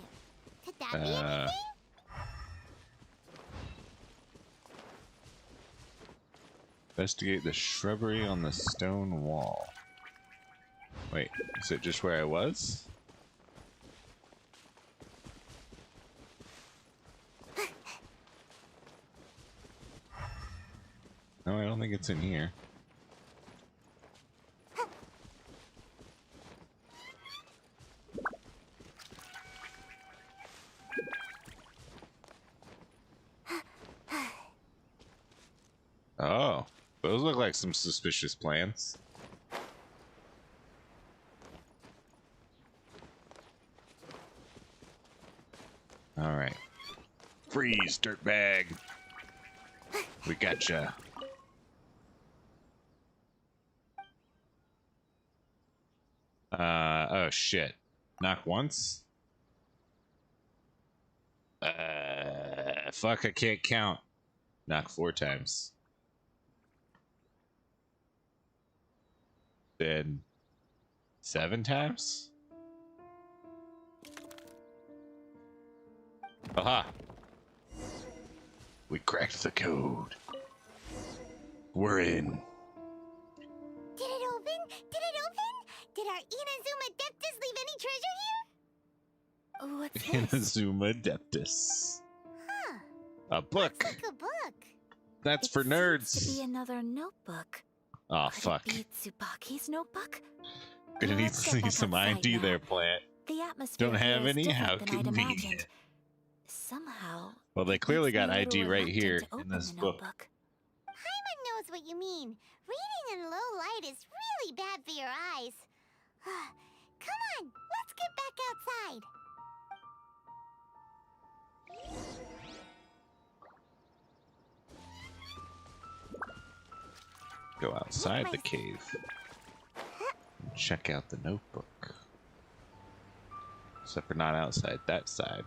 Could that be anything? Investigate the shrubbery on the stone wall. Wait, is it just where I was? No, I don't think it's in here. Oh, those look like some suspicious plants. All right. Freeze, dirtbag. We gotcha. Oh shit. Knock once? Fuck, I can't count. Knock 4 times. Then 7 times? Aha! We cracked the code. We're in. Did it open? Did it open? Did our Inazuma Deptus leave any treasure here? What's this? Inazuma Deptus. Huh. A book. Looks like a book. That's for Seems nerds. to be another notebook. Oh, Could fuck. it be Tsubaki's notebook? Gonna need Let's to get see back some outside ID now. there, plant. The atmosphere Don't have here is any? How different than I'd convenient. imagined. Somehow. Well, they it clearly makes me got a little ID right reluctant here to in open this the book. notebook. Paimon knows what you mean. Reading in low light is really bad for your eyes. Come on, let's get back outside. Go outside the cave. And check out the notebook. Except we're not outside that side.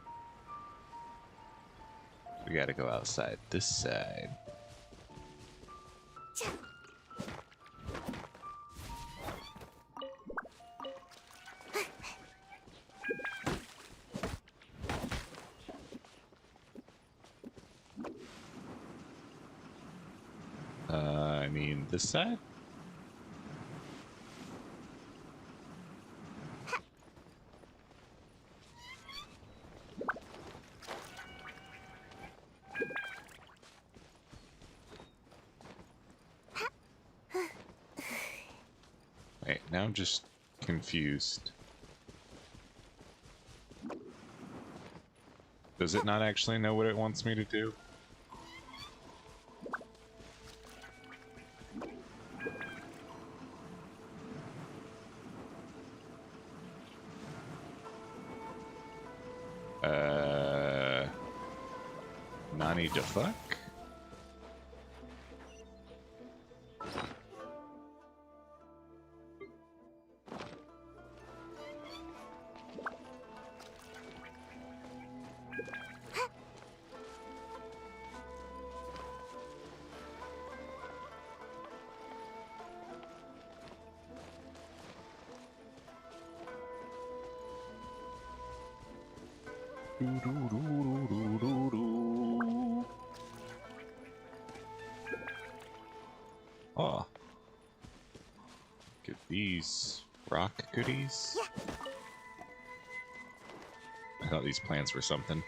We gotta go outside this side. I mean, this side? Wait, now I'm just confused. Does it not actually know what it wants me to do? Nani the fuck? Oh. Get these rock goodies. I thought these plants were something,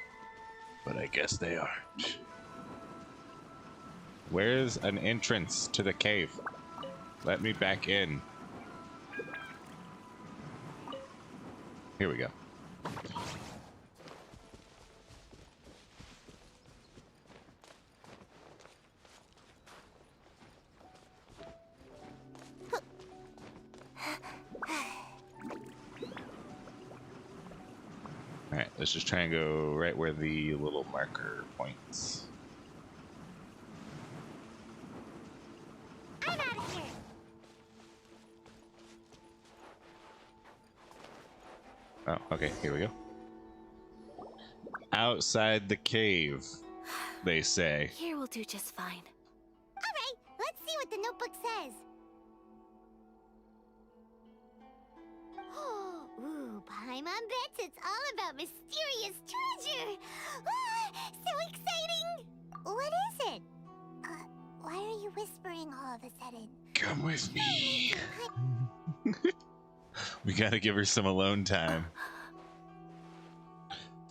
but I guess they aren't. Where's an entrance to the cave? Let me back in. Here we go. Alright, let's just try and go right where the little marker points. I'm out of here. Oh, okay, here we go. Outside the cave, they say. Here will do just fine. All right, let's see what the notebook says. Ooh, Paimon bets it's all about mysterious treasure. Ah, so exciting! What is it? Why are you whispering all of a sudden? Come with me. We gotta give her some alone time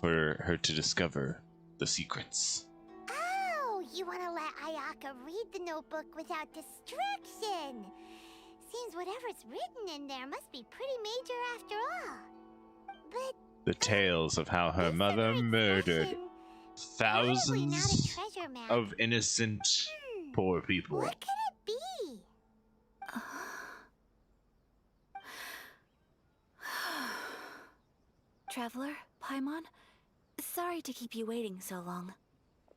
for her to discover the secrets. Oh, you want to let Ayaka read the notebook without distraction. Seems whatever's written in there must be pretty major after all. But The tales of how her mother murdered probably not a thousands treasure map. of innocent poor people. What could it be? Traveler, Paimon, Sorry to keep you waiting so long.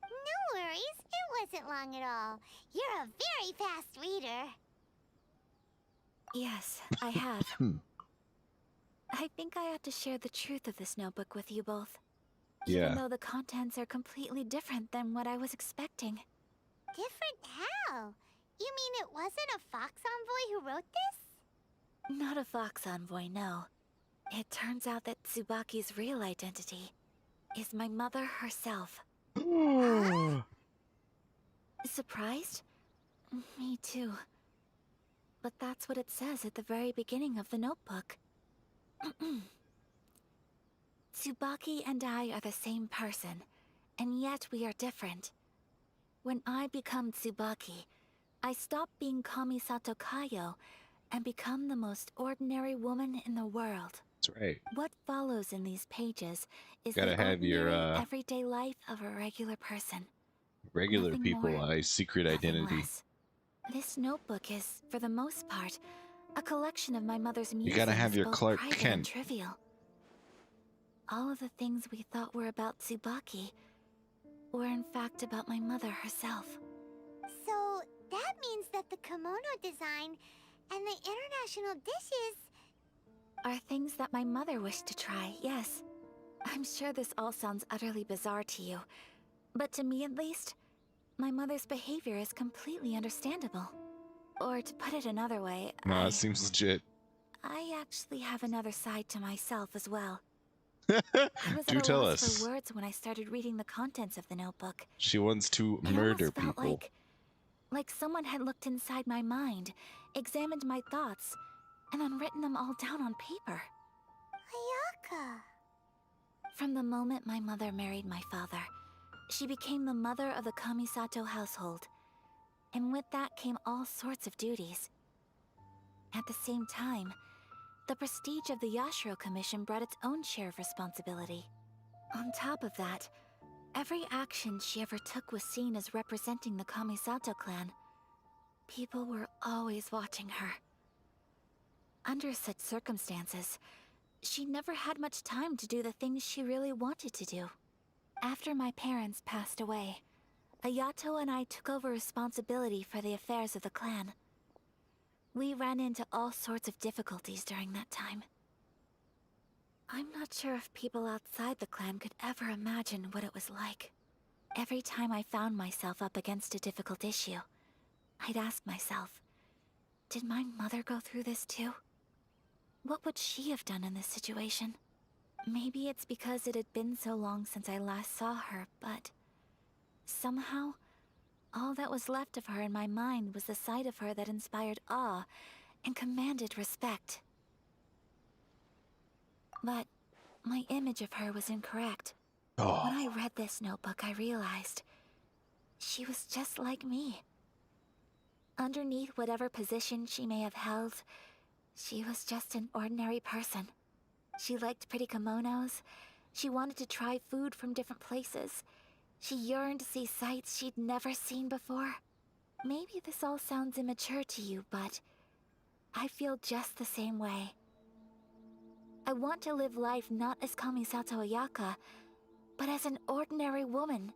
No worries, it wasn't long at all. You're a very fast reader. Yes, I have. I think I ought to share the truth of this notebook with you both. Even though the contents are completely different than what I was expecting. Different how? You mean it wasn't a Fox Envoy who wrote this? Not a Fox Envoy, no. It turns out that Tsubaki's real identity is my mother herself. Surprised? Me too. But that's what it says at the very beginning of the notebook. Tsubaki and I are the same person, and yet we are different. When I become Tsubaki, I stop being Kamisato Kayo and become the most ordinary woman in the world. That's right. What follows in these pages is Gotta the have your everyday life of a regular person. regular Nothing people more, secret nothing identity. less. This notebook is, for the most part, a collection of my mother's You musings, gotta have your both Clark private Kent. and trivial. All of the things we thought were about Tsubaki were in fact about my mother herself. So that means that the kimono design and the international dishes Are things that my mother wished to try, yes. I'm sure this all sounds utterly bizarre to you, but to me at least, my mother's behavior is completely understandable. Or to put it another way, No, it seems legit. I actually have another side to myself as well. I was Do at a tell loss us. for words when I started reading the contents of the notebook. She wants to It murder almost felt people. like someone had looked inside my mind, examined my thoughts, and then written them all down on paper. Ayaka. From the moment my mother married my father, she became the mother of the Kamisato household. And with that came all sorts of duties. At the same time, the prestige of the Yashiro Commission brought its own share of responsibility. On top of that, every action she ever took was seen as representing the Kamisato clan. People were always watching her. Under such circumstances, she never had much time to do the things she really wanted to do. After my parents passed away, Ayato and I took over responsibility for the affairs of the clan. We ran into all sorts of difficulties during that time. I'm not sure if people outside the clan could ever imagine what it was like. Every time I found myself up against a difficult issue, I'd ask myself, did my mother go through this too? What would she have done in this situation? Maybe it's because it had been so long since I last saw her, but somehow, all that was left of her in my mind was the side of her that inspired awe and commanded respect. But my image of her was incorrect. When I read this notebook, I realized she was just like me. Underneath whatever position she may have held, she was just an ordinary person. She liked pretty kimonos. She wanted to try food from different places. She yearned to see sights she'd never seen before. Maybe this all sounds immature to you, but I feel just the same way. I want to live life not as Kamisato Ayaka, but as an ordinary woman.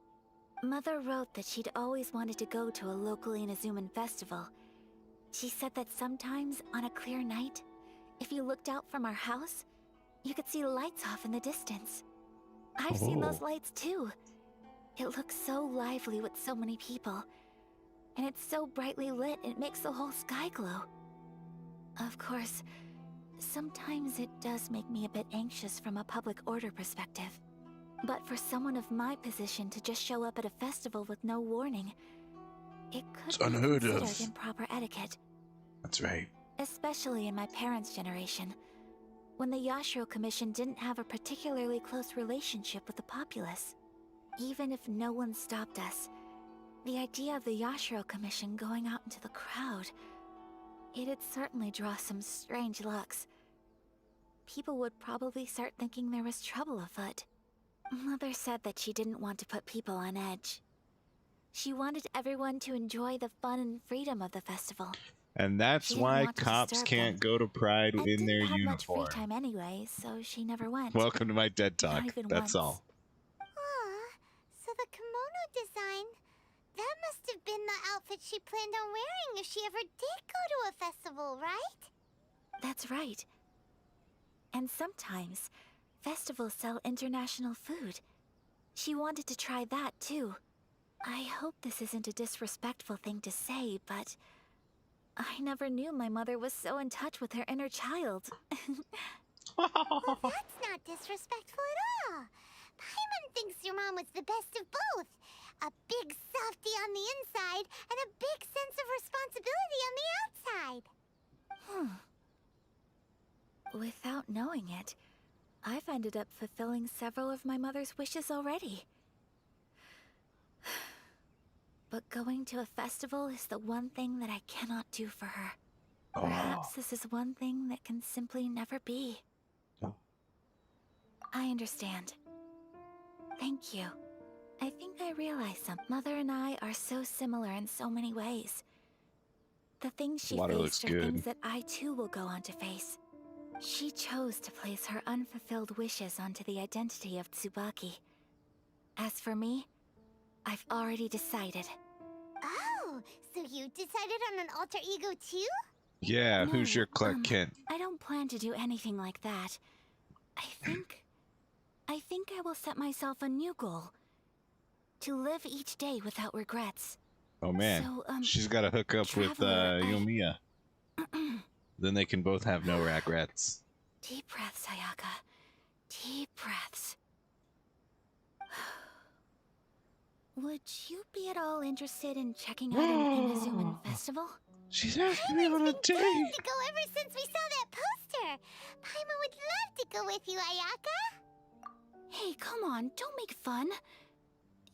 Mother wrote that she'd always wanted to go to a local Inazuman festival. She said that sometimes, on a clear night, if you looked out from our house, you could see lights off in the distance. I've seen those lights too. It looks so lively with so many people. And it's so brightly lit, it makes the whole sky glow. Of course, sometimes it does make me a bit anxious from a public order perspective. But for someone of my position to just show up at a festival with no warning, it could be unheard considered of. improper etiquette. That's right. Especially in my parents' generation, when the Yashiro Commission didn't have a particularly close relationship with the populace. Even if no one stopped us, the idea of the Yashiro Commission going out into the crowd, it'd certainly draw some strange looks. People would probably start thinking there was trouble afoot. Mother said that she didn't want to put people on edge. She wanted everyone to enjoy the fun and freedom of the festival. And that's She didn't why want to cops disturb can't them. go to Pride And in their didn't have much free uniform. time anyway, so she never went. Welcome to my TED Not Talk. even That's once. all. design. That must have been the outfit she planned on wearing if she ever did go to a festival, right? That's right. And sometimes, festivals sell international food. She wanted to try that too. I hope this isn't a disrespectful thing to say, but I never knew my mother was so in touch with her inner child. Well, that's not disrespectful at all. Paimon thinks your mom was the best of both. A big softie on the inside and a big sense of responsibility on the outside. Without knowing it, I've ended up fulfilling several of my mother's wishes already. But going to a festival is the one thing that I cannot do for her. Perhaps this is one thing that can simply never be. I understand. Thank you. I think I realize something. Mother and I are so similar in so many ways. The things she Water looks faced are good. things that I too will go on to face. She chose to place her unfulfilled wishes onto the identity of Tsubaki. As for me, I've already decided. Oh, so you decided on an alter ego too? Yeah, who's your Clark Kent? I don't plan to do anything like that. I think I will set myself a new goal. To live each day without regrets. Oh man, So, she's got to hook up with Traveler, Yomiya. Then they can both have no regrets. Deep breaths, Ayaka. Deep breaths. Would you be at all interested in checking out an Inazuma festival? She's asking me on a date. To go ever since we saw that poster. Paimon would love to go with you, Ayaka. Hey, come on, don't make fun.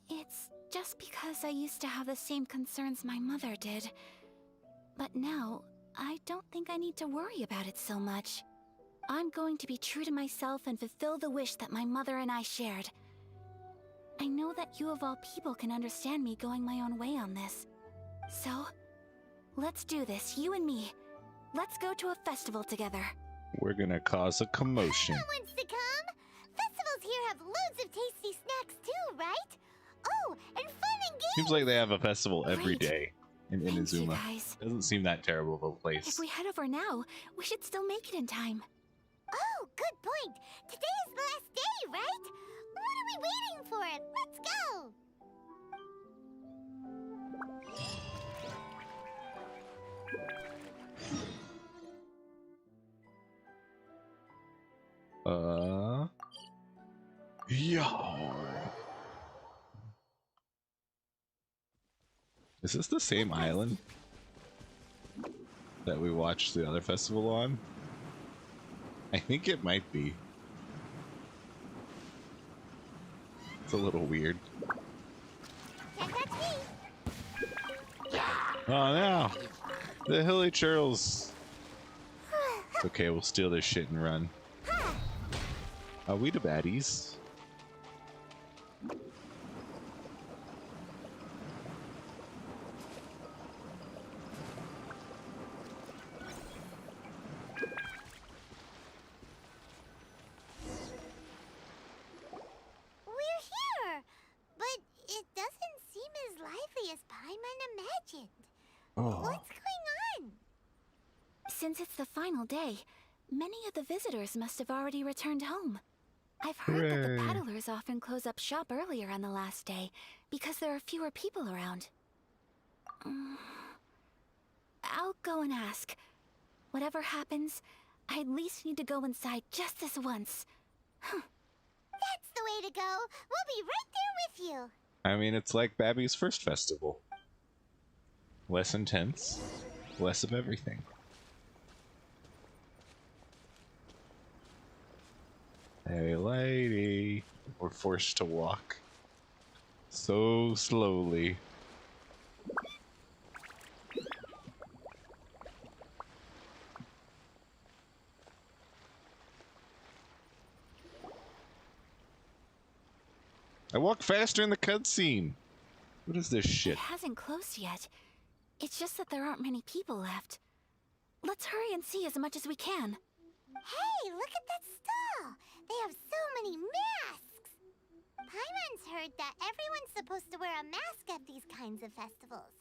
It's just because I used to have the same concerns my mother did. But now, I don't think I need to worry about it so much. I'm going to be true to myself and fulfill the wish that my mother and I shared. I know that you of all people can understand me going my own way on this. So, let's do this, you and me. Let's go to a festival together. We're gonna cause a commotion. Paimon wants to come. Festivals here have loads of tasty snacks too, right? Oh, and fun and games. Seems like they have a festival every Great. day in Thank you, Inazuma. guys. Doesn't seem that terrible of a place. If we head over now, we should still make it in time. Oh, good point. Today is the last day, right? What are we waiting for? Let's go. Yo. Is this the same island that we watched the other festival on? I think it might be. It's a little weird. Oh no! The hilly churls! It's okay, we'll steal their shit and run. Are we the baddies? We're here, but it doesn't seem as lively as Paimon imagined. Oh. What's going on? Since it's the final day, many of the visitors must have already returned home. I've heard that the Hooray. paddlers often close up shop earlier on the last day because there are fewer people around. I'll go and ask. Whatever happens, I at least need to go inside just this once. That's the way to go. We'll be right there with you. I mean, it's like Babby's first festival. Less intense, less of everything. Hey lady, we're forced to walk so slowly. I walk faster in the cutscene. What is this shit? It hasn't closed yet. It's just that there aren't many people left. Let's hurry and see as much as we can. Hey, look at that stall. They have so many masks. Paimon's heard that everyone's supposed to wear a mask at these kinds of festivals.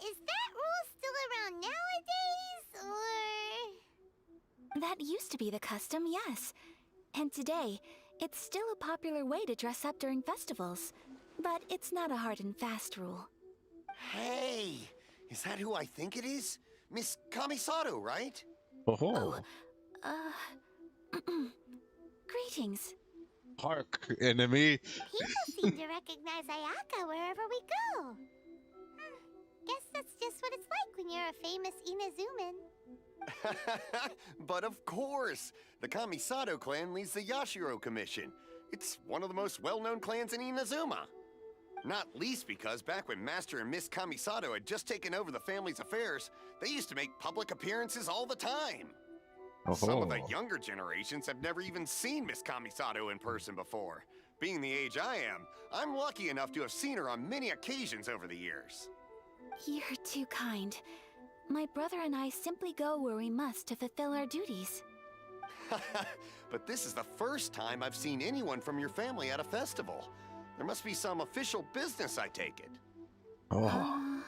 Is that rule still around nowadays, or...? That used to be the custom, yes. And today, it's still a popular way to dress up during festivals. But it's not a hard and fast rule. Hey! Is that who I think it is? Miss Kamisato, right? Oh. Greetings. Hark, enemy. People seem to recognize Ayaka wherever we go. Guess that's just what it's like when you're a famous Inazuman. But of course! The Kamisato clan leads the Yashiro Commission. It's one of the most well-known clans in Inazuma. Not least because back when Master and Miss Kamisato had just taken over the family's affairs, they used to make public appearances all the time. Some of the younger generations have never even seen Miss Kamisato in person before. Being the age I am, I'm lucky enough to have seen her on many occasions over the years. You're too kind. My brother and I simply go where we must to fulfill our duties. But this is the first time I've seen anyone from your family at a festival. There must be some official business, I take it. Oh.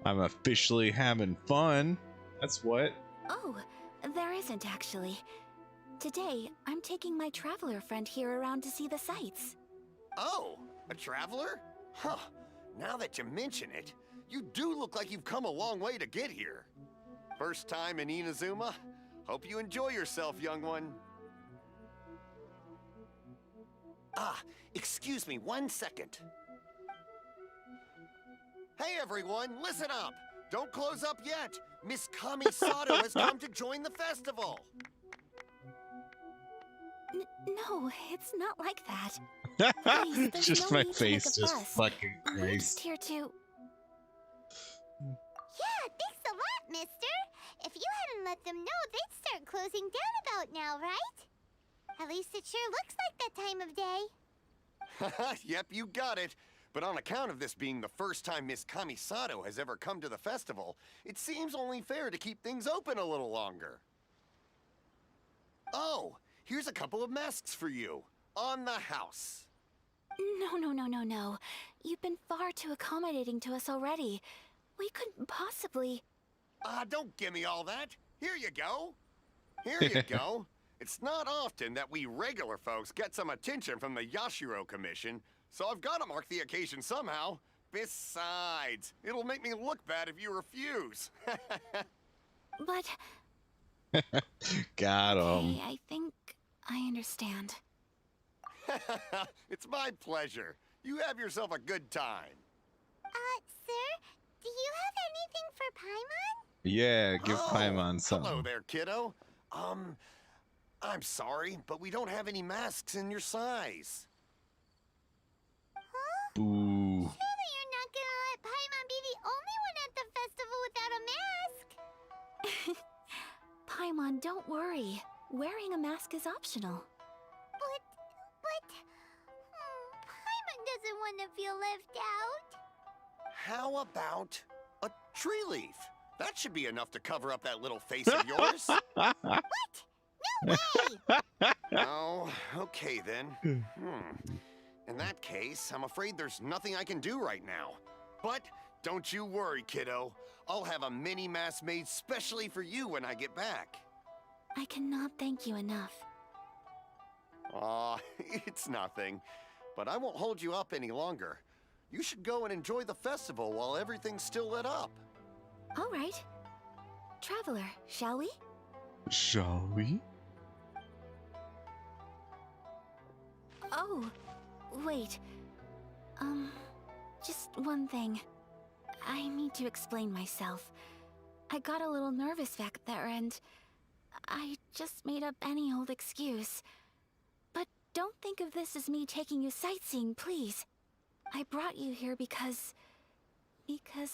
I'm officially having fun. That's what. Oh, there isn't actually. Today, I'm taking my traveler friend here around to see the sights. Oh, a traveler? Huh. Now that you mention it, you do look like you've come a long way to get here. First time in Inazuma? Hope you enjoy yourself, young one. Ah, excuse me 1 second. Hey everyone, listen up! Don't close up yet! Miss Kamisato has come to join the festival! No, it's not like that. Please, there's Just no my need face to make a just fuss. fucking We're crazy. just here to... Yeah, thanks a lot, mister. If you hadn't let them know, they'd start closing down about now, right? At least it sure looks like that time of day. Yep, you got it. But on account of this being the first time Miss Kamisato has ever come to the festival, it seems only fair to keep things open a little longer. Oh, here's a couple of masks for you. On the house. No. You've been far too accommodating to us already. We couldn't possibly... Don't give me all that. Here you go. Here you go. It's not often that we regular folks get some attention from the Yashiro Commission, so I've got to mark the occasion somehow. Besides, it'll make me look bad if you refuse. But... Got him. Okay, I think I understand. It's my pleasure. You have yourself a good time. Sir, do you have anything for Paimon? Yeah, give Paimon something. Hello there, kiddo. I'm sorry, but we don't have any masks in your size. Boo. Surely you're not gonna let Paimon be the only one at the festival without a mask? Paimon, don't worry. Wearing a mask is optional. But... Paimon doesn't want to feel left out. How about a tree leaf? That should be enough to cover up that little face of yours. What? No way! Oh, okay then. In that case, I'm afraid there's nothing I can do right now. But don't you worry, kiddo. I'll have a mini mask made specially for you when I get back. I cannot thank you enough. Aw, it's nothing. But I won't hold you up any longer. You should go and enjoy the festival while everything's still lit up. All right. Traveler, shall we? Shall we? Oh, wait. Just one thing. I need to explain myself. I got a little nervous back there and I just made up any old excuse. But don't think of this as me taking you sightseeing, please. I brought you here because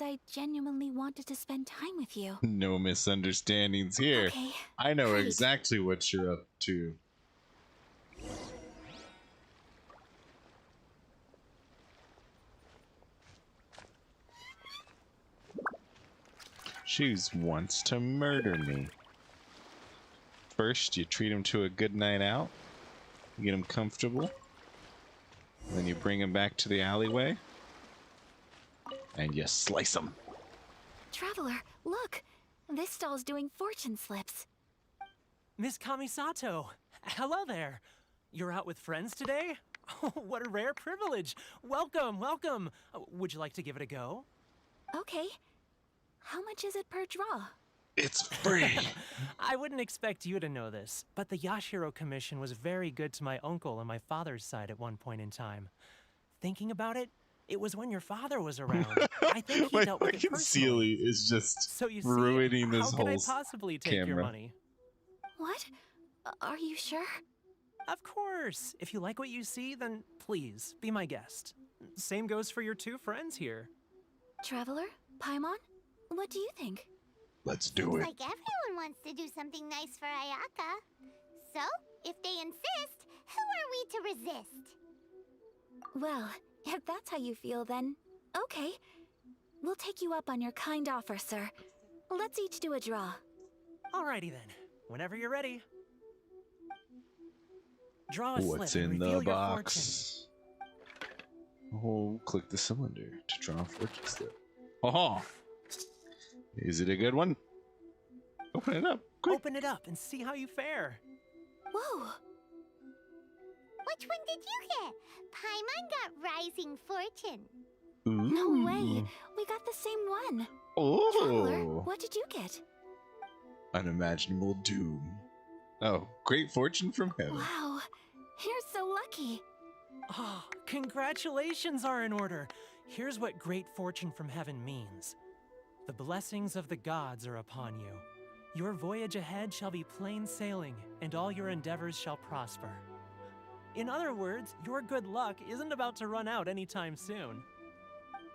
I genuinely wanted to spend time with you. No misunderstandings here. Okay, I know great. exactly what you're up to. She wants to murder me. First, you treat him to a good night out. You get him comfortable. Then you bring him back to the alleyway. And you slice him. Traveler, look! This stall's doing fortune slips. Miss Kamisato, hello there. You're out with friends today? Oh, what a rare privilege. Welcome, welcome. Would you like to give it a go? Okay. How much is it per draw? It's free. I wouldn't expect you to know this, but the Yashiro Commission was very good to my uncle on my father's side at one point in time. Thinking about it, it was when your father was around. I think he dealt with it personally. Sealy is just So you see, ruining this how whole could I possibly take your camera. money? What? Are you sure? Of course. If you like what you see, then please, be my guest. Same goes for your two friends here. Traveler? Paimon? What do you think? Let's do Seems it. like everyone wants to do something nice for Ayaka. So, if they insist, who are we to resist? Well, if that's how you feel, then okay. We'll take you up on your kind offer, sir. Let's each do a draw. Alrighty then. Whenever you're ready. Draw a What's slip and in reveal the your box? Oh, click the cylinder to draw a fortune slip. Oh, is it a good one? Open it up. Quick. Open it up and see how you fare. Whoa. Which one did you get? Paimon got Rising Fortune. Ooh. No way. We got the same one. Oh. Traveler, what did you get? Unimaginable doom. Oh, great fortune from heaven. Wow. You're so lucky. Oh, congratulations are in order. Here's what great fortune from heaven means. The blessings of the gods are upon you. Your voyage ahead shall be plain sailing, and all your endeavors shall prosper. In other words, your good luck isn't about to run out anytime soon.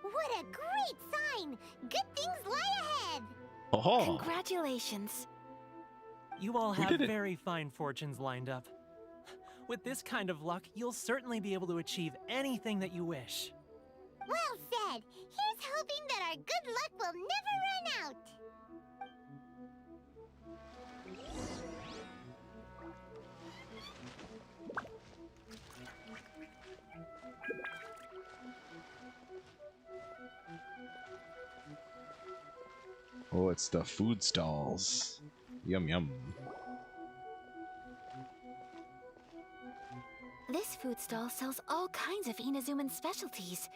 What a great sign! Good things lie ahead! Oh. Congratulations. You all We have did it. very fine fortunes lined up. With this kind of luck, you'll certainly be able to achieve anything that you wish. Well said! Here's hoping that our good luck will never run out! Oh, it's the food stalls. Yum yum. This food stall sells all kinds of Inazuman specialties.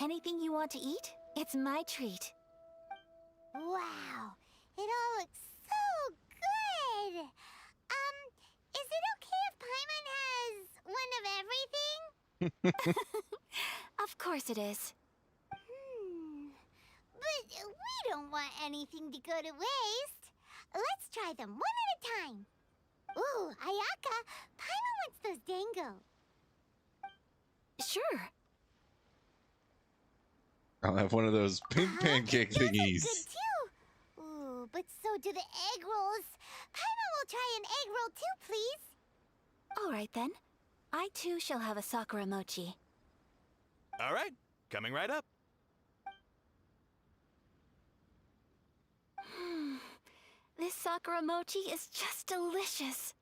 Anything you want to eat, it's my treat. Wow! It all looks so good! Is it okay if Paimon has one of everything? Of course it is. But we don't want anything to go to waste. Let's try them one at a time. Ooh, Ayaka, Paimon wants those dango. Sure. I'll have one of those pink pancake Those are thingies. good too. Ooh, but so do the egg rolls. Paimon will try an egg roll too, please. All right then. I too shall have a Sakura mochi. All right, coming right up. This Sakura mochi is just delicious.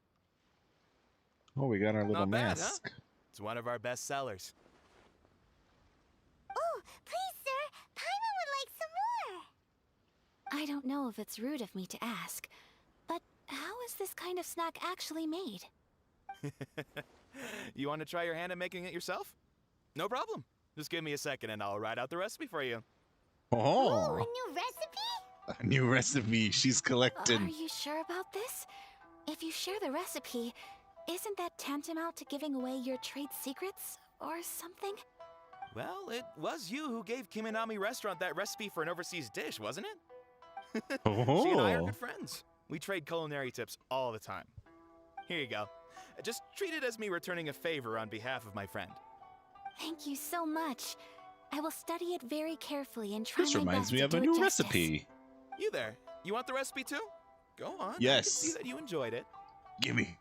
Oh, we got our little Not bad, huh? mask. It's one of our best sellers. Oh, please, sir. Paimon would like some more. I don't know if it's rude of me to ask, but how is this kind of snack actually made? You want to try your hand at making it yourself? No problem. Just give me a second and I'll write out the recipe for you. Ooh, a Oh, new recipe? a new recipe. She's Are collecting. you sure about this? If you share the recipe, isn't that tantamount to giving away your trade secrets or something? Well, it was you who gave Kiminami Restaurant that recipe for an overseas dish, wasn't it? She and I are Oh. good friends. We trade culinary tips all the time. Here you go. Just treat it as me returning a favor on behalf of my friend. Thank you so much. I will study it very carefully and try This my reminds best me to of a do it new justice. recipe. You there. You want the recipe too? Go on. Yes. I can see that you enjoyed it. Gimme.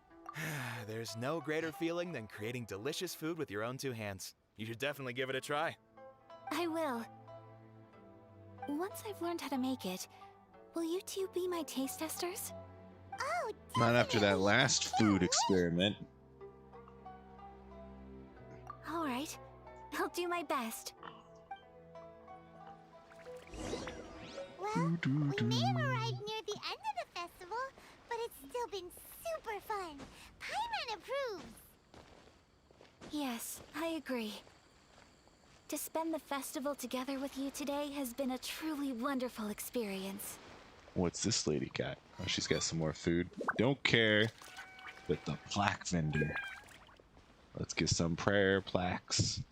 There's no greater feeling than creating delicious food with your own two hands. You should definitely give it a try. I will. Once I've learned how to make it, will you two be my taste testers? Oh, Not after that last food experiment. All right. I'll do my best. Well, we may have arrived near the end of the festival, but it's still been super fun. Paimon approves. Yes, I agree. To spend the festival together with you today has been a truly wonderful experience. What's this lady got? Oh, she's got some more food. Don't care. With the plaque vendor. Let's get some prayer plaques.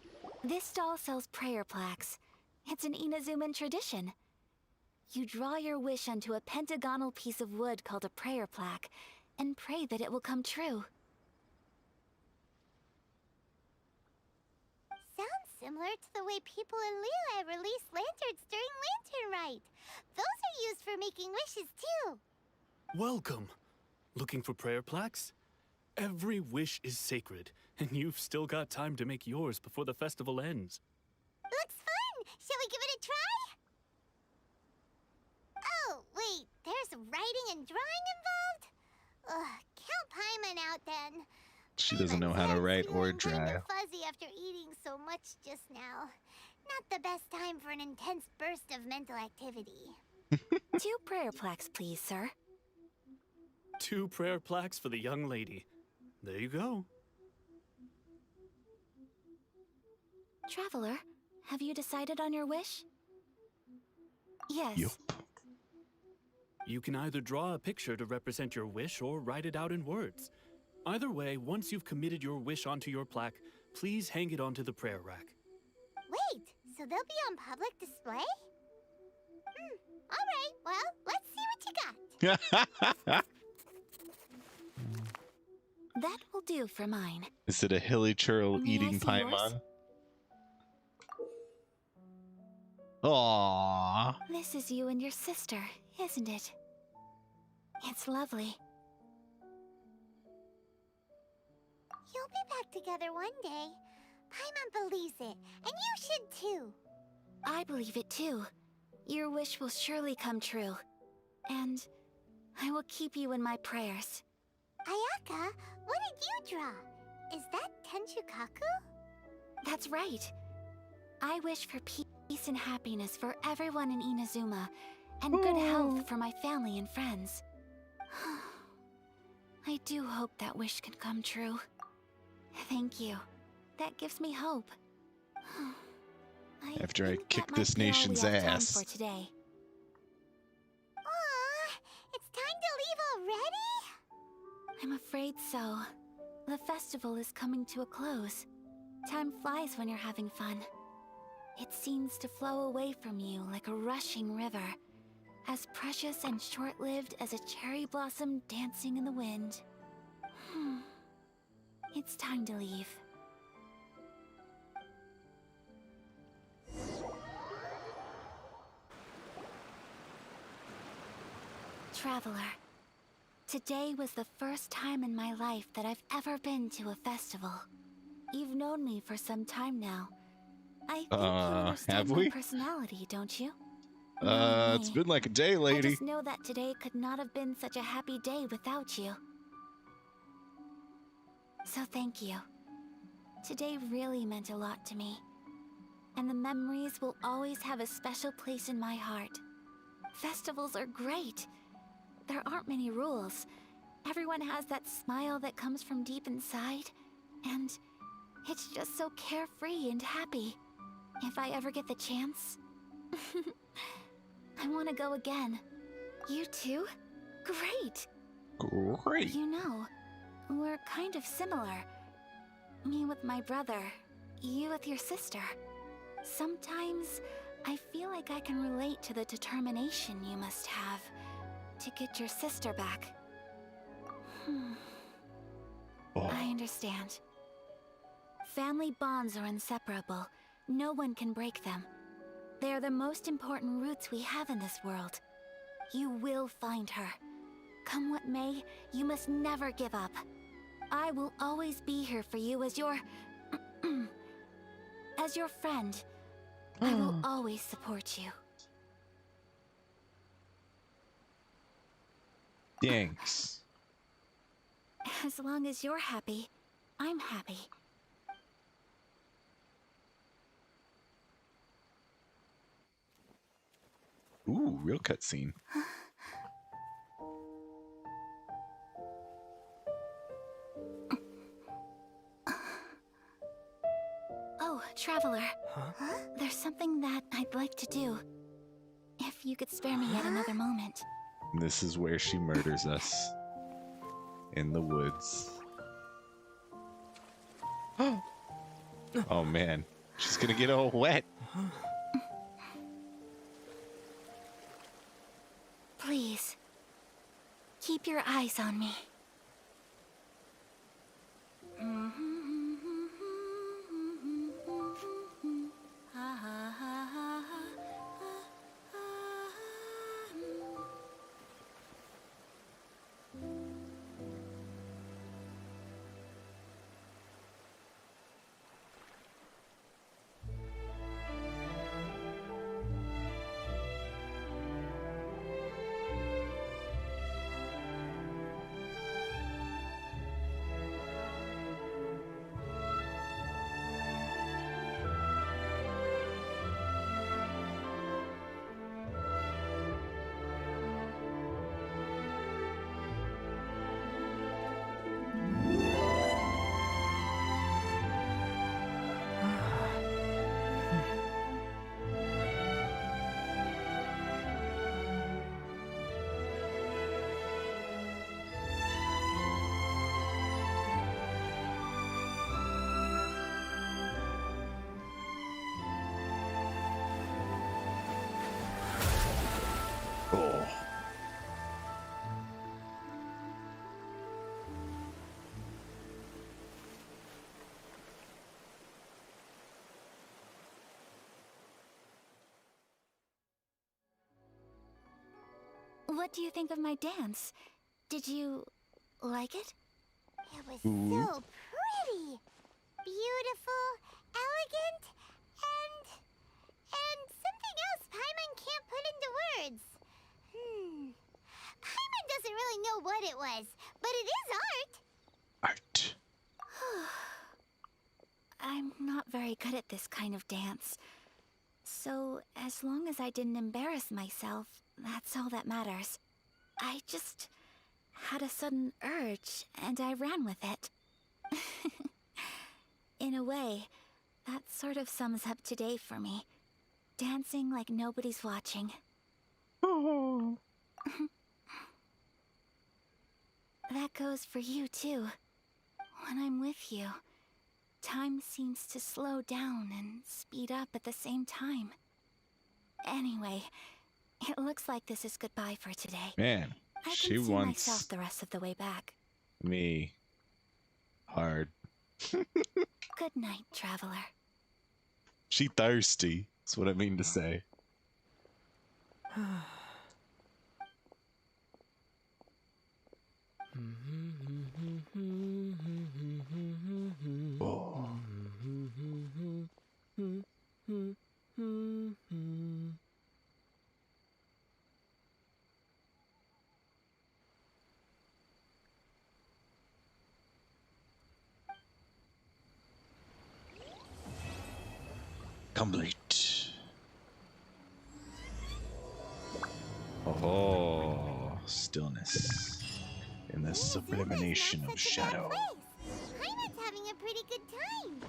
This stall sells prayer plaques. It's an Inazuman tradition. You draw your wish onto a pentagonal piece of wood called a prayer plaque, and pray that it will come true. Sounds similar to the way people in Liyue release lanterns during Lantern Rite. Those are used for making wishes too. Welcome. Looking for prayer plaques? Every wish is sacred, and you've still got time to make yours before the festival ends. Looks fun! Shall we give it a try? Oh, wait, there's writing and drawing involved? Ugh, count Paimon out then. She doesn't know how to write or draw. Kinda fuzzy after eating so much just now. Not the best time for an intense burst of mental activity. 2 prayer plaques, please, sir. 2 prayer plaques for the young lady. There you go. Traveler, have you decided on your wish? Yes. Yup. You can either draw a picture to represent your wish or write it out in words. Either way, once you've committed your wish onto your plaque, please hang it onto the prayer rack. Wait, so they'll be on public display? Alright, well, let's see what you got. That will do for mine. Is it a hilly churl May I eating see Paimon? Aww. This is you and your sister, isn't it? It's lovely. You'll be back together one day. Paimon believes it, and you should too. I believe it too. Your wish will surely come true. And I will keep you in my prayers. Ayaka, what did you draw? Is that Tenchukaku? That's right. I wish for peace and happiness for everyone in Inazuma, and good health for my family and friends. I do hope that wish can come true. Thank you. That gives me hope. After I think kick that might this be all we nation's have time ass. for today. Aw, it's time to leave already? I'm afraid so. The festival is coming to a close. Time flies when you're having fun. It seems to flow away from you like a rushing river, as precious and short-lived as a cherry blossom dancing in the wind. It's time to leave. Traveler, today was the first time in my life that I've ever been to a festival. You've known me for some time now. I think you understand have my we? personality, don't you? It's been like a day, I lady. just know that today could not have been such a happy day without you. So thank you. Today really meant a lot to me. And the memories will always have a special place in my heart. Festivals are great. There aren't many rules. Everyone has that smile that comes from deep inside. And it's just so carefree and happy. If I ever get the chance, I want to go again. You too? Great! Great. You know, we're kind of similar. Me with my brother, you with your sister. Sometimes I feel like I can relate to the determination you must have to get your sister back. I understand. Family bonds are inseparable. No one can break them. They are the most important roots we have in this world. You will find her. Come what may, you must never give up. I will always be here for you as your... as your friend. I will always support you. Thanks. As long as you're happy, I'm happy. Ooh, real cutscene. Oh, Traveler. There's something that I'd like to do. If you could spare me yet another moment. This is where she murders us. In the woods. Oh man, she's gonna get all wet. Please, keep your eyes on me. What do you think of my dance? Did you like it? It was so pretty, beautiful, elegant, and something else Paimon can't put into words. Paimon doesn't really know what it was, but it is art. Art. I'm not very good at this kind of dance. So, as long as I didn't embarrass myself, that's all that matters. I just had a sudden urge, and I ran with it. In a way, that sort of sums up today for me. Dancing like nobody's watching. That goes for you, too. When I'm with you, time seems to slow down and speed up at the same time. Anyway, it looks like this is goodbye for today. Man, I she can see wants myself the rest of the way back. me hard. Good night, Traveler. She thirsty. That's what I mean to say. Oh. Complete. Oh, stillness in the sublimation of shadow. Paimon's having a pretty good time.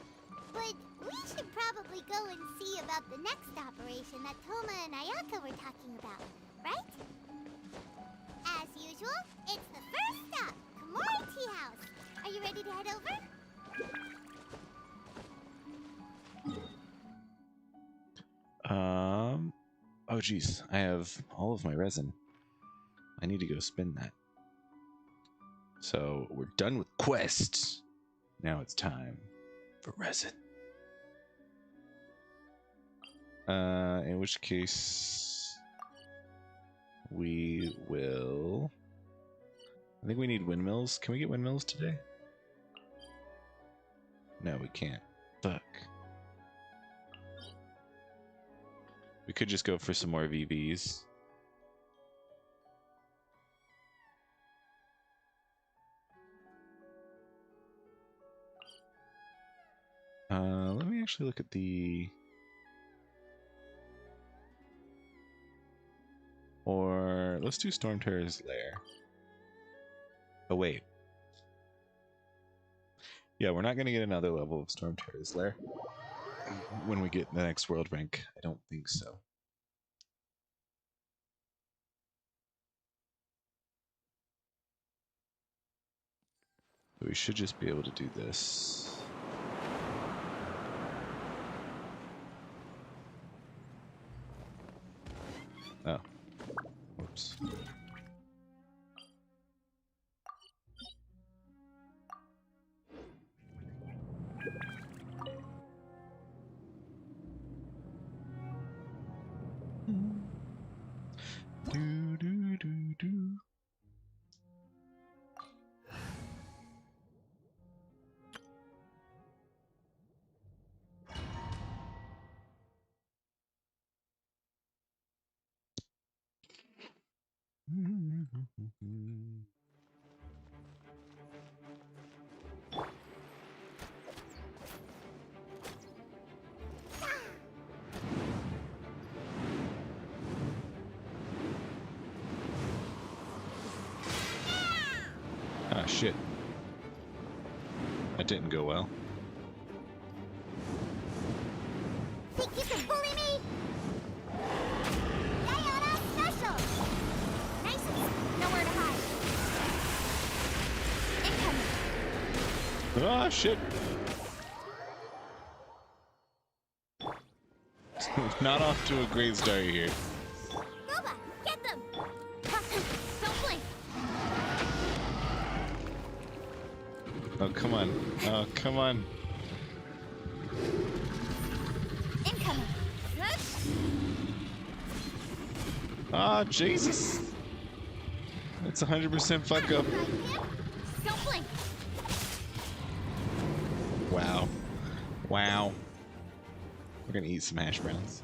But we should probably go and see about the next operation that Toma and Ayaka were talking about, right? As usual, it's the first stop, Komori Tea House. Are you ready to head over? Oh geez, I have all of my resin. I need to go spin that. So we're done with quests. Now it's time for resin. In which case we will. I think we need windmills. Can we get windmills today? No, we can't. Fuck. We could just go for some more VVs. Let me actually look at the... Or let's do Storm Terror's lair. Oh wait. Yeah, we're not gonna get another level of Storm Terror's lair when we get the next world rank. I don't think so. We should just be able to do this. Oh. Whoops. Do do do do. Ah, shit. That didn't go well. Think you can bully me? Leona special! Nice and nowhere to hide. Incoming. Ah, shit. Not off to a great start here. Boba, get them! Don't blink! Oh, come on. Oh, come on. Incoming. Ah, Jesus. That's 100% fuck up. Don't blink! Wow. Wow. We're gonna eat some hash browns.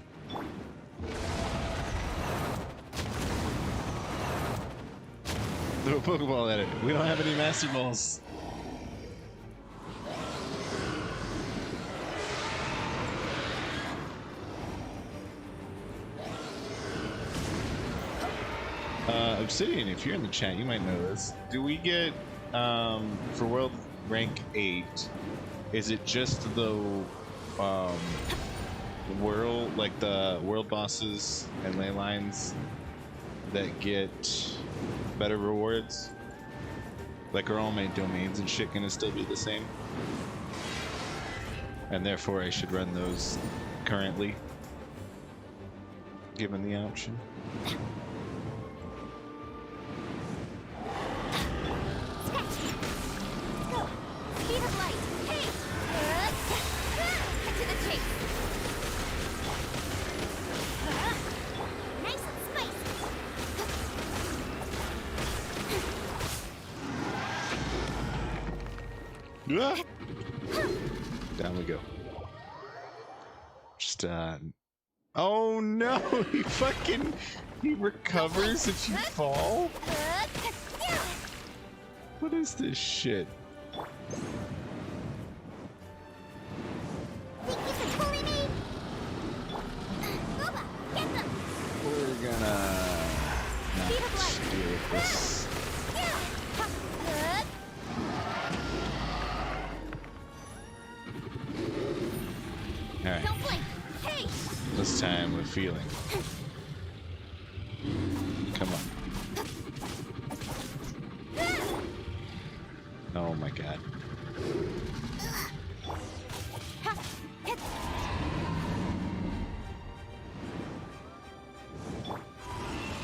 Throw a Pokeball at it. We don't have any Master Balls. Obsidian, if you're in the chat, you might know this. Do we get, for World Rank 8, is it just the, world, like the world bosses and ley lines that get better rewards? Like, are all my domains and shit gonna still be the same? And therefore I should run those currently, given the option. Speed of light! Hey! Cut to the chase! Nice and spicy! Ah! Down we go. Just, oh no! He recovers if you fall? What is this shit? Think you can bully me? Boba, get them! We're gonna not deal with this. Alright. Don't blink! Hey! This time we're feeling. Come on. Oh my god.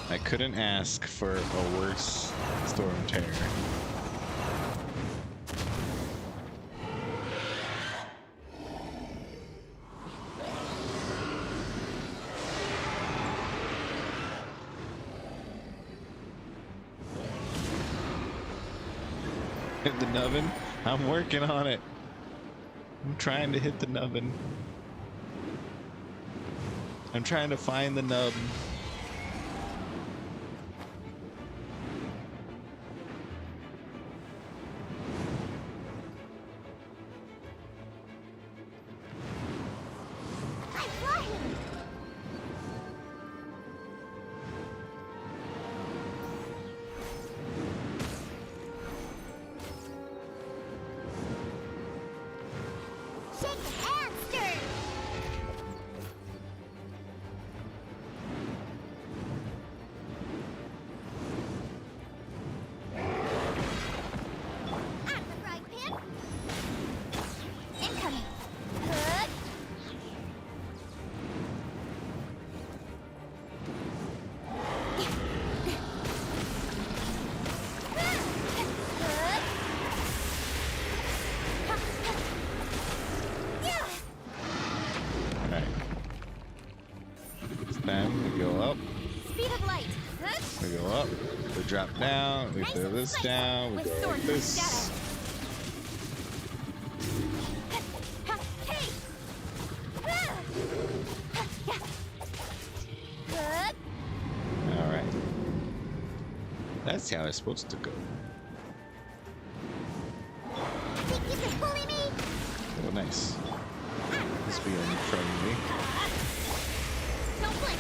I couldn't ask for a worse Storm Terror. Hit the nubbin? I'm working on it. I'm trying to hit the nubbin. I'm trying to find the nub. drop down, we throw this down, we go like this. Alright. That's how it's supposed to go. Think you can bully me? Oh, nice. Must be unfriendly. Don't blink.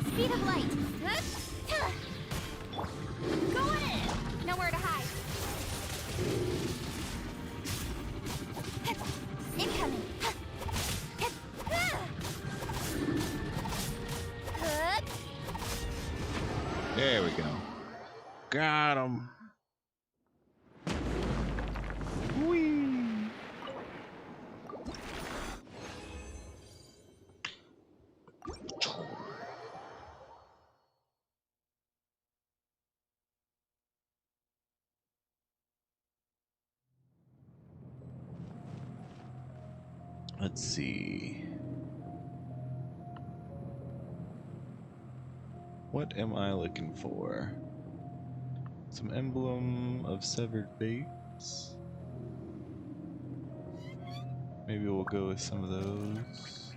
Speed of light. Going in. Nowhere to hide. Incoming. There we go. Got him. Whee. Let's see. What am I looking for? Some emblem of severed fates. Maybe we'll go with some of those.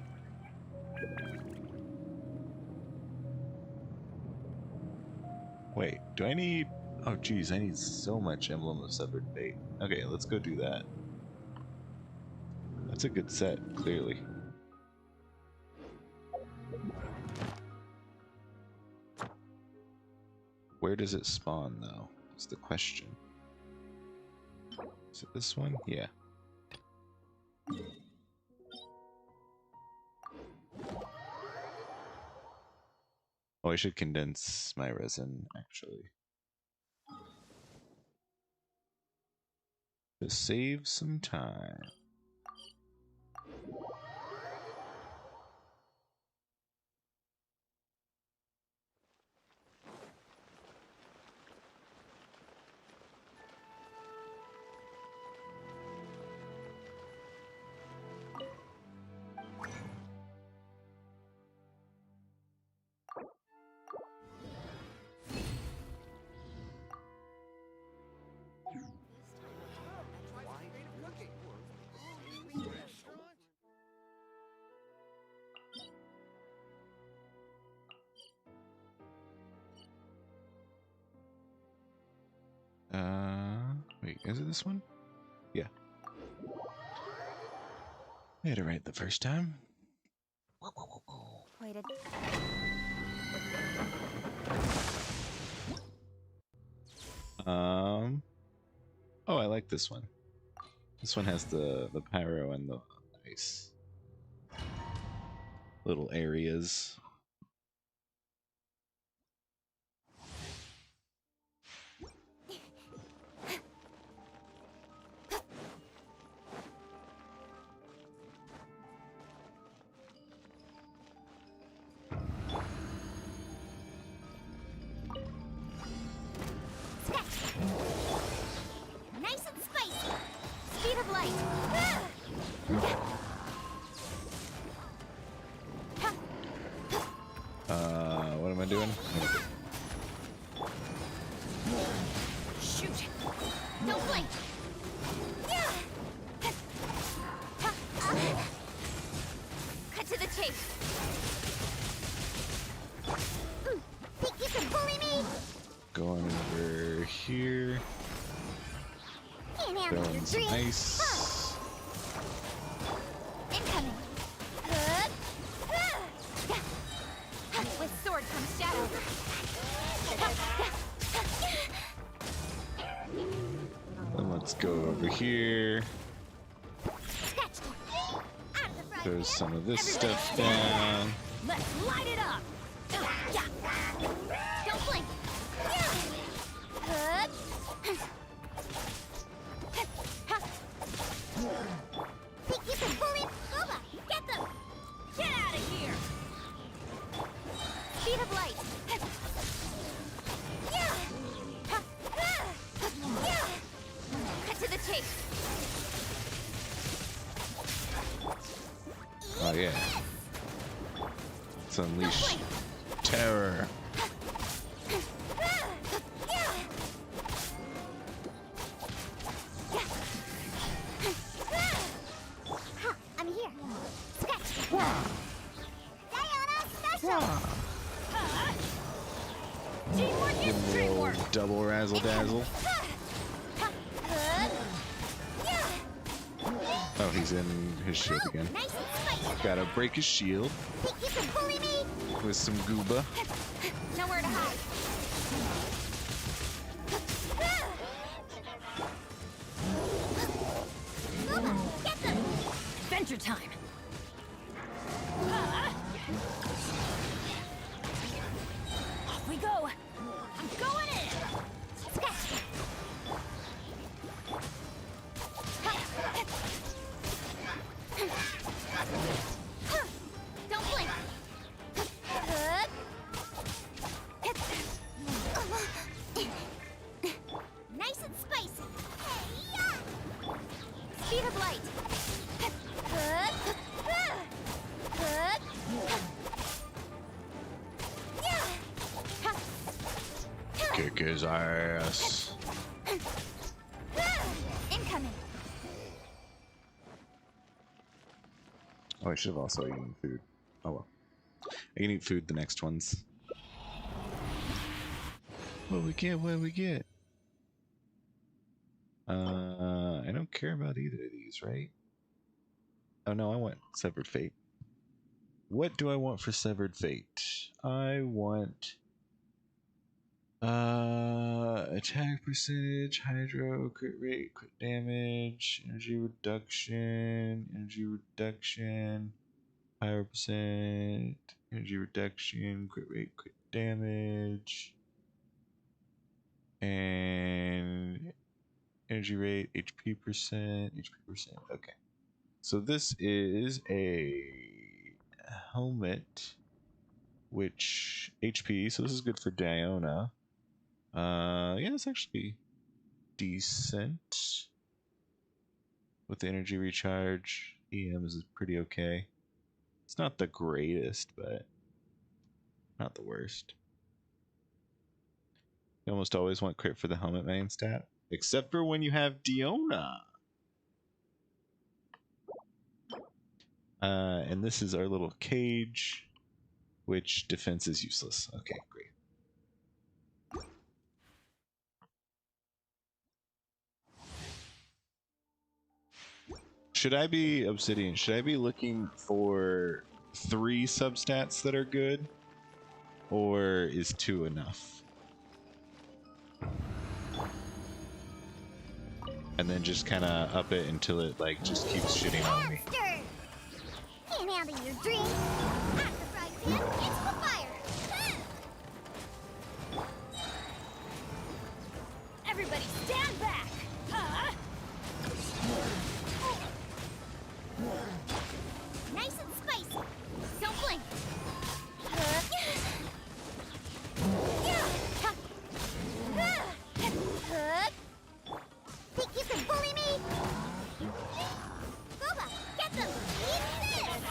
Wait, do I need... Oh geez, I need so much emblem of severed fate. Okay, let's go do that. That's a good set, clearly. Where does it spawn, though? That's the question. Is it this one? Yeah. Oh, I should condense my resin, actually. To save some time. Wait, is it this one? Yeah. I had it right the first time. Waited. Oh, I like this one. This one has the pyro and the nice little areas. Nice and spicy. Speed of light. What am I doing? Shoot. Don't blink. Cut to the chase. Think you can bully me? Going over here. Can't handle your Throwing some dreams. ice. Incoming. With sword comes shadow. Then let's go over here. Throw some of this stuff down. Let's light it up. Don't blink. Think you can bully? Boba, get them! Get out of here! Speed of light. Cut to the chase. Oh yeah. Let's unleash terror. I'm here. Scratch. Diana special. Teamwork is teamwork. Double razzle dazzle. Oh, he's in his shield again. Gotta break his shield with some gooba. Nowhere to hide. Gooba, get them. Adventure time. Off we go. I'm going in. Scratch. Don't blink. Nice and spicy. Speed of light. Kick his ass. Incoming. Oh, I should have also eaten food. Oh well. I can eat food the next ones. What we get? What we get? I don't care about either of these, right? Oh no, I want Severed Fate. What do I want for Severed Fate? I want attack percentage, hydro, crit rate, crit damage, energy reduction, higher percent, energy reduction, crit rate, crit damage, and energy rate, HP percent. Okay. So this is a helmet, which HP, so this is good for Diona. Yeah, it's actually decent. With the energy recharge, EM is pretty okay. It's not the greatest, but not the worst. You almost always want crit for the helmet main stat, except for when you have Diona. And this is our little cage, which defense is useless. Okay, great. Should I be Obsidian? Should I be looking for 3 substats that are good? Or is 2 enough? And then just kind of up it until it like just keeps shitting on me. Can't handle your dreams. At the fry pan, it's the fire. Everybody stand back. Nice and spicy. Don't blink. Think you can bully me? Gooba, get them. Eat this.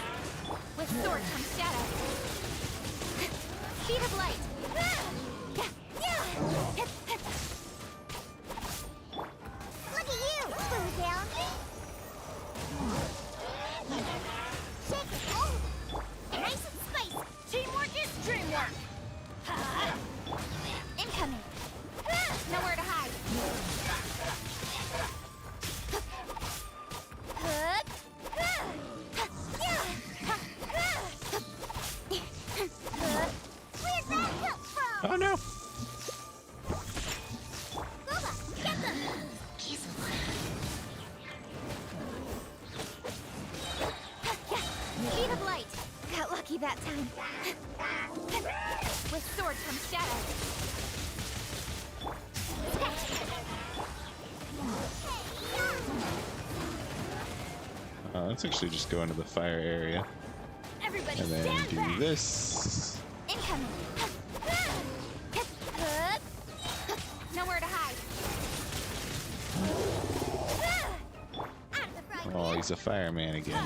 With sword comes shadow. Speed of light. Look at you, Boo down. Shake it. Oh. Nice and spicy. Teamwork is dreamwork. Incoming. Nowhere to hide. Where'd that come from? Oh no! Gooba, get them. Speed of light. Got lucky that time. With sword comes shadow. Let's actually just go into the fire area. Everybody And then stand do back. this. Incoming. Nowhere to hide. Oh, he's a fireman again.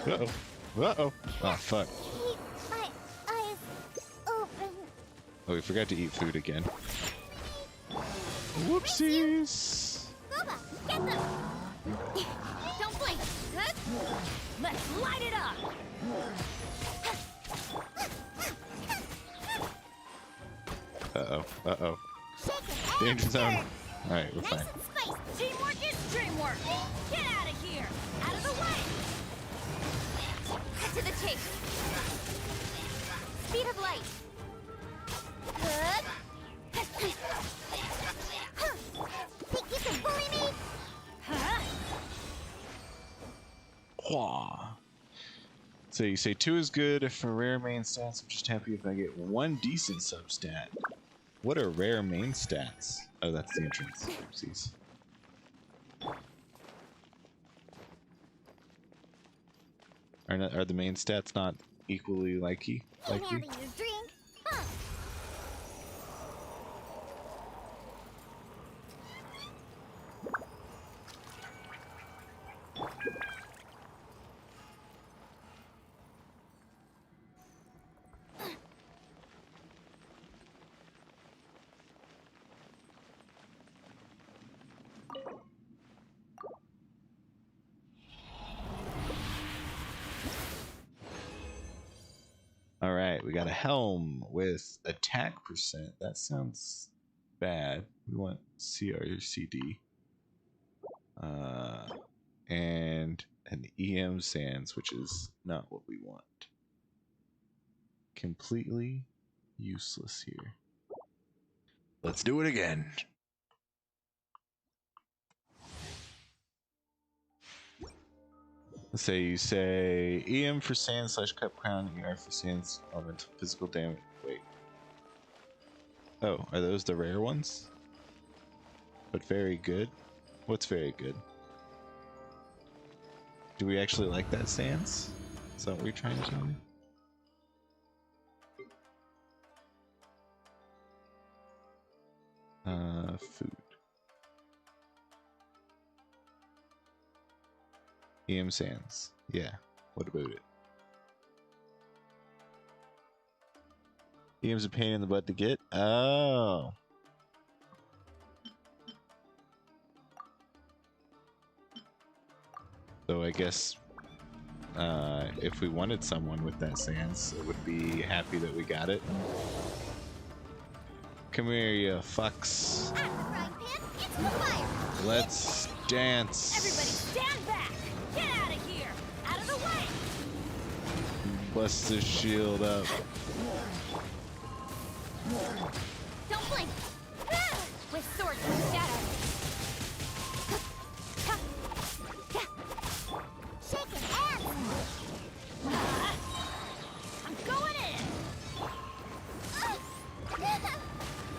Uh-oh. Uh-oh. Oh, fuck. Keep my eyes open. Oh, we forgot to eat food again. Whoopsies! Booba, get them! Don't blink! Good? Let's light it up! Uh-oh. Uh-oh. Danger zone. Alright, we're fine. Space! Teamwork is dreamwork! Get out of here! Out of the way! Cut to the chase! Speed of light! Good! Think you can bully me? Huh? Wah. So you say 2 is good for rare main stats. I'm just happy if I get 1 decent substat. What are rare main stats? Oh, that's the entrance. Oopsies. Are the main stats not equally likey? Ain't out of your drink. Huh. Alright, we got a helm with attack percent. That sounds bad. We want CRCD. And an EM sands, which is not what we want. Completely useless here. Let's do it again. Let's say you say EM for sand / cup crown, ER for sands elemental physical damage. Wait. Oh, are those the rare ones? But very good? What's very good? Do we actually like that sands? Is that what you're trying to tell me? Food. EM sands. Yeah. What about it? EM's a pain in the butt to get? Oh. So I guess if we wanted someone with that sands, it would be happy that we got it. Come here, you fucks. Let's dance. Everybody stand back! Get out of here! Out of the way! Bust the shield up. Don't blink! With swords and shadow! Shaking hands. I'm going in!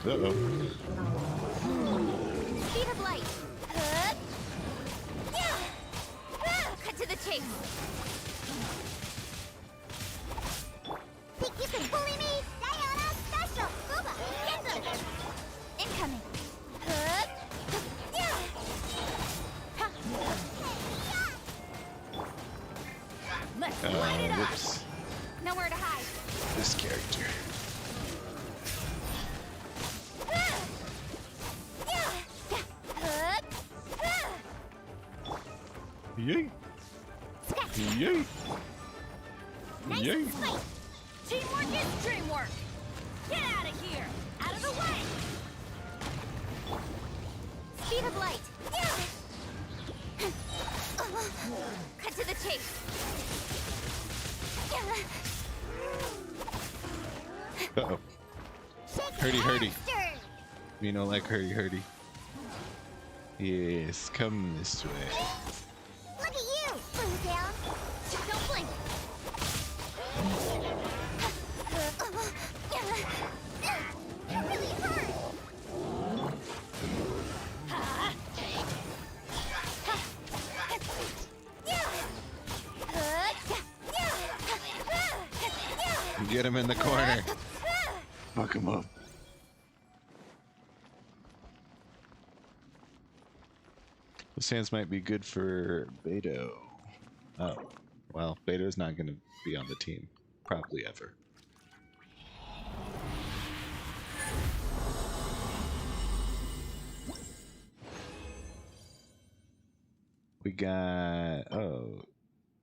Uh-oh. Speed of light! Cut to the chase! Think you can bully me? Diana special. Booba, get them. Incoming! Let's light it up! Whoops. Nowhere to hide! This character. Yay! Yay! Yay! Teamwork is dreamwork! Get out of here! Out of the way! Speed of light! Cut to the chase! Uh-oh. Hurdy. You know, like hurdy. Yes, come this way. Look at you, Blue Down. Don't blink! That really hurt. Get him in the corner. Fuck him up. The sands might be good for Beto. Oh. Well, Beto's not going to be on the team. Probably ever. We got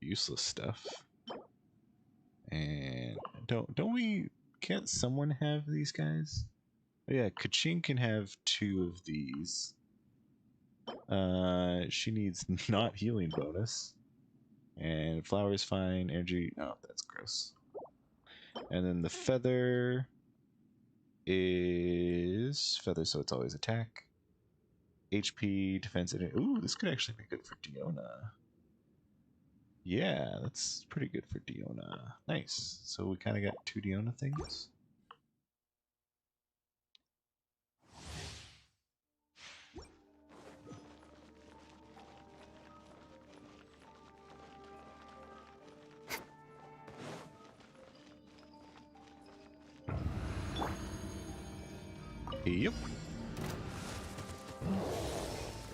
useless stuff. And can't someone have these guys? Oh yeah, Kachin can have 2 of these. She needs not healing bonus. And flower is fine. Energy, oh, that's gross. And then the feather is feather, so it's always attack. HP, defense, and ooh, this could actually be good for Diona. Yeah, that's pretty good for Diona. Nice. So we kind of got 2 Diona things. Yep.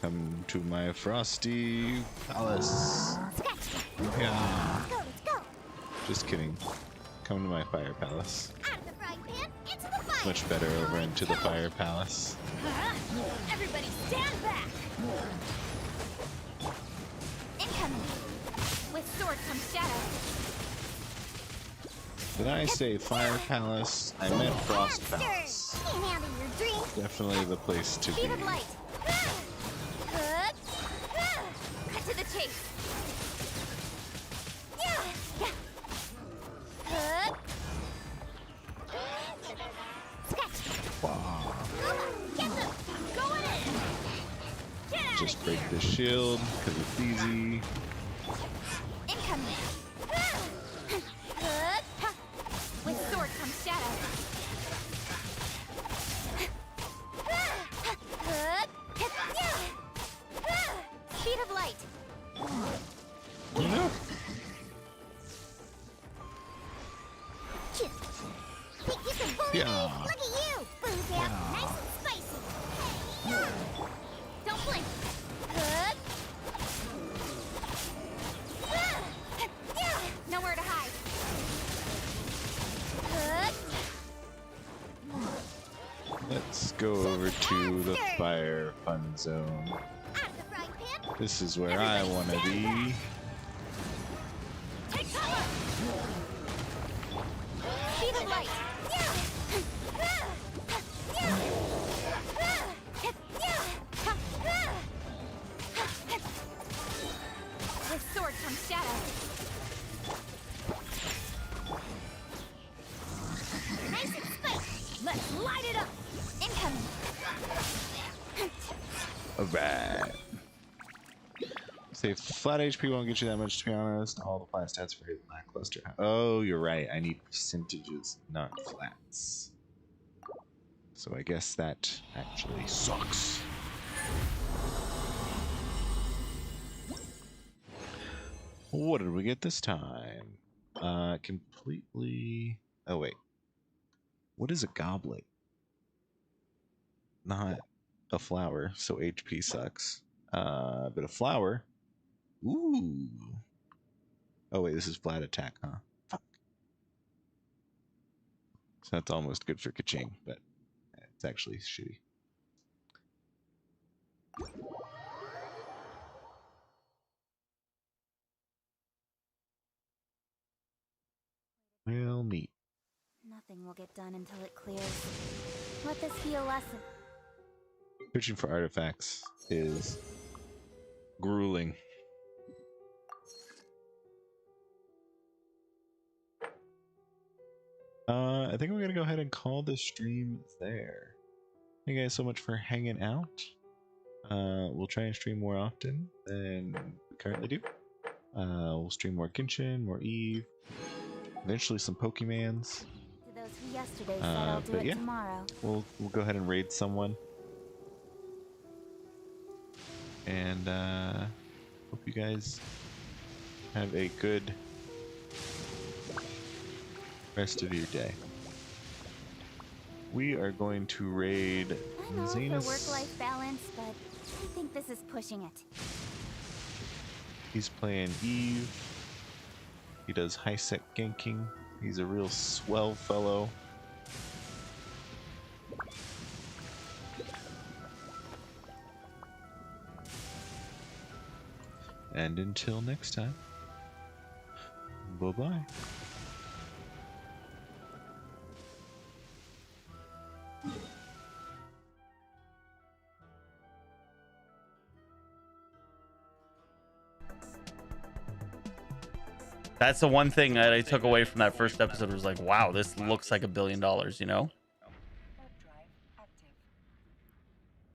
Come to my frosty palace. Yeah. Let's go. Just kidding. Come to my fire palace. Out of the frying pan, into the fire. Much better over into the fire palace. Everybody stand back. Incoming. With sword comes shadow. Did I say fire palace? I meant frost palace. Can't handle your dreams. Definitely the place to be. Speed of light. Cut to the chase. Wow. Get them. Going in. Get out Just of break here. the shield because it's easy. Incoming. With sword comes shadow. Speed of light. No. Think you can bully Yeah. me? Look at you. Booze out. Nice and spicy. Hey. Don't blink. Nowhere to hide. Let's go over to the fire fun zone. Out of the frying pan. This is where I want to be. Take cover. Speed of light. With sword comes shadow. Nice and spicy. Let's light it up. Incoming. Alright. Say flat HP won't get you that much, to be honest. All the flat stats are very lackluster. Oh, you're right. I need percentages, not flats. So I guess that actually sucks. What did we get this time? Completely... Oh, wait. What is a goblet? Not a flower, so HP sucks. But a flower. Ooh. Oh wait, this is flat attack, huh? Fuck. So that's almost good for Kaching, but it's actually shitty. Well, neat. Nothing will get done until it clears. Let this be a lesson. Searching for artifacts is grueling. I think we're gonna go ahead and call this stream there. Thank you guys so much for hanging out. We'll try and stream more often than we currently do. We'll stream more Genshin, more Eve, eventually some Pokemans. To those who yesterday said I'll do But it yeah, tomorrow. we'll go ahead and raid someone. And hope you guys have a good rest of your day. We are going to raid I know for Zanus. work-life balance, but I think this is pushing it. He's playing Eve. He does high sec ganking. He's a real swell fellow. And until next time, bye-bye. That's the one thing that I took away from that first episode was like, wow, this looks like $1 billion, you know?